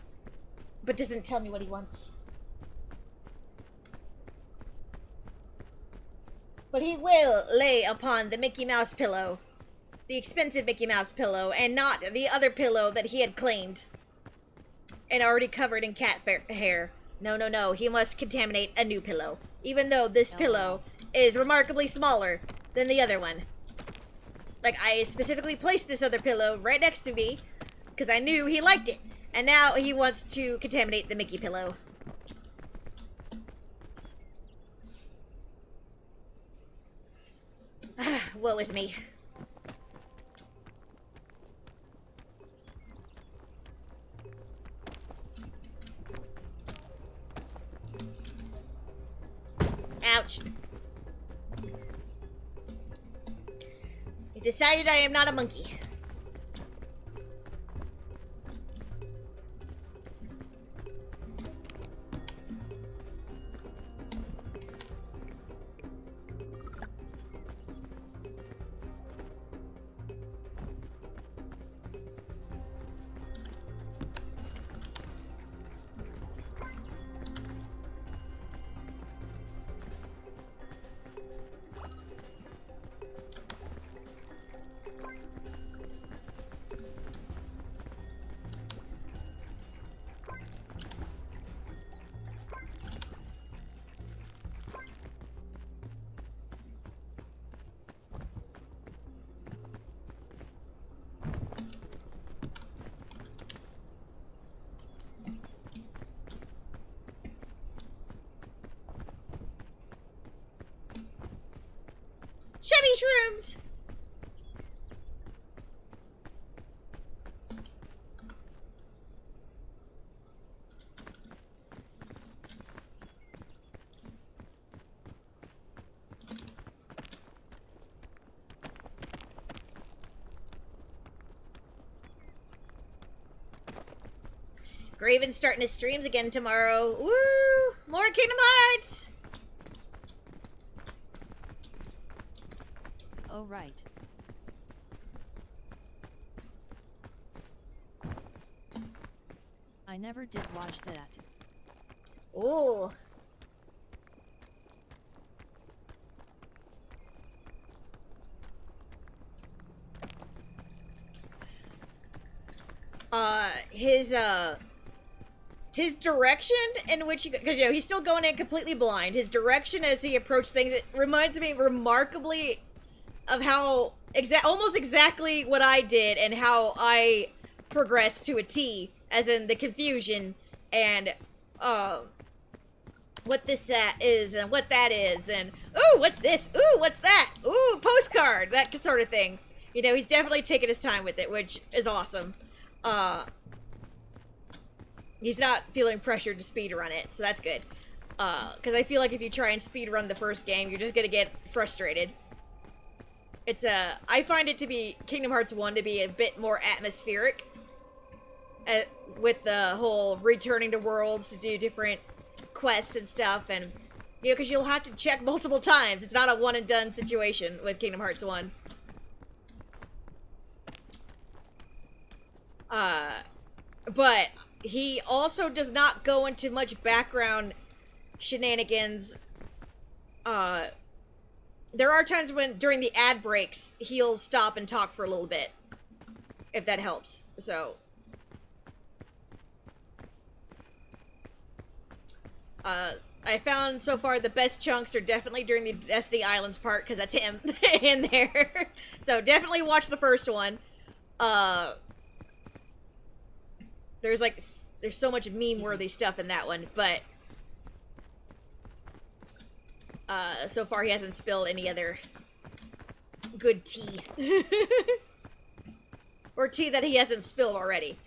but doesn't tell me what he wants. But he will lay upon the Mickey Mouse pillow. The expensive Mickey Mouse pillow, and not the other pillow that he had claimed. And already covered in cat hair. No, no, no. He must contaminate a new pillow. Even though this pillow is remarkably smaller than the other one. Like, I specifically placed this other pillow right next to me because I knew he liked it. And now he wants to contaminate the Mickey pillow. Woe is me. Ouch. You decided I am not a monkey. Chubby shrooms! Graven's starting his streams again tomorrow. Woo! More Kingdom Hearts! Oh right. I never did watch that. Ooh. his direction in which, because you know he's still going in completely blind. His direction as he approaches things, it reminds me remarkably of how almost exactly what I did and how I progressed to a T, as in the confusion and what this is and what that is, and ooh, what's this? Ooh, what's that? Ooh, postcard, that sort of thing. You know, he's definitely taking his time with it, which is awesome. He's not feeling pressured to speedrun it, so that's good. Because I feel like if you try and speedrun the first game, you're just gonna get frustrated. It's I find it to be, Kingdom Hearts 1 to be a bit more atmospheric. With the whole returning to worlds to do different quests and stuff, and, you know, because you'll have to check multiple times. It's not a one and done situation with Kingdom Hearts 1. But he also does not go into much background shenanigans. There are times when, during the ad breaks, he'll stop and talk for a little bit. If that helps. So, I found so far the best chunks are definitely during the Destiny Islands part, because that's him in there. So definitely watch the first one. There's so much meme-worthy stuff in that one, but so far he hasn't spilled any other good tea. Or tea that he hasn't spilled already.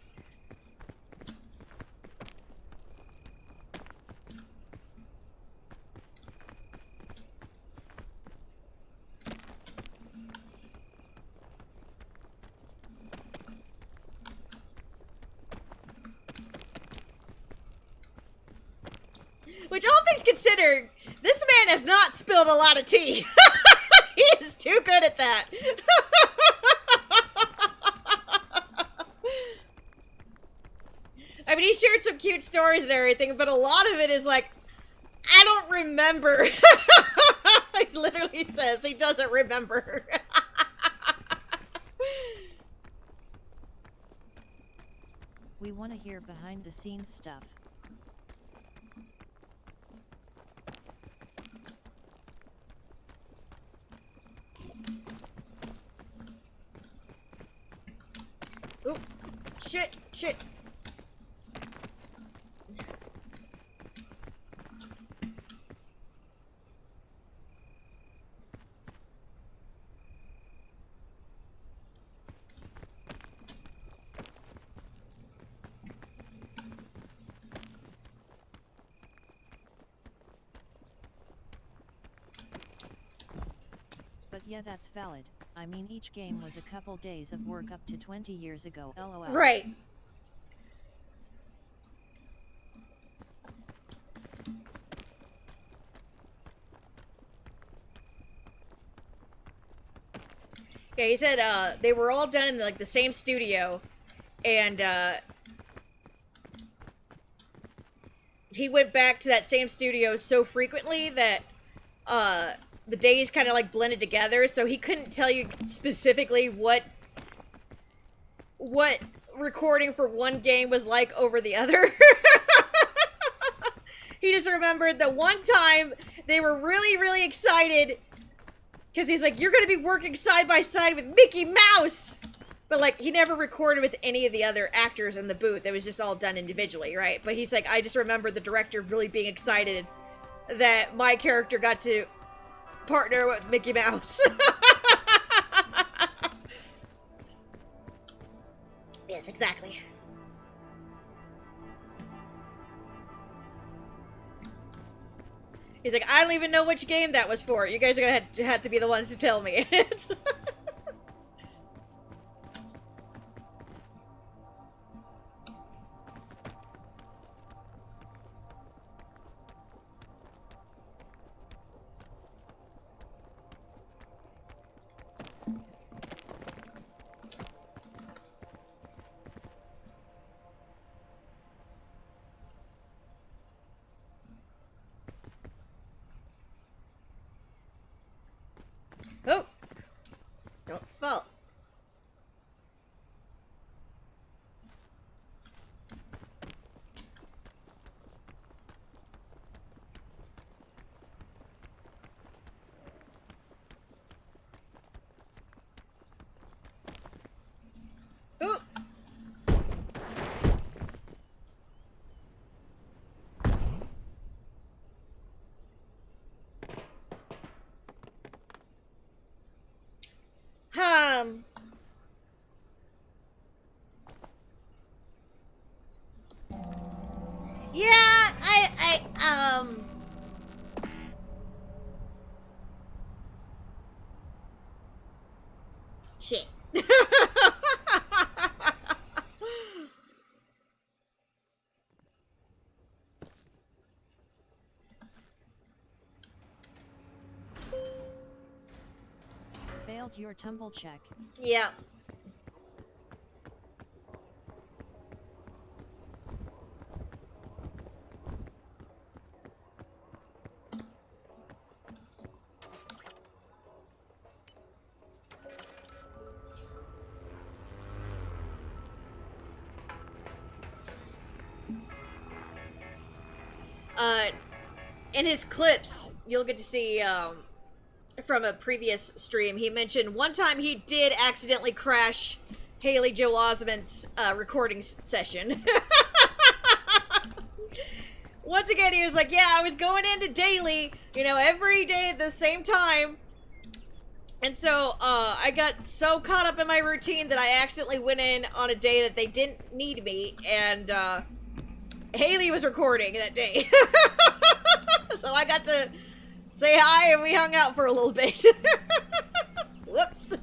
Which, all things considered, this man has not spilled a lot of tea. He is too good at that. I mean, he shared some cute stories and everything, but a lot of it is like, I don't remember. He literally says he doesn't remember. We want to hear behind the scenes stuff. Oop. Shit. But yeah, that's valid. I mean, each game was a couple days of work up to 20 years ago, lol. Right. Yeah, he said they were all done in like the same studio, and he went back to that same studio so frequently that the days kind of like blended together, so he couldn't tell you specifically what recording for one game was like over the other. He just remembered that one time they were really, really excited because he's like, you're going to be working side by side with Mickey Mouse! But, like, he never recorded with any of the other actors in the booth. It was just all done individually, right? But he's like, I just remember the director really being excited that my character got to partner with Mickey Mouse. Yes, exactly. He's like, I don't even know which game that was for. You guys are gonna have to be the ones to tell me. Oh! Don't fall. failed your tumble check. Yeah. In his clips, you'll get to see, from a previous stream, he mentioned one time he did accidentally crash Haley Joel Osment's recording session. Once again, he was like, yeah, I was going into daily, you know, every day at the same time. And so, I got so caught up in my routine that I accidentally went in on a day that they didn't need me, and, Haley was recording that day. So I got to say hi and we hung out for a little bit. Whoops.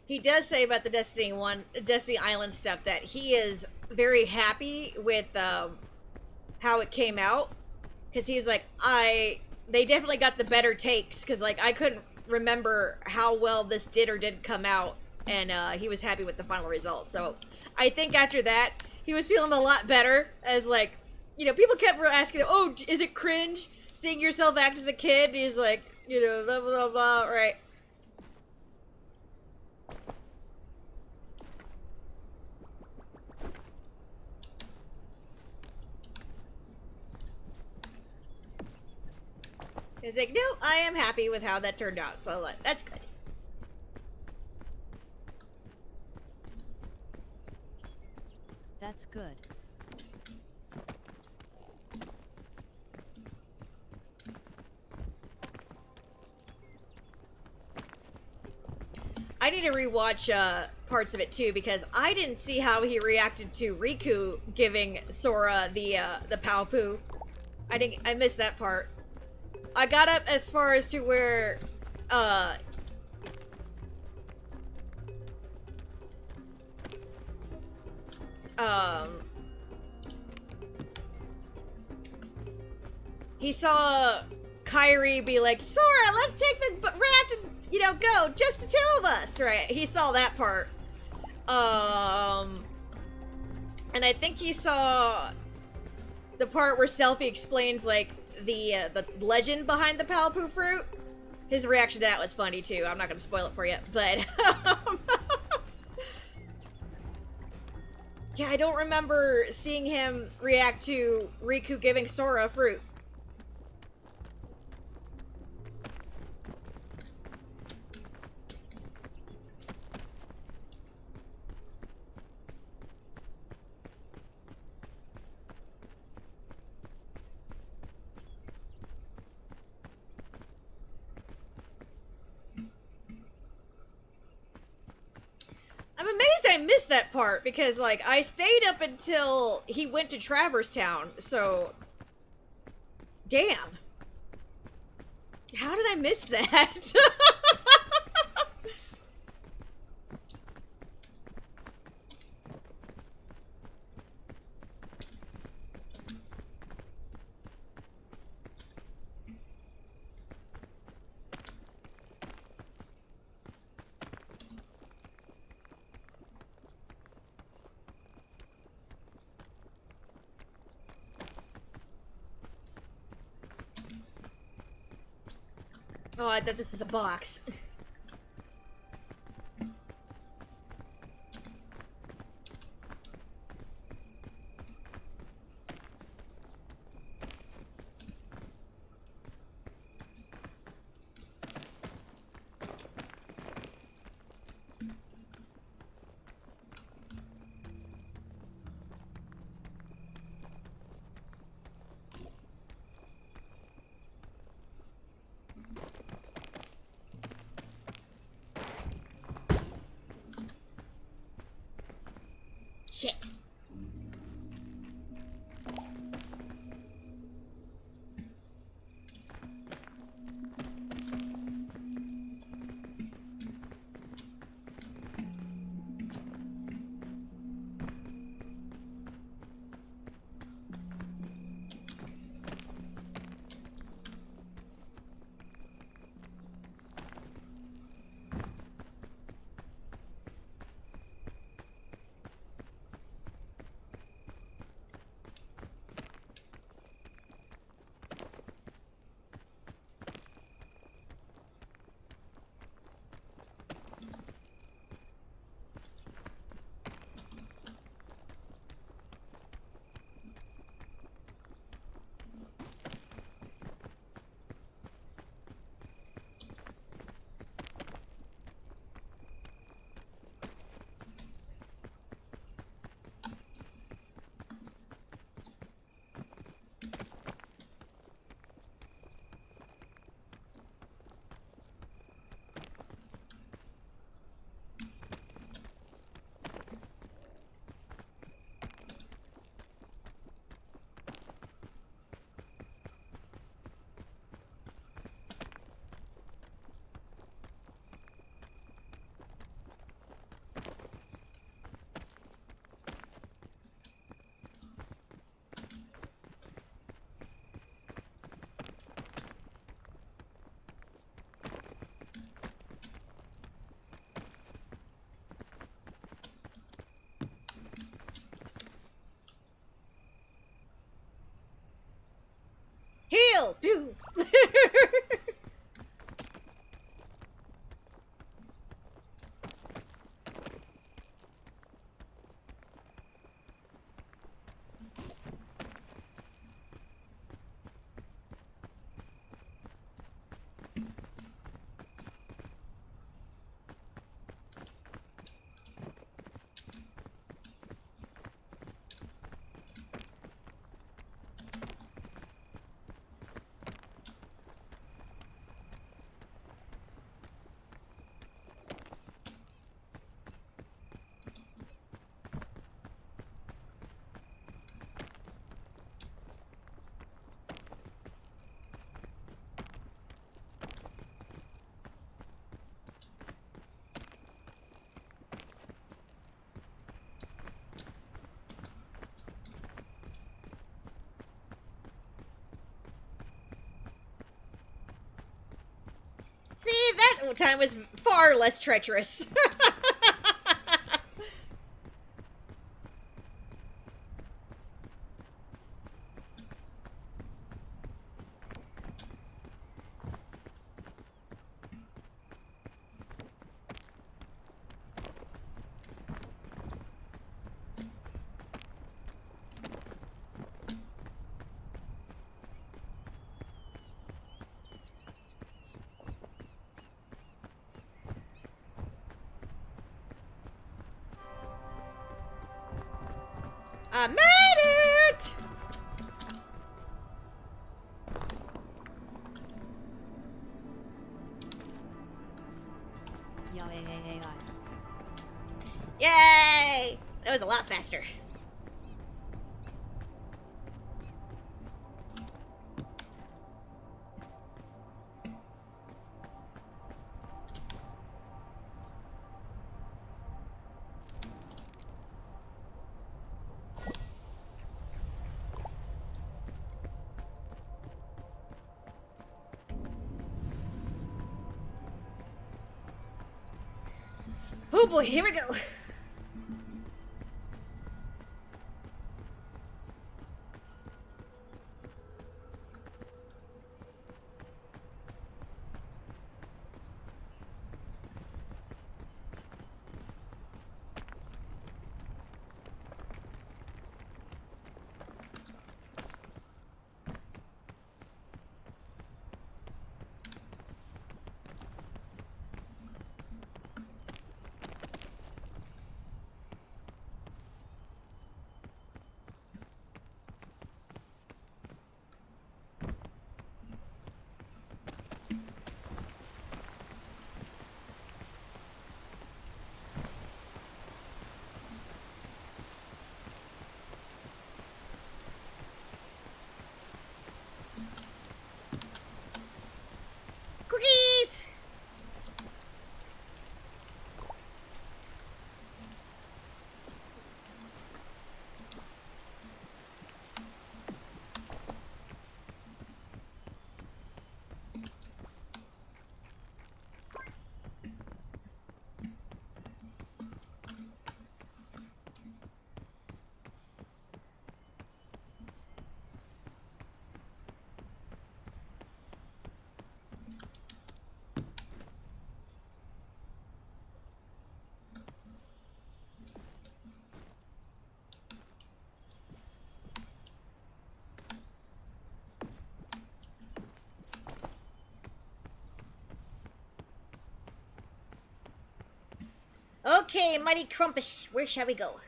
He does say about the Destiny Island stuff that he is very happy with how it came out, because he was like, they definitely got the better takes, because like I couldn't remember how well this did or didn't come out, and he was happy with the final result. So I think after that he was feeling a lot better, as like, you know, people kept asking, oh, is it cringe seeing yourself act as a kid? And he's like, you know, blah blah blah, right? He's like, no, I am happy with how that turned out, so that's good. That's good. I need to rewatch parts of it too, because I didn't see how he reacted to Riku giving Sora the Paopu. I missed that part. I got up as far as to where he saw Kyrie be like, Sora, let's take the raft and, you know, go, just the two of us, right? He saw that part. And I think he saw the part where Selphie explains, like, the legend behind the Paopu fruit. His reaction to that was funny, too. I'm not gonna spoil it for you, but, yeah, I don't remember seeing him react to Riku giving Sora a fruit. I'm amazed I missed that part, because, like, I stayed up until he went to Traverse Town, so... Damn. How did I miss that? Oh, I thought this was a box. shit. Heal! Pew! See, that time was far less treacherous. I made it! Yay! That was a lot faster. Oh boy, here we go. Okay, Mighty Crumpus, where shall we go?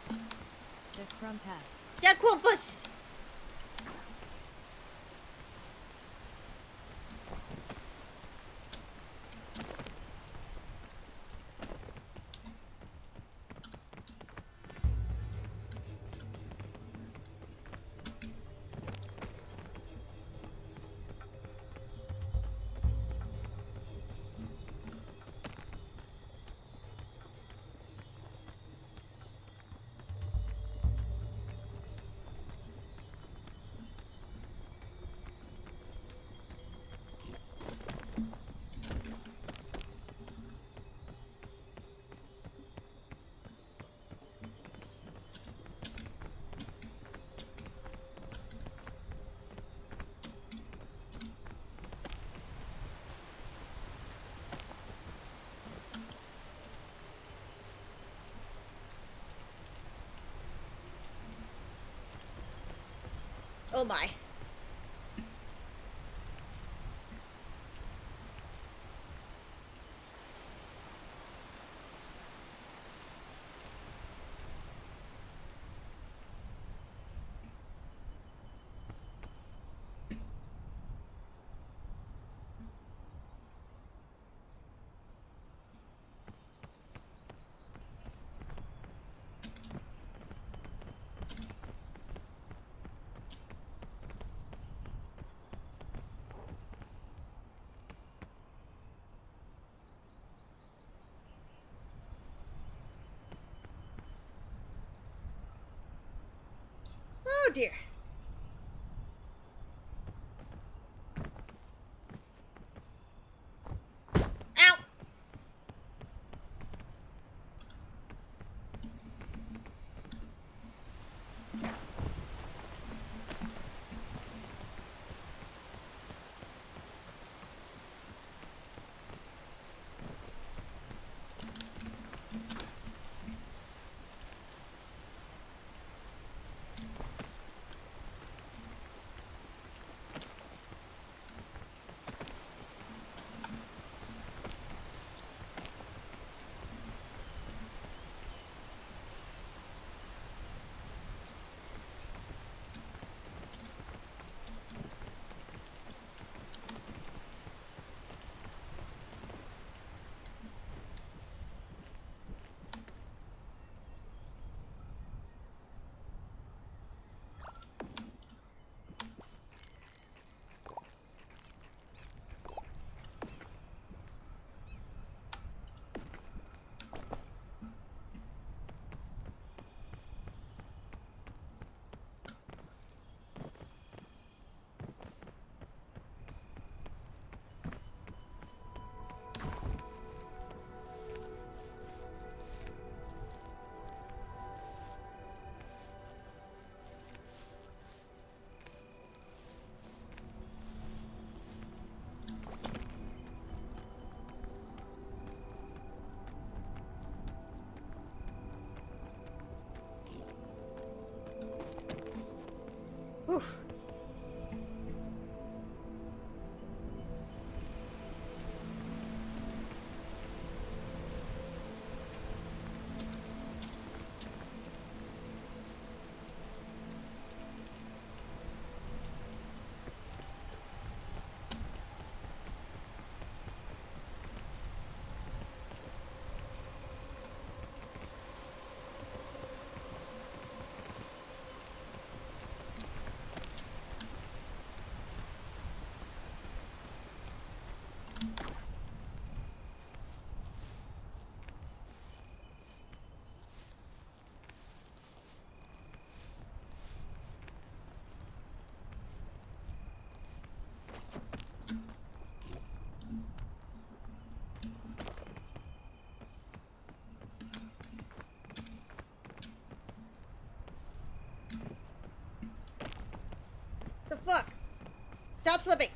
The Crumpass. Da Crumpus! Oh my. Oh dear. Ow! Oof. The fuck? Stop slipping.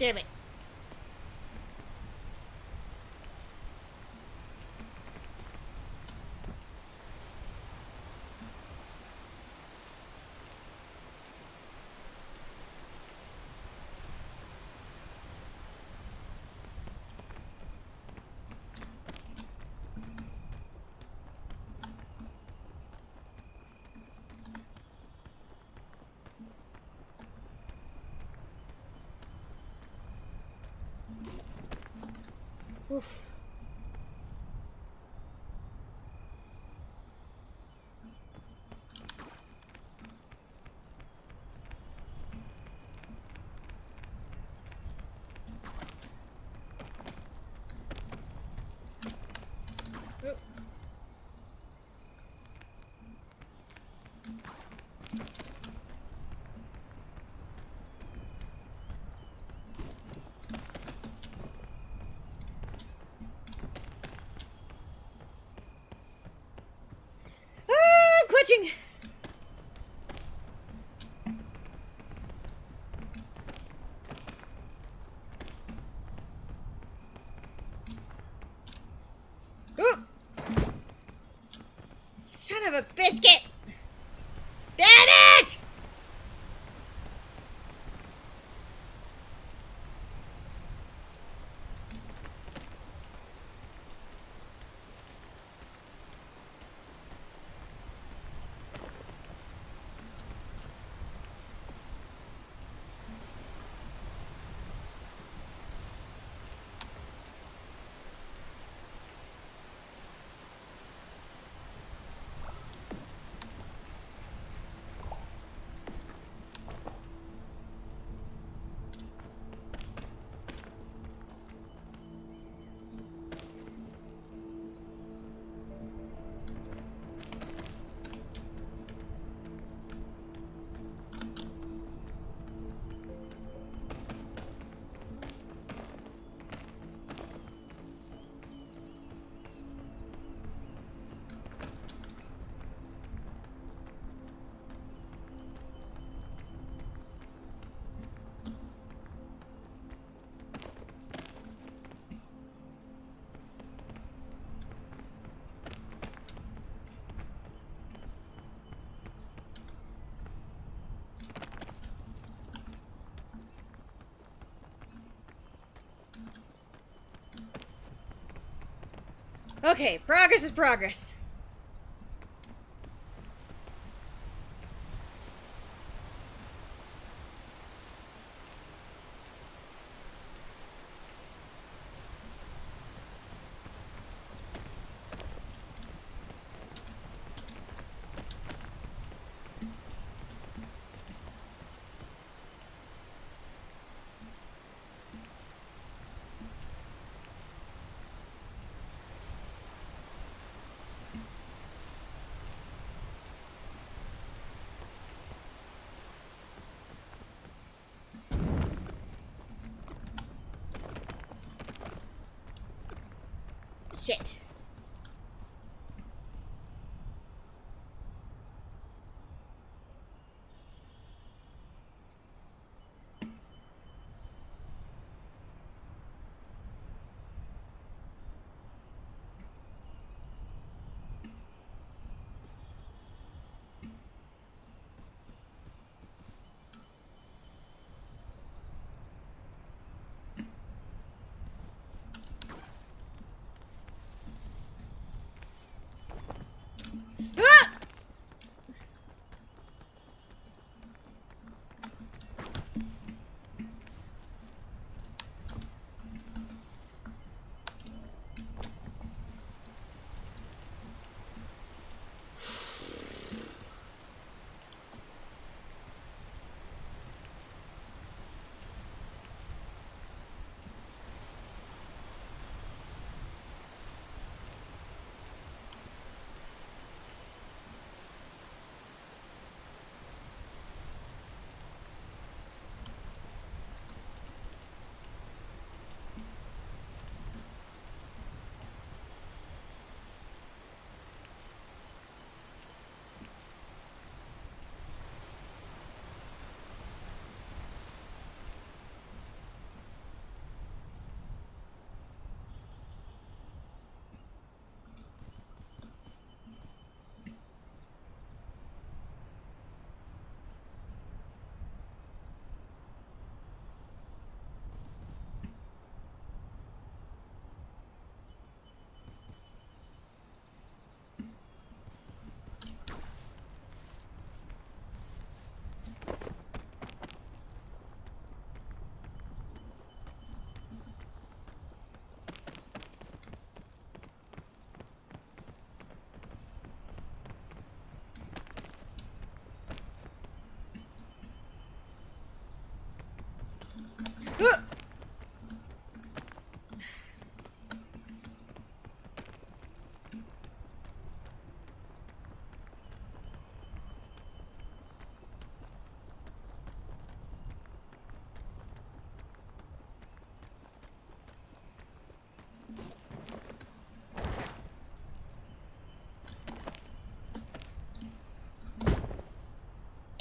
Damn it. Oof. Oop. I'm glitching. Oop. Son of a biscuit. Damn it! Okay, progress is progress. Shit.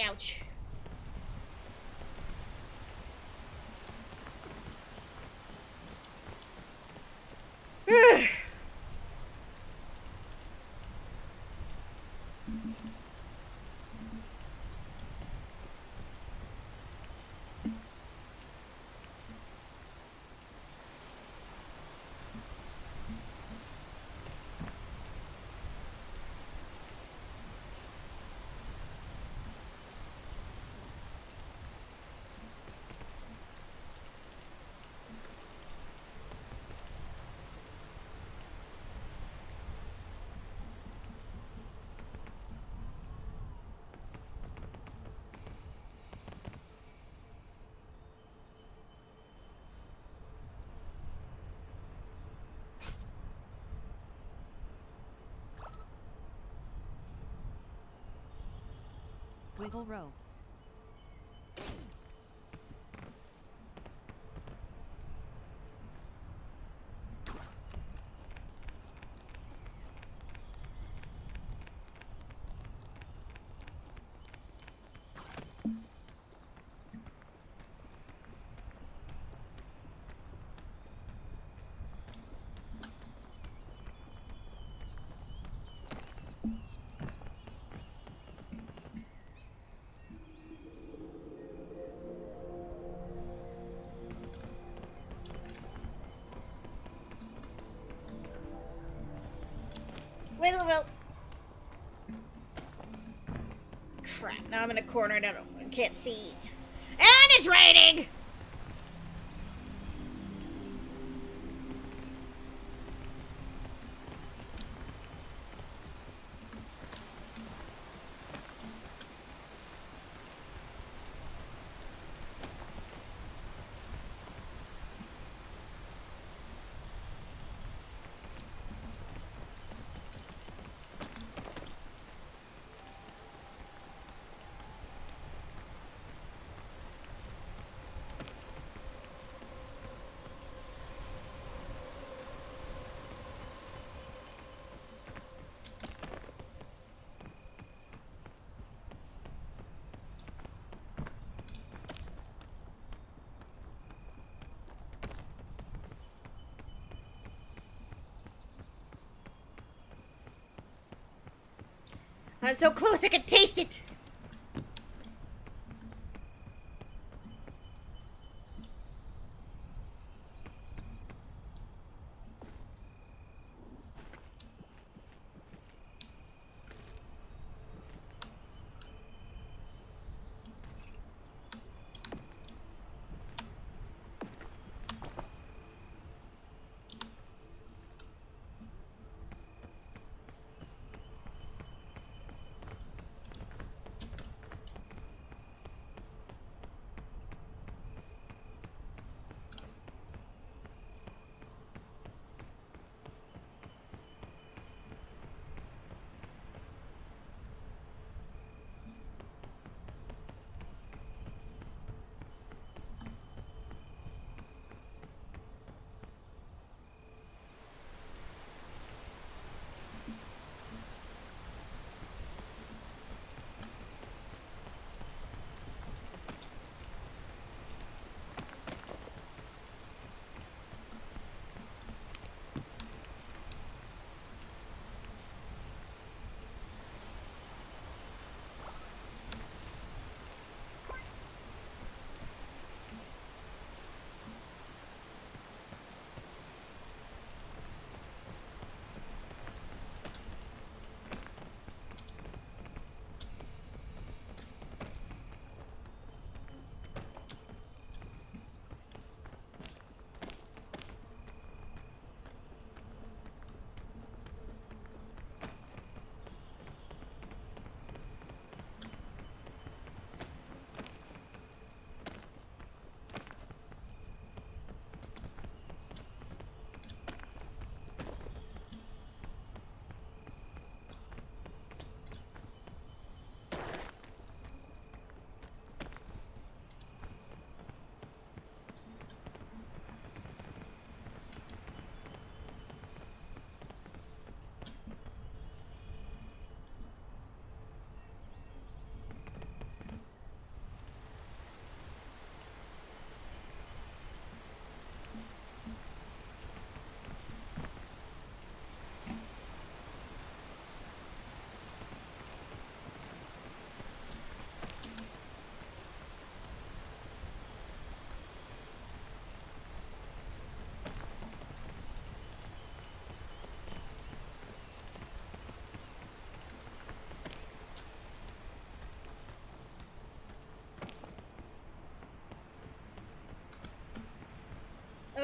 Ouch. Wiggle row. Wiggle rope. Crap, now I'm in a corner and I can't see. And it's raining! I'm so close I can taste it!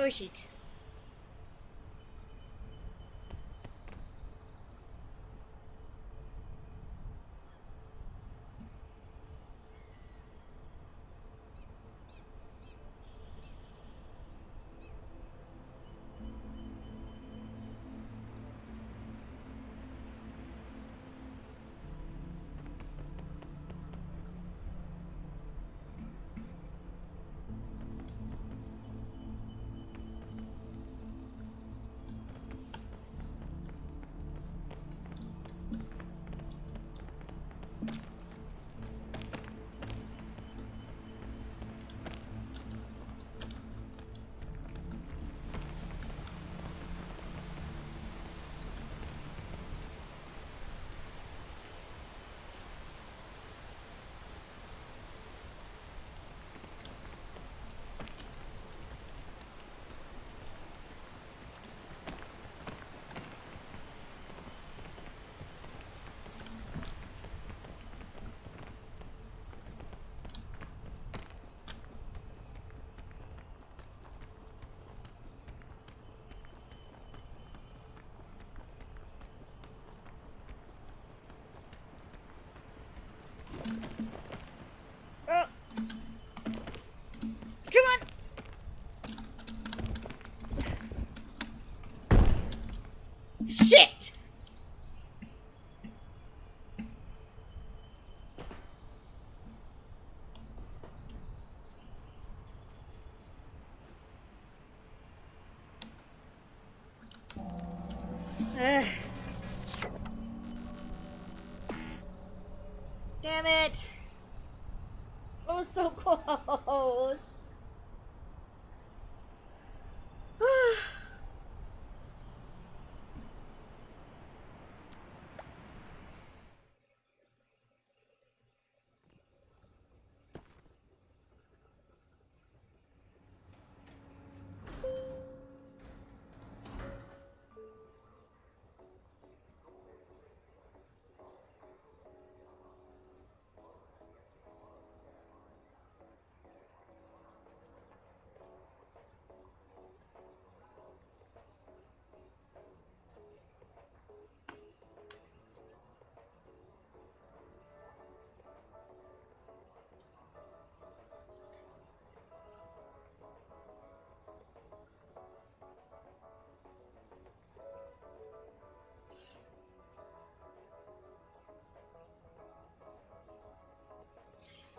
score sheet. Oh! Come on! Shit! Ugh. Damn it! I was so close.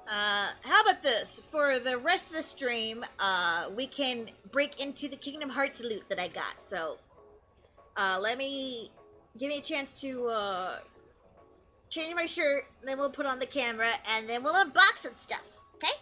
How about this? For the rest of the stream, we can break into the Kingdom Hearts loot that I got. So, give me a chance to, change my shirt, then we'll put on the camera, and then we'll unbox some stuff, okay?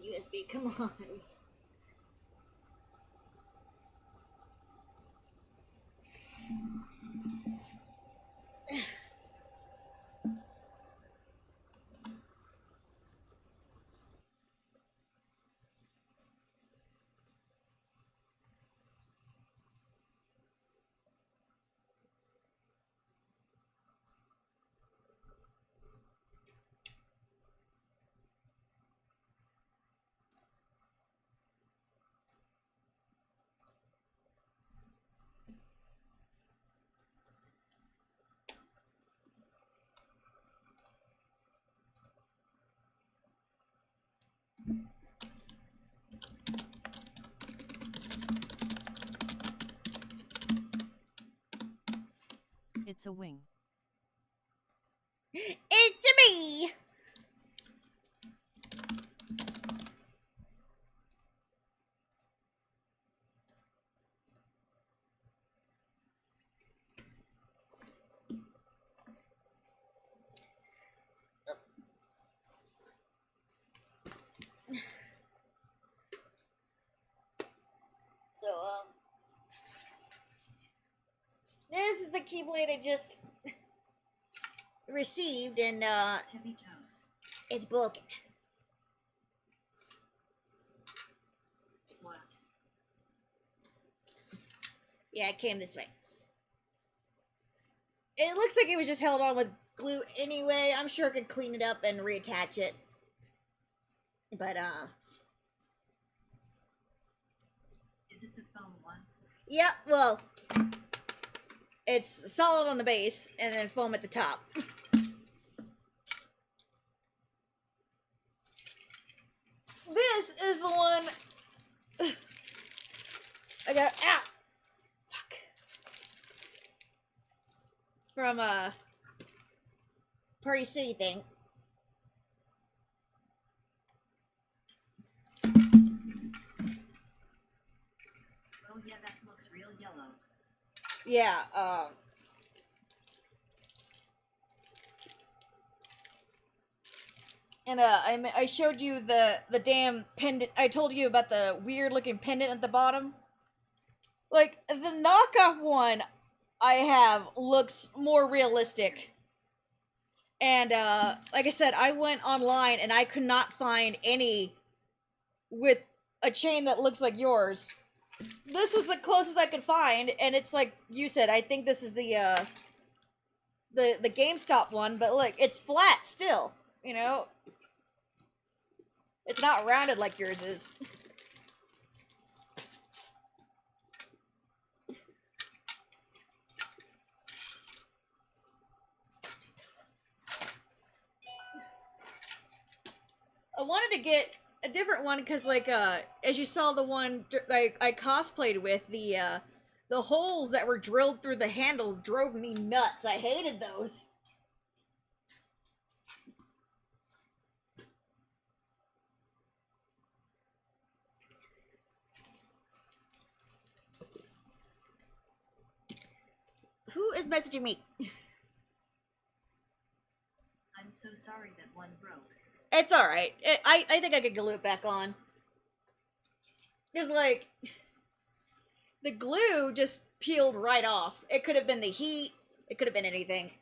USB, come on. It's a wing. It's me! So, this is the Keyblade I just received, and, Tippy toes. it's broken. What? Yeah, it came this way. It looks like it was just held on with glue anyway. I'm sure I could clean it up and reattach it. But, Is it the foam one? yeah, well, it's solid on the base and then foam at the top. This is the one I got out. Fuck. From Party City thing. Oh yeah, that looks real yellow. Yeah, and I showed you the damn pendant. I told you about the weird looking pendant at the bottom. Like, the knockoff one I have looks more realistic. And like I said, I went online and I could not find any with a chain that looks like yours. This was the closest I could find, and it's like you said, I think this is the GameStop one, but look, it's flat still, you know? It's not rounded like yours is. I wanted to get a different one because, like, as you saw the one like I cosplayed with, the holes that were drilled through the handle drove me nuts. I hated those. Who is messaging me? I'm so sorry that one broke. It's alright. I think I could glue it back on. Because, like, the glue just peeled right off. It could have been the heat. It could have been anything.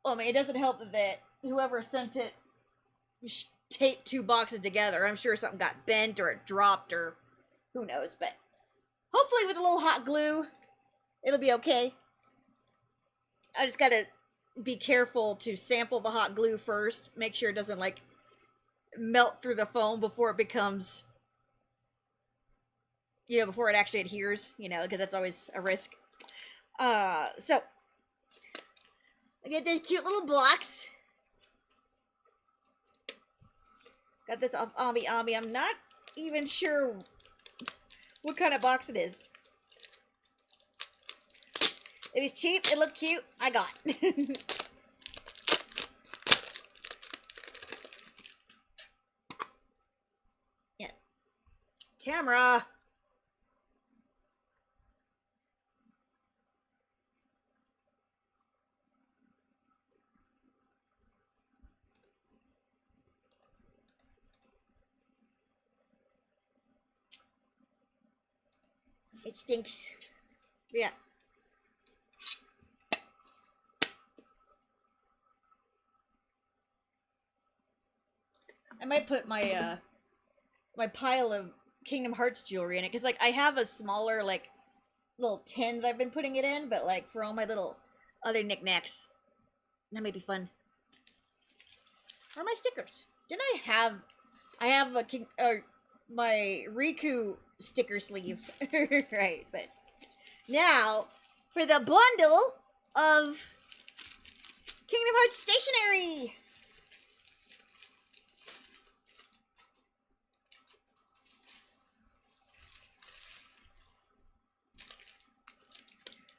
Well, I mean, it doesn't help that whoever sent it taped two boxes together. I'm sure something got bent or it dropped or who knows. But hopefully with a little hot glue, it'll be okay. I just gotta be careful to sample the hot glue first. Make sure it doesn't, like, melt through the foam before it becomes, you know, before it actually adheres, you know, because that's always a risk. So I get these cute little blocks. Got this Ami. I'm not even sure what kind of box it is. It was cheap. It looked cute. I got it. Yeah. Camera. It stinks. Yeah. I might put my my pile of Kingdom Hearts jewelry in it, because like I have a smaller like little tin that I've been putting it in, but like for all my little other knickknacks, that might be fun. Where are my stickers? Didn't I have? I have a king or my Riku sticker sleeve, right? But now for the bundle of Kingdom Hearts stationery.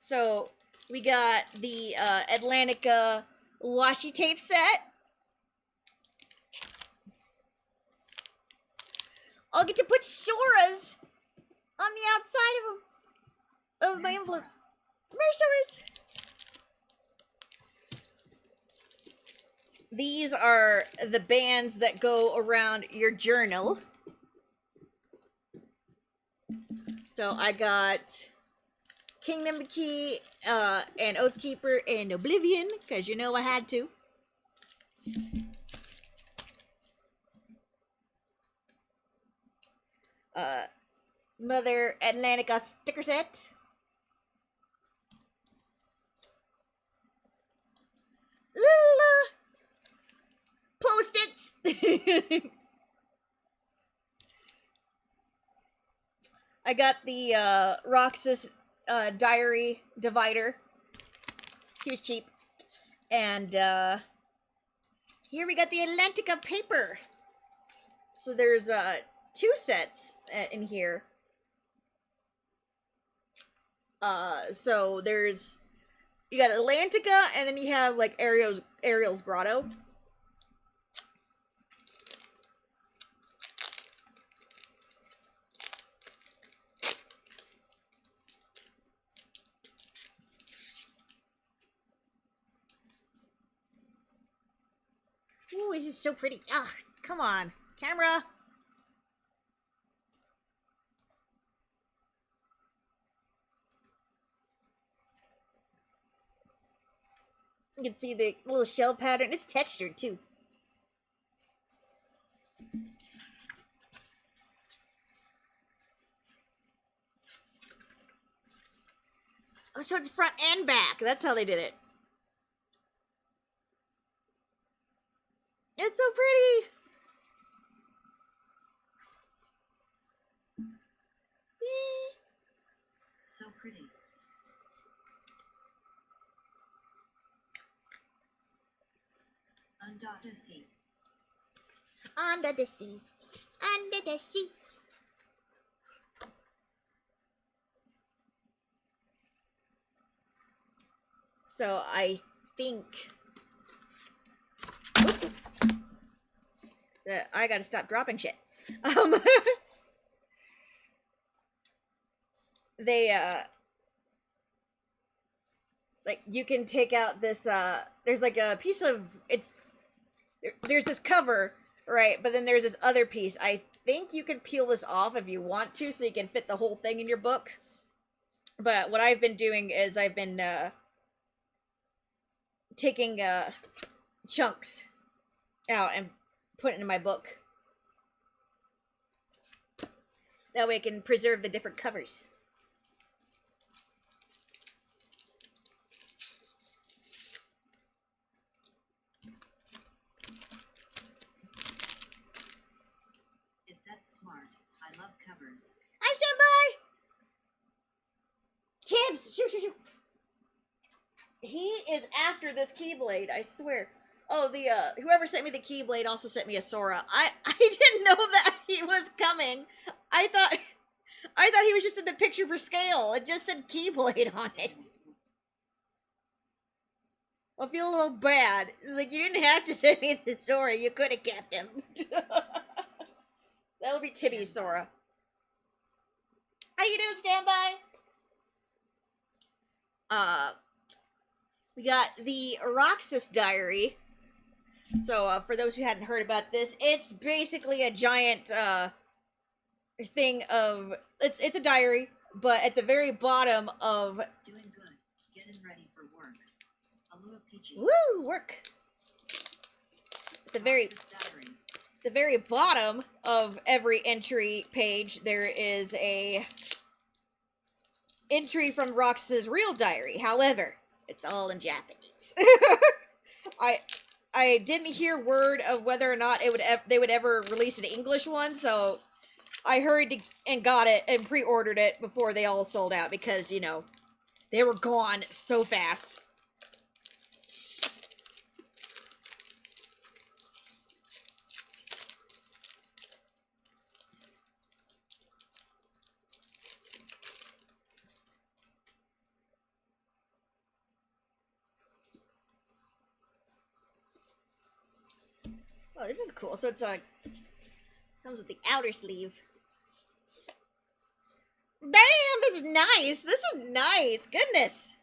So we got the Atlantica washi tape set. I'll get to put Sora's on the outside of my envelopes. Merceras. These are the bands that go around your journal. So I got Kingdom Key, and Oathkeeper, and Oblivion, because you know I had to. Another Atlantica sticker set. Post-its. I got the Roxas diary divider. He was cheap. And here we got the Atlantica paper. So there's 2 sets in here. So there's, you got Atlantica, and then you have like Ariel's Grotto. Ooh, this is so pretty. Ah, come on, camera. You can see the little shell pattern. It's textured too. Oh, so it's front and back. That's how they did it. It's so pretty. So pretty. Under the sea. Under the sea. Under the sea. So I think that I gotta stop dropping shit. They like you can take out this there's like a piece of there's this cover, right? But then there's this other piece. I think you can peel this off if you want to, so you can fit the whole thing in your book. But what I've been doing is I've been taking chunks out and putting in my book. That way I can preserve the different covers. That's smart. I love covers. I stand by! Tibbs! Shoot, shoot, shoot! He is after this Keyblade, I swear. Oh, the, whoever sent me the Keyblade also sent me a Sora. I didn't know that he was coming. I thought he was just in the picture for scale. It just said Keyblade on it. I feel a little bad. It's like, you didn't have to send me the Sora. You could have kept him. That'll be Tibby's Sora. How you doing, standby? We got the Roxas Diary. So, for those who hadn't heard about this, it's basically a giant, thing of... It's a diary, but at the very bottom of Doing good. Getting ready for work. Alua Peachy. woo work. At the very bottom of every entry page, there is a entry from Rox's real diary. However, it's all in Japanese. I didn't hear word of whether or not they would ever release an English one, so I hurried and got it and pre-ordered it before they all sold out because, you know, they were gone so fast. Oh, this is cool. So it's comes with the outer sleeve. Bam! This is nice. This is nice. Goodness.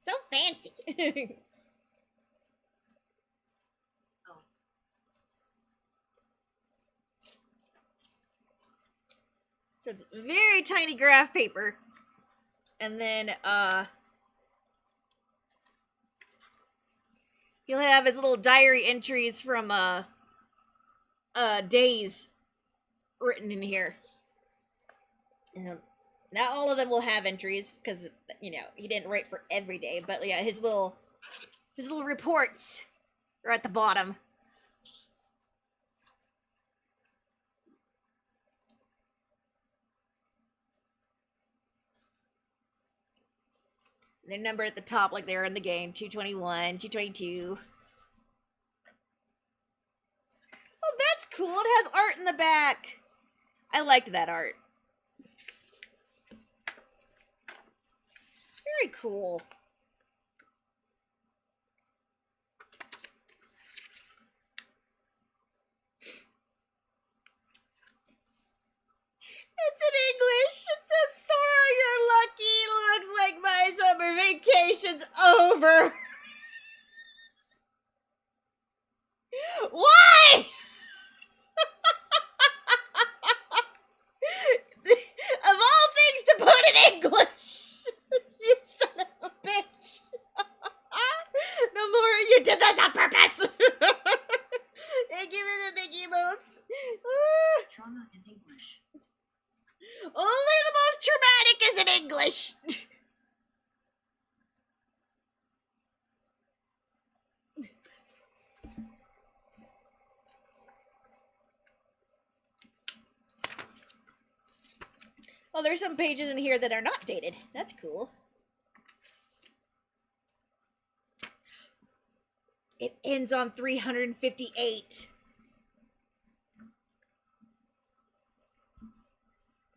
So fancy. Oh. So it's very tiny graph paper. And then, he'll have his little diary entries from, days written in here. Not all of them will have entries, because, you know, he didn't write for every day, but yeah, his little reports are at the bottom. They're numbered at the top like they are in the game. 221, 222. Oh, that's cool. It has art in the back. I liked that art. Very cool. It's in English. It says, Sora, you're lucky. Looks like my summer vacation's over. Why? Of all things to put in English. You son of a bitch. No more. You did this on purpose. They give me the big emotes. Trauma in English. Only the most traumatic is in English. Oh, there's some pages in here that are not dated. That's cool. It ends on 358.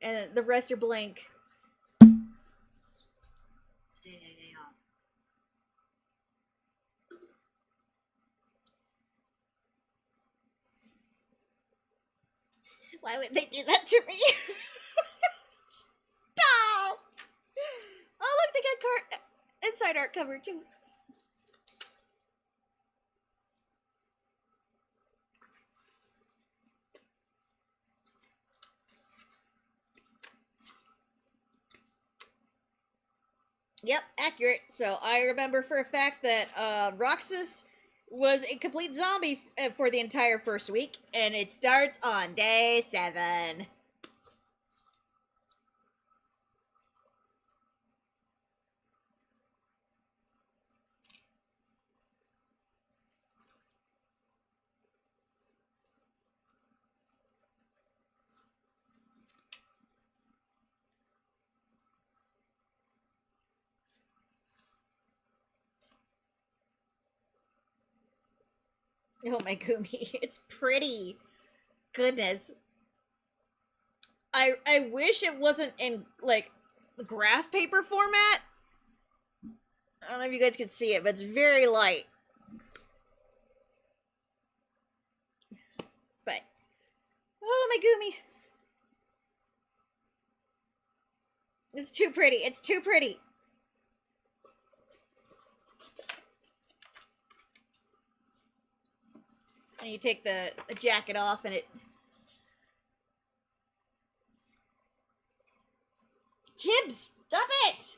And the rest are blank. Stay off. Why would they do that to me? Stop! Oh, look, they got inside art cover too. Yep, accurate. So I remember for a fact that Roxas was a complete zombie for the entire first week, and it starts on day 7. Oh my Gumi, it's pretty. Goodness. I wish it wasn't in, like, graph paper format. I don't know if you guys can see it, but it's very light. But, oh my Gumi. It's too pretty. It's too pretty. And you take the jacket off and it... Tibbs, stop it!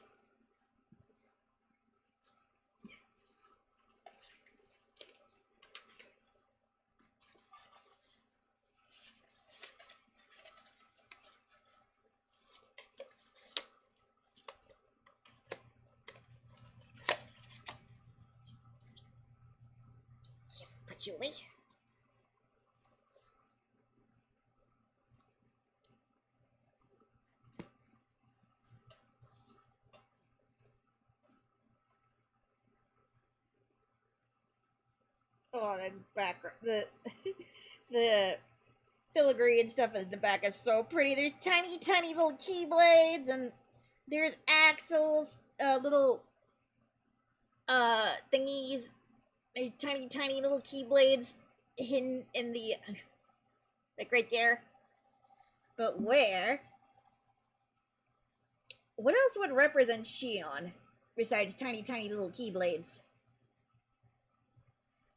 Put you away. Oh, the background, the filigree and stuff in the back is so pretty. There's tiny, tiny little keyblades, and there's axles, little thingies. There's tiny, tiny little keyblades hidden in the like right there. But where? What else would represent Shion besides tiny, tiny little keyblades?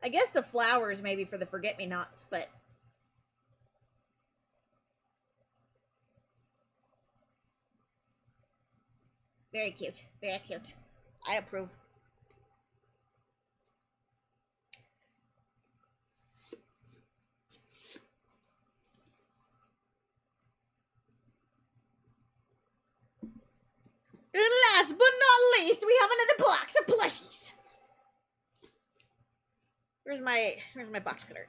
I guess the flowers maybe for the forget-me-nots, but very cute. Very cute. I approve. And last but not least, we have another box of plushies. Where's my box cutter?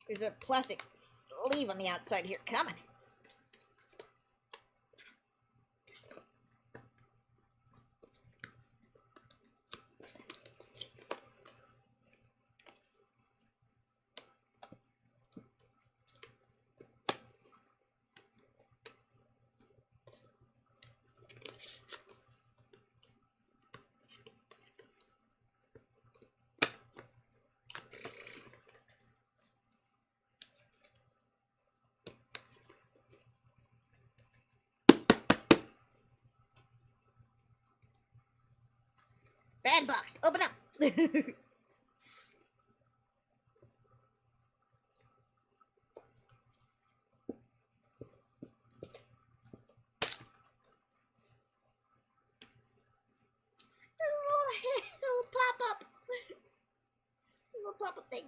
There's a plastic sleeve on the outside here. Coming. Bad box. Open up. Little pop-up. Little pop-up thing.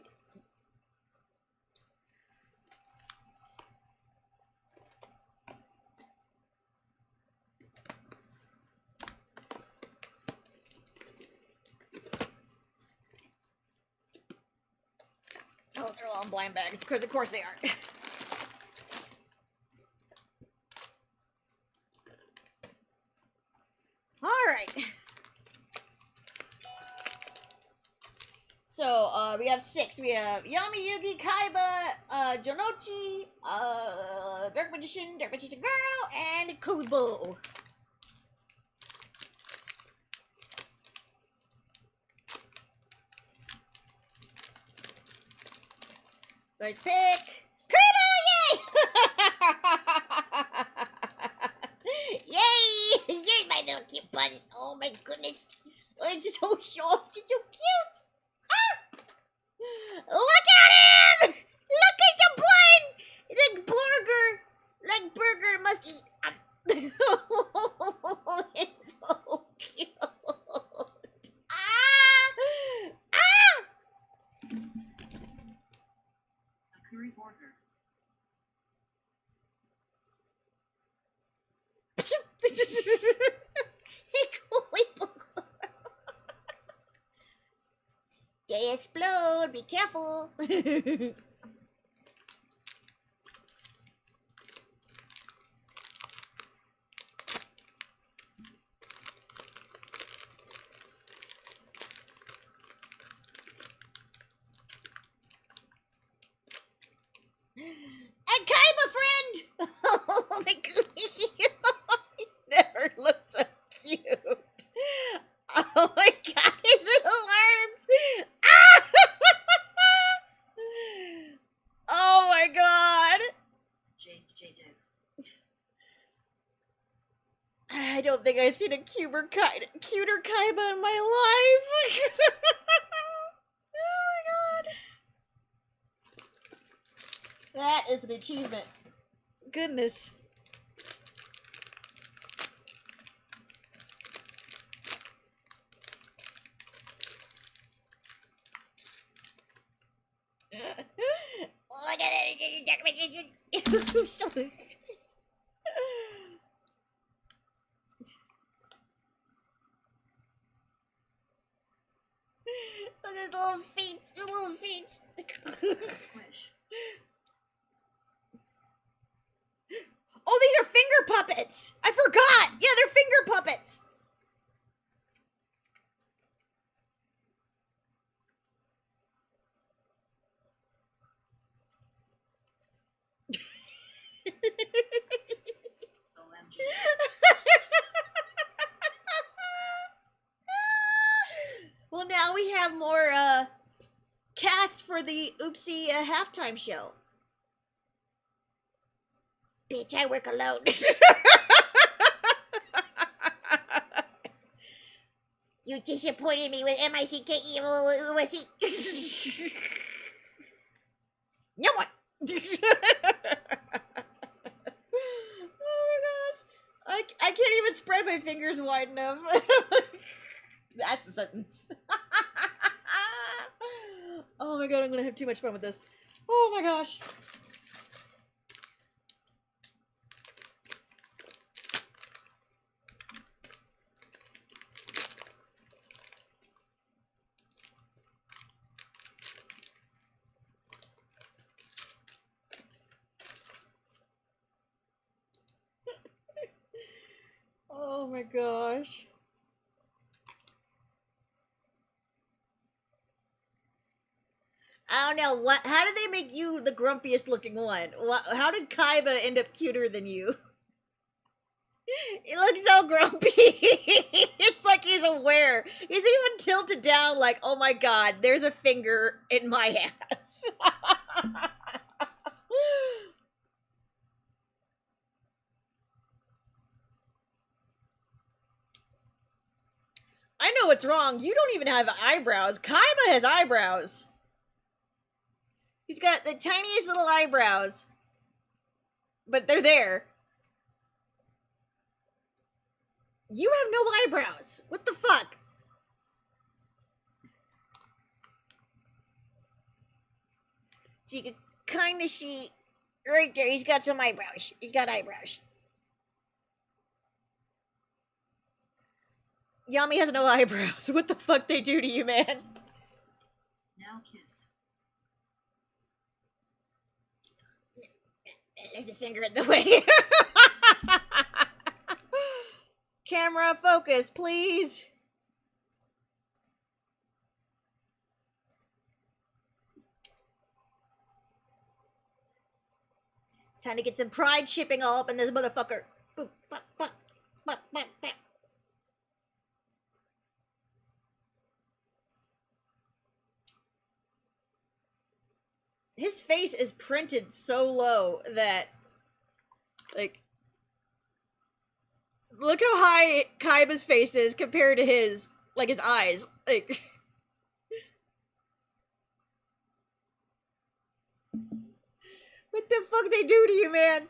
Oh, they're all in blind bags, because of course they are. Alright. So, we have 6. We have Yami, Yugi, Kaiba, Jonochi, Dark Magician Girl, and Kubo. Let's pick Kuribo! Yay! Yay! Yay, my little cute bun. Oh my goodness. Oh, it's so soft. It's so cute. Ah! Look at him! Look at the bun! Like burger must eat. It's so cute. Ah! Ah! Curry order. They explode. Be careful. And Kaiba, friend! Oh my goodness. He never looked so cute. Oh my god, his little arms! don't think I've seen a cuter Kaiba in my life. Oh my god. That is an achievement. Goodness. Look at it. Look at the little feet. The little feet. Squish. Oh, these are finger puppets. I forgot. Yeah, they're finger puppets. OMG. Well, now we have more cast for the Oopsie halftime show. Bitch, I work alone. You disappointed me with M-I-C-K-E. No one. Oh my gosh. I can't even spread my fingers wide enough. That's a sentence. Oh my god, I'm gonna have too much fun with this. Oh my gosh. Oh my gosh. I don't know what. How did they make you the grumpiest looking one? How did Kaiba end up cuter than you? He looks so grumpy. It's like he's aware. He's even tilted down, like, oh my god, there's a finger in my ass. I know what's wrong. You don't even have eyebrows. Kaiba has eyebrows. He's got the tiniest little eyebrows. But they're there. You have no eyebrows. What the fuck? So you can kind of see right there. He's got some eyebrows. He's got eyebrows. Yami has no eyebrows. What the fuck they do to you, man? Now kiss. There's a finger in the way. Camera focus, please. Time to get some pride shipping all up in this motherfucker. Boop, bop, bop, bop, bop, bop. His face is printed so low that, like, look how high Kaiba's face is compared to his, like, his eyes. Like, what the fuck they do to you, man?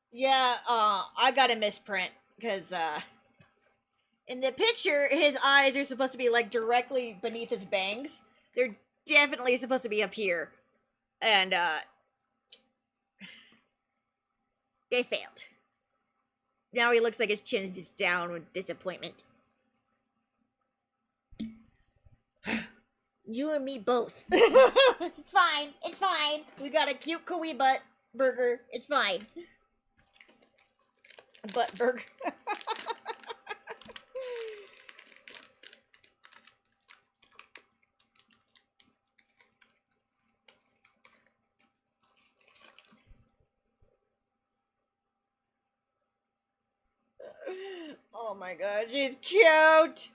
Yeah, I got a misprint, because, in the picture, his eyes are supposed to be, like, directly beneath his bangs. They're definitely supposed to be up here. And, they failed. Now he looks like his chin's just down with disappointment. You and me both. It's fine. It's fine. We got a cute kawaii butt burger. It's fine. Butt burger. Oh my god, she's cute!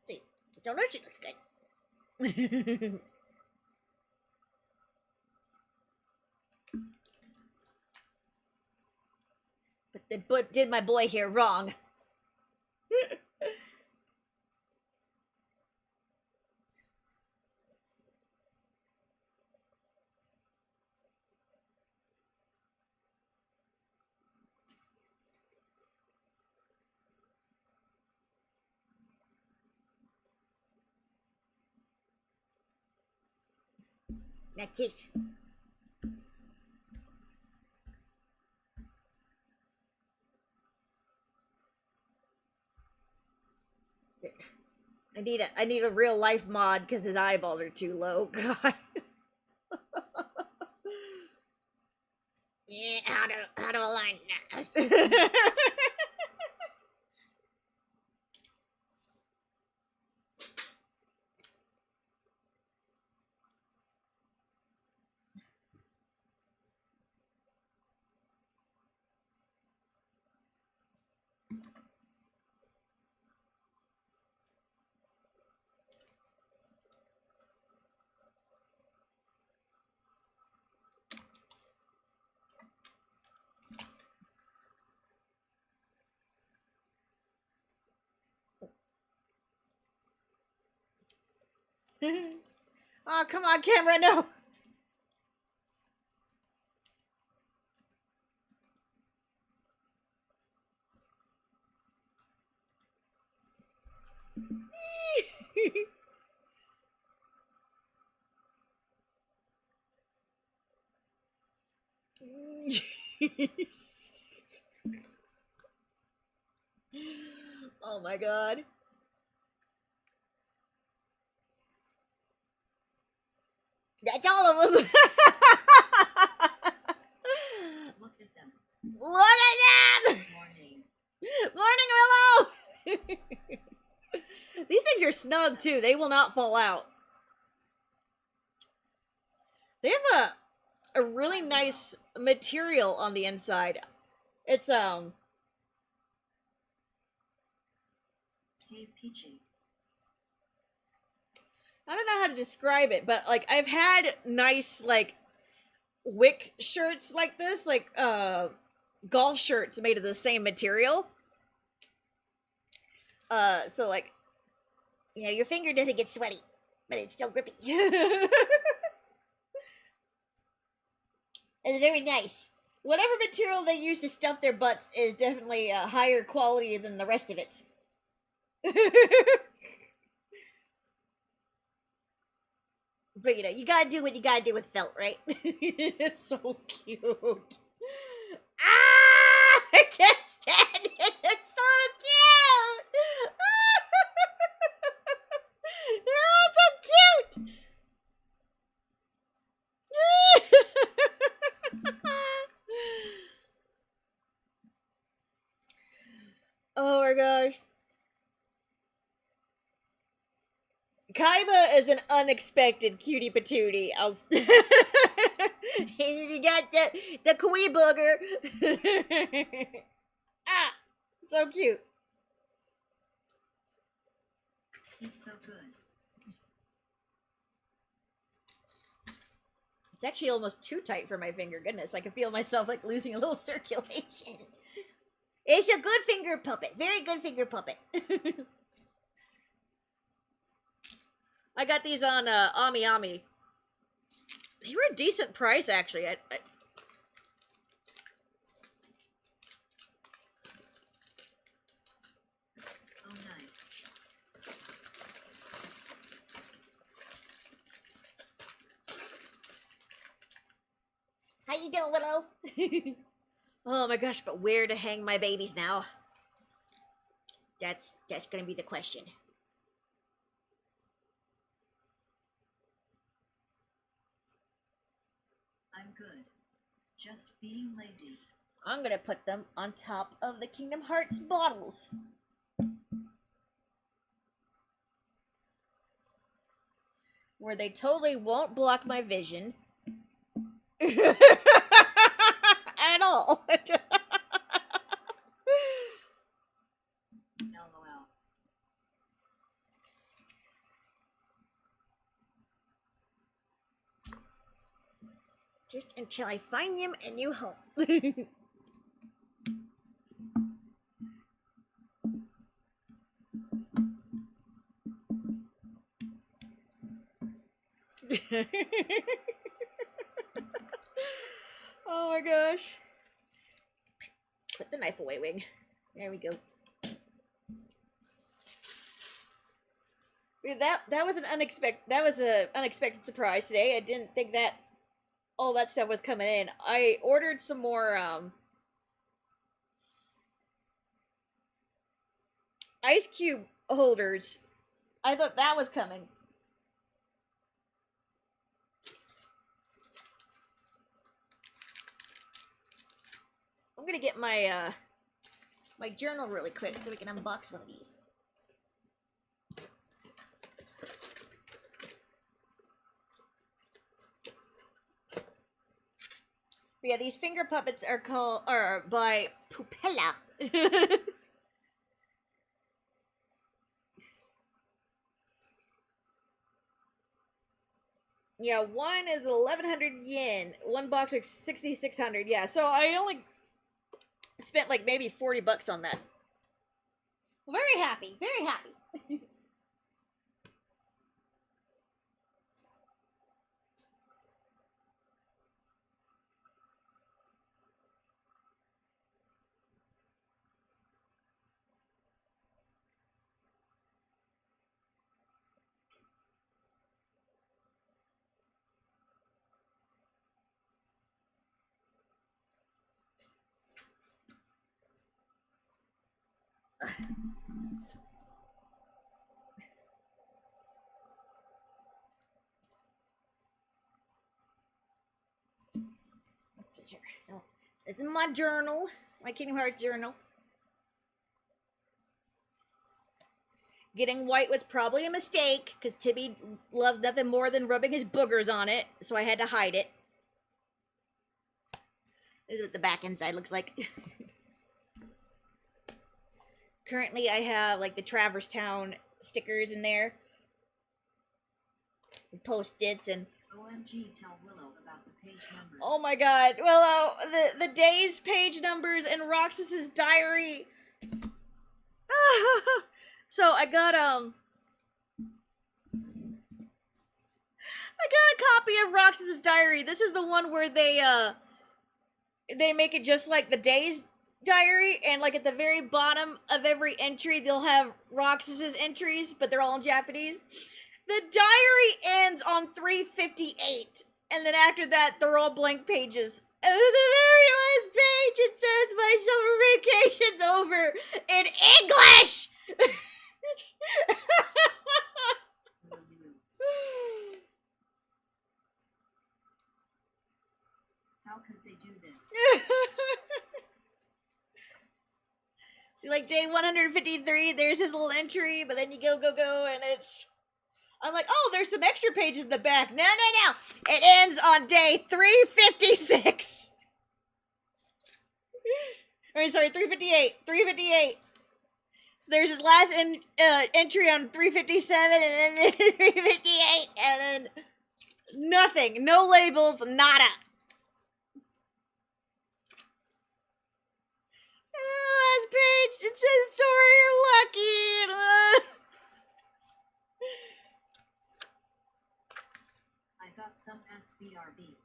See, don't know if she looks good. But did my boy here wrong? Now kiss. I need a real life mod because his eyeballs are too low. God. Yeah, how to align that? Oh, come on, camera, no. Oh my god. That's all of them. Look at them. Look at them! Morning. Morning, Willow! These things are snug too. They will not fall out. They have a really nice material on the inside. It's Hey, Peachy. I don't know how to describe it, but like I've had nice like wick shirts like this, like golf shirts made of the same material. So like, you know, your finger doesn't get sweaty, but it's still grippy. It's very nice. Whatever material they use to stuff their butts is definitely a higher quality than the rest of it. But you know, you gotta do what you gotta do with felt, right? It's so cute. Ah! I can't stand it. It's so cute. They're all so cute. Oh my gosh. Kaiba is an unexpected cutie patootie. You got the Kui booger. Ah, so cute. He's so good. It's actually almost too tight for my finger. Goodness, I can feel myself like losing a little circulation. It's a good finger puppet. Very good finger puppet. I got these on Ami Ami. They were a decent price, actually. Oh, nice. How you doing, Willow? Oh my gosh, but where to hang my babies now? That's gonna be the question. I'm good. Just being lazy. I'm gonna put them on top of the Kingdom Hearts bottles. Where they totally won't block my vision. At all. LOL. Just until I find him a new home. Oh my gosh. Put the knife away, Wing. There we go. That was an unexpected surprise today. I didn't think that all that stuff was coming in. I ordered some more ice cube holders. I thought that was coming. I'm gonna get my my journal really quick so we can unbox one of these. But yeah, these finger puppets are by Pupella. Yeah, one is 1,100 yen. One box is 6,600. Yeah, so I only spent like maybe 40 bucks on that. Very happy, very happy. Let's see here. So this is my journal, my Kingdom Hearts journal. Getting white was probably a mistake because Tibby loves nothing more than rubbing his boogers on it, so I had to hide it. This is what the back inside looks like. Currently, I have like the Traverse Town stickers in there, post-its, and OMG, tell Willow about the page numbers. oh my god, Willow, the day's page numbers in Roxas's diary. So I got a copy of Roxas's diary. This is the one where they make it just like the day's diary, and like at the very bottom of every entry they'll have Roxas's entries, but they're all in Japanese. The diary ends on 358, and then after that they're all blank pages. And then the very last page it says my summer vacation's over in English. How could they do this? See, like day 153, there's his little entry, but then you go, and it's... I'm like, oh, there's some extra pages in the back. No. It ends on day 356. Or, sorry, 358. 358. So there's his last entry on 357, and then 358, and then nothing. No labels, nada. And then the last page, it says, sorry, you're lucky. I got some at BRB.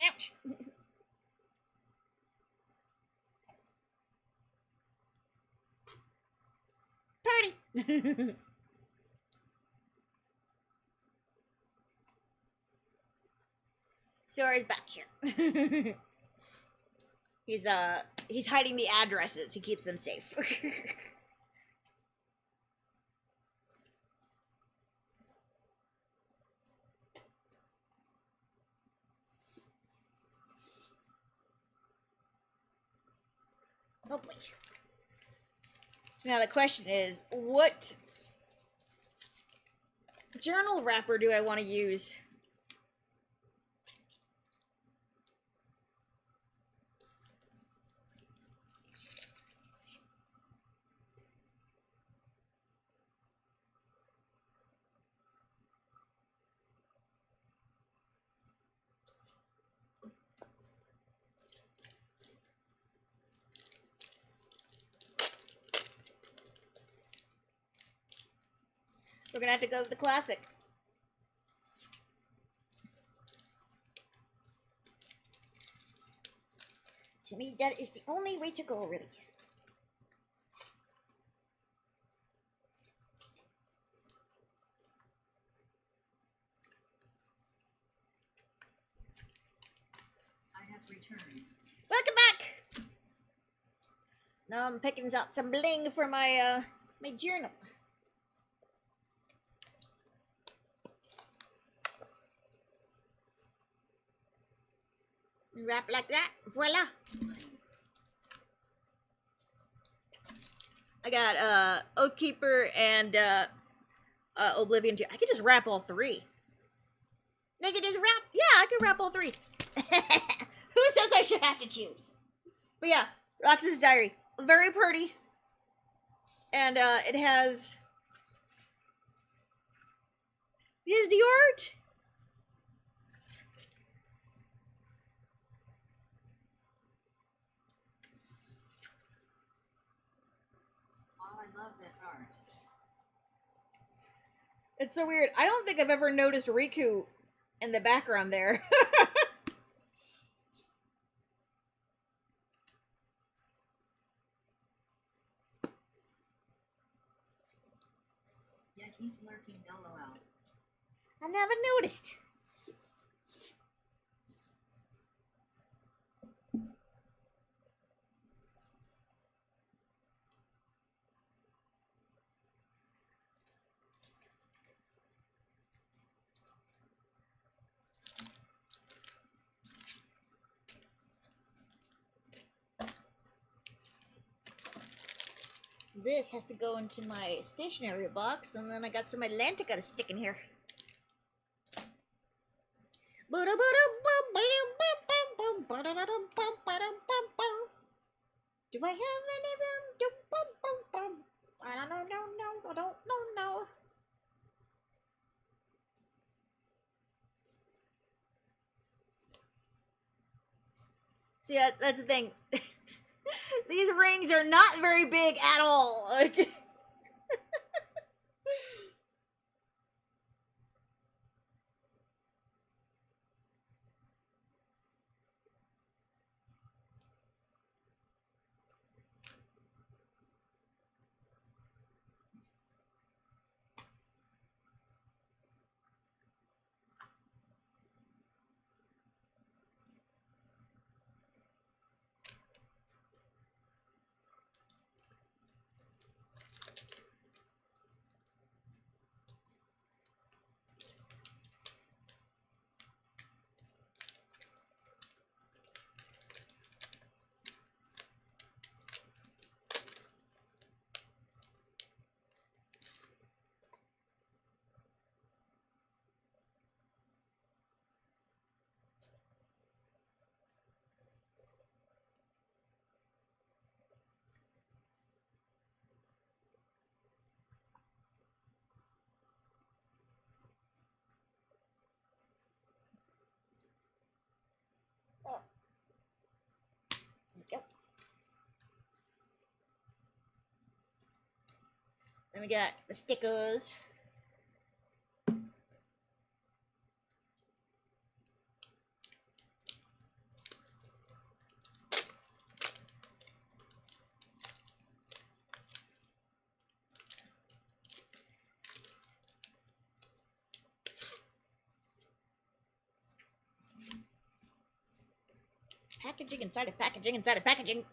Ouch. Party. Sora's back here. He's hiding the addresses. He keeps them safe. Oh boy. Now the question is, what journal wrapper do I want to use? We're gonna have to go with the classic. To me, that is the only way to go, really. I have returned. Welcome back! Now I'm picking out some bling for my, my journal. Wrap like that. Voila. I got Oathkeeper and Oblivion 2. I could just wrap all three. They could just wrap. Yeah, I could wrap all three. Who says I should have to choose? But yeah, Roxas' Diary. Very pretty. And it has. Here's the art. Love that art. It's so weird. I don't think I've ever noticed Riku in the background there. Yet he's lurking, lol. I never noticed. This has to go into my stationery box, and then I got some Atlantica to stick in here. Do I have any room? I don't know, no, I don't know, no. See, that's the thing. These rings are not very big at all. Oh. There we go. Then we got the stickers. Packaging inside of packaging inside of packaging.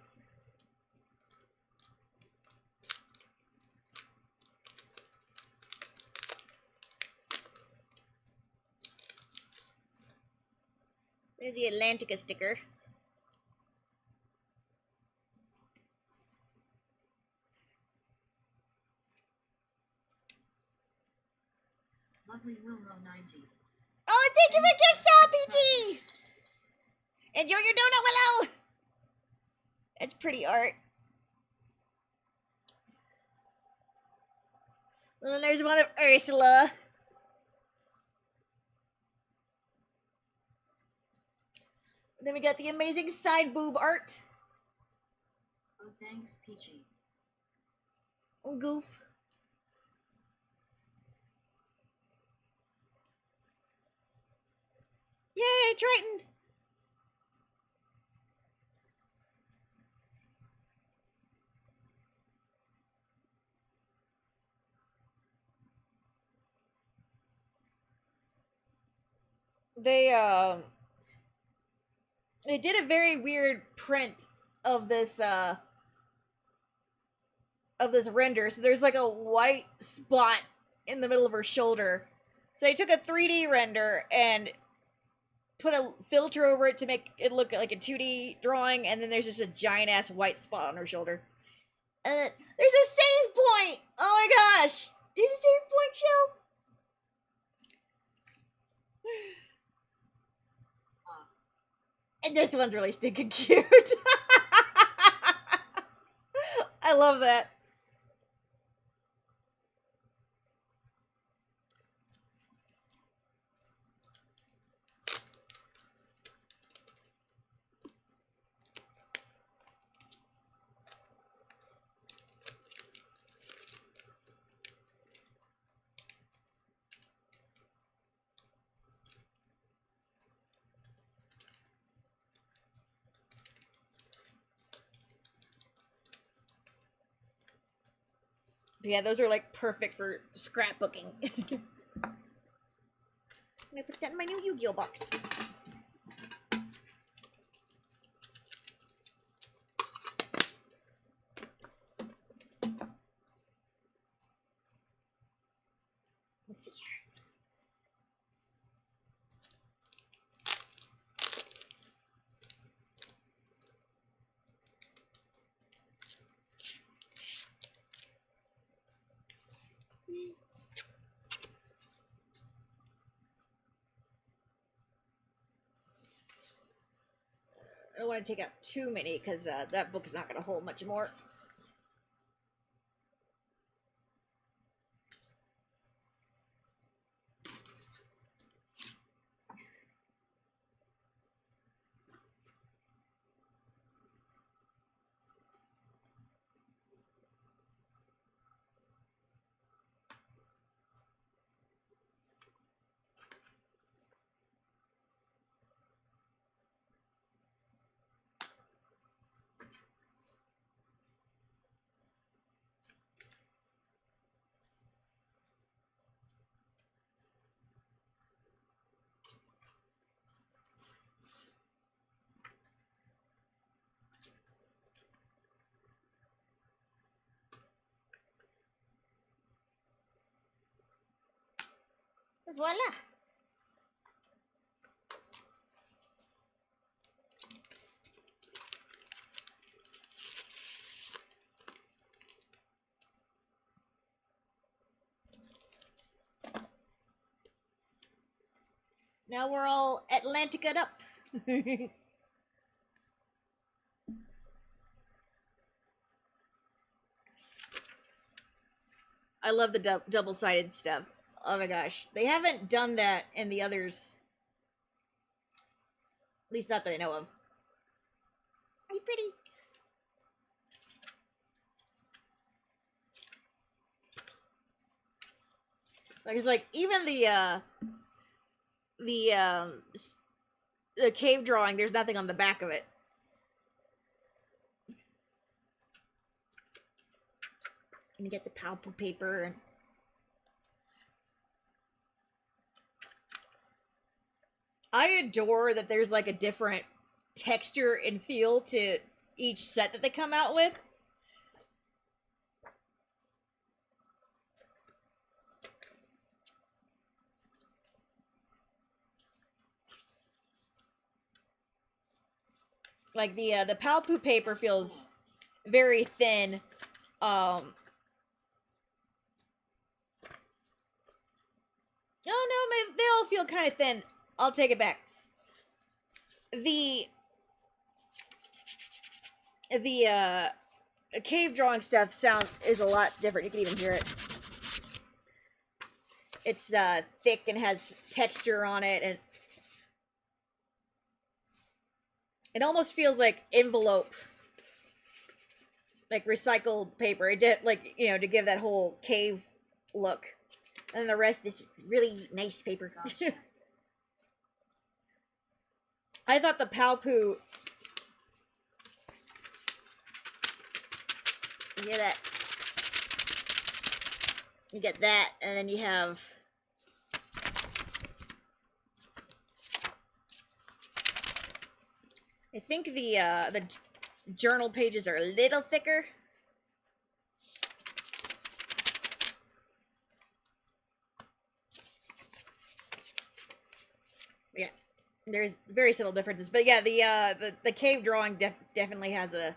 There's the Atlantica sticker. Lovely Willow 90. Oh, thank you for gift sub, PG! Enjoy your donut, Willow! That's pretty art. And then there's one of Ursula. And then we got the amazing side boob art. Oh, thanks, Peachy. Goof. Yay, Triton! They did a very weird print of this render. So there's like a white spot in the middle of her shoulder. So they took a 3D render and put a filter over it to make it look like a 2D drawing, and then there's just a giant ass white spot on her shoulder. And there's a save point! Oh my gosh! Did a save point show? And this one's really stinking cute. I love that. But yeah, those are like perfect for scrapbooking. I'm gonna put that in my new Yu-Gi-Oh box. Let's see here. I don't want to take out too many because that book is not going to hold much more. Voila! Now we're all Atlantica'd up. I love the double-sided stuff. Oh my gosh. They haven't done that in the others. At least not that I know of. Are you pretty? Like, it's like, even the cave drawing, there's nothing on the back of it. And you get the palpable paper and I adore that there's like a different texture and feel to each set that they come out with. Like the Palpu paper feels very thin. Oh no, they all feel kind of thin. I'll take it back. The cave drawing stuff is a lot different. You can even hear it. It's thick and has texture on it, and it almost feels like envelope, like recycled paper. It did, like, you know, to give that whole cave look, and the rest is really nice paper. Gotcha. I thought the Palpu. You hear that? You get that, and then you have. I think the journal pages are a little thicker. Yeah, there's very subtle differences, but yeah, the cave drawing definitely has a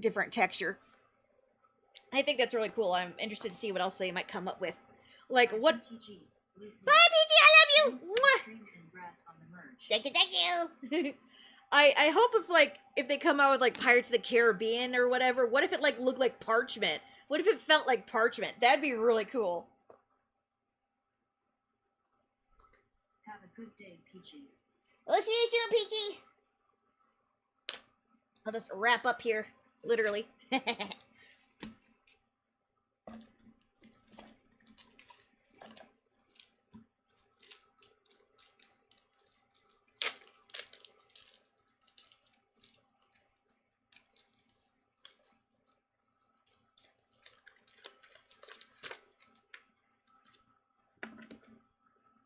different texture. I think that's really cool. I'm interested to see what else they might come up with. Like what? TTG, Bye, PG. I love you. Mwah. Stream congrats on the merge. Thank you. I hope if they come out with like Pirates of the Caribbean or whatever. What if it like looked like parchment? What if it felt like parchment? That'd be really cool. Have a good day, Peachy. We'll see you soon, Peachy. I'll just wrap up here, literally.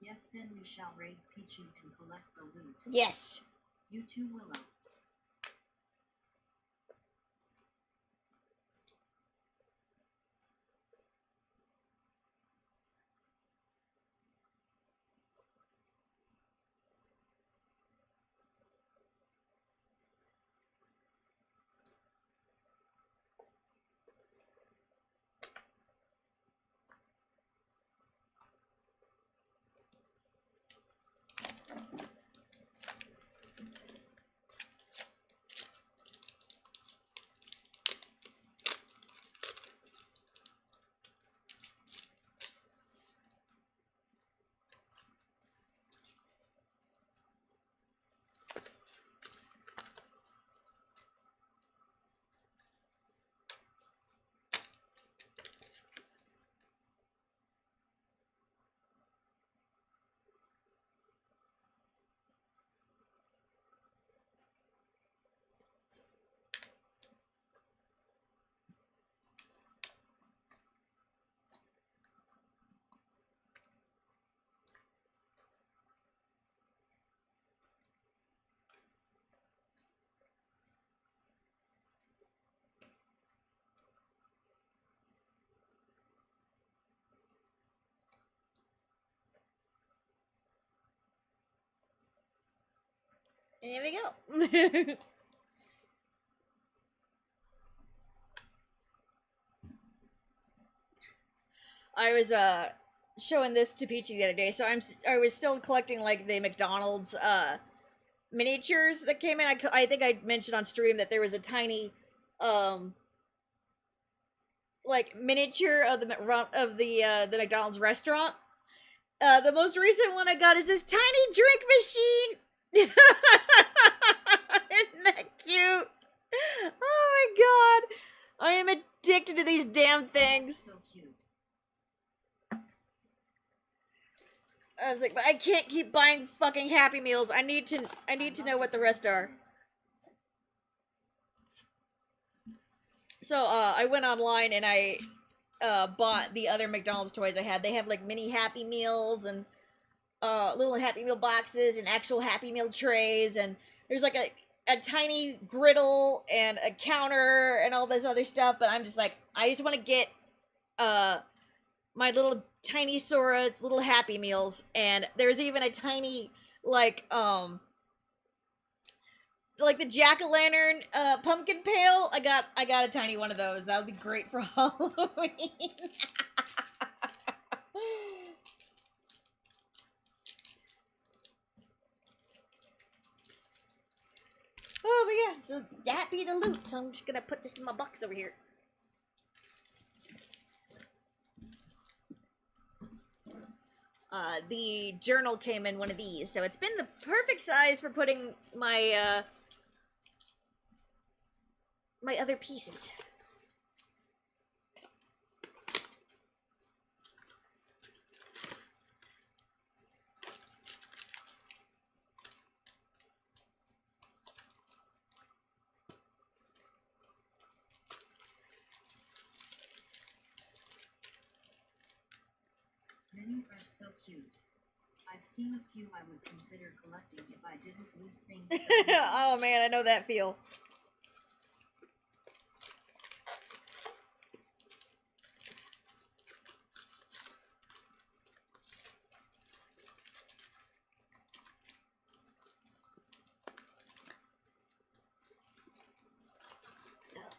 Yes, then we shall raid Peachy and collect the loot. Yes. You too, Willow. And here we go. I was showing this to Peachy the other day, so I was still collecting like the McDonald's miniatures that came in. I think I mentioned on stream that there was a tiny like miniature of the McDonald's restaurant. The most recent one I got is this tiny drink machine. Isn't that cute? Oh my god. I am addicted to these damn things. So cute. I was like, but I can't keep buying fucking Happy Meals. I need to know what the rest are. So, I went online and I bought the other McDonald's toys I had. They have like mini Happy Meals and little Happy Meal boxes and actual Happy Meal trays, and there's like a tiny griddle and a counter and all this other stuff, but I'm just like, I just want to get my little tiny Sora's little Happy Meals, and there's even a tiny like the jack-o'-lantern pumpkin pail. I got a tiny one of those. That would be great for Halloween. Oh, but yeah, so that be the loot. So I'm just gonna put this in my box over here. The journal came in one of these, so it's been the perfect size for putting my my other pieces. Minis are so cute. I've seen a few I would consider collecting if I didn't lose things. Oh man, I know that feel.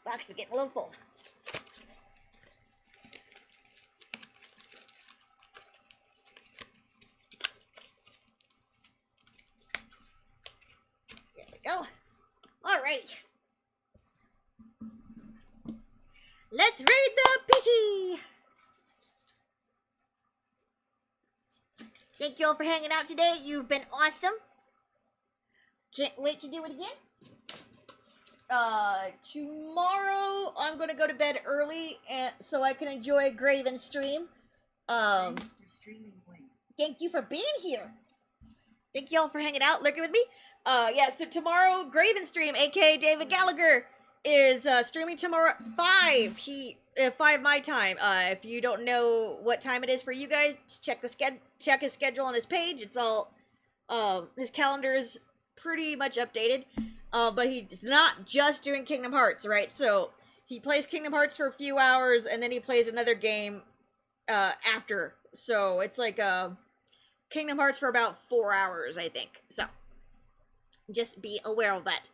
Box is getting a little full. There we go. Alrighty. Let's raid the Peachy! Thank you all for hanging out today. You've been awesome. Can't wait to do it again. Tomorrow I'm gonna go to bed early and so I can enjoy Graven's stream. Thanks for streaming, Wayne. Thank you for being here. Thank you all for hanging out, lurking with me. Yeah, so tomorrow Graven stream, aka David Gallagher, is streaming tomorrow at 5. 5 my time. If you don't know what time it is for you guys, check his schedule on his page. It's all his calendar is pretty much updated. But he's not just doing Kingdom Hearts, right? So he plays Kingdom Hearts for a few hours, and then he plays another game after. So it's like Kingdom Hearts for about 4 hours, I think. So just be aware of that.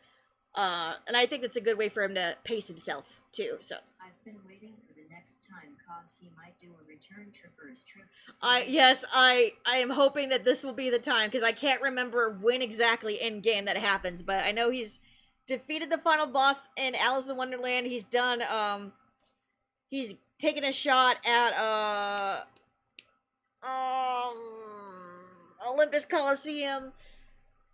And I think that's a good way for him to pace himself, too. So I've been waiting for the next time, cause he might do a return tripper's trip to I am hoping that this will be the time, because I can't remember when exactly in game that happens, but I know he's defeated the final boss in Alice in Wonderland. He's done he's taken a shot at Olympus Coliseum,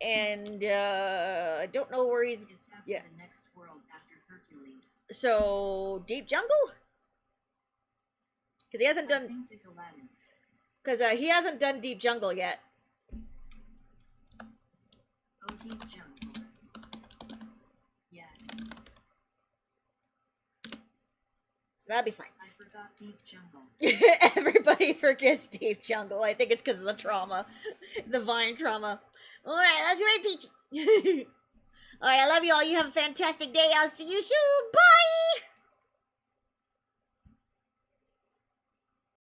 and I don't know where he's. It's after Yeah. the next world after Hercules. So Deep Jungle, because he hasn't I done. think there's Aladdin. Because he hasn't done Deep Jungle yet. Oh, Deep Jungle. Yeah, So that'd be fine. I forgot Deep Jungle. Everybody forgets Deep Jungle. I think it's because of the trauma. The Vine trauma. Alright, let's raid Peachy. Alright, I love you all. You have a fantastic day. I'll see you soon. Bye!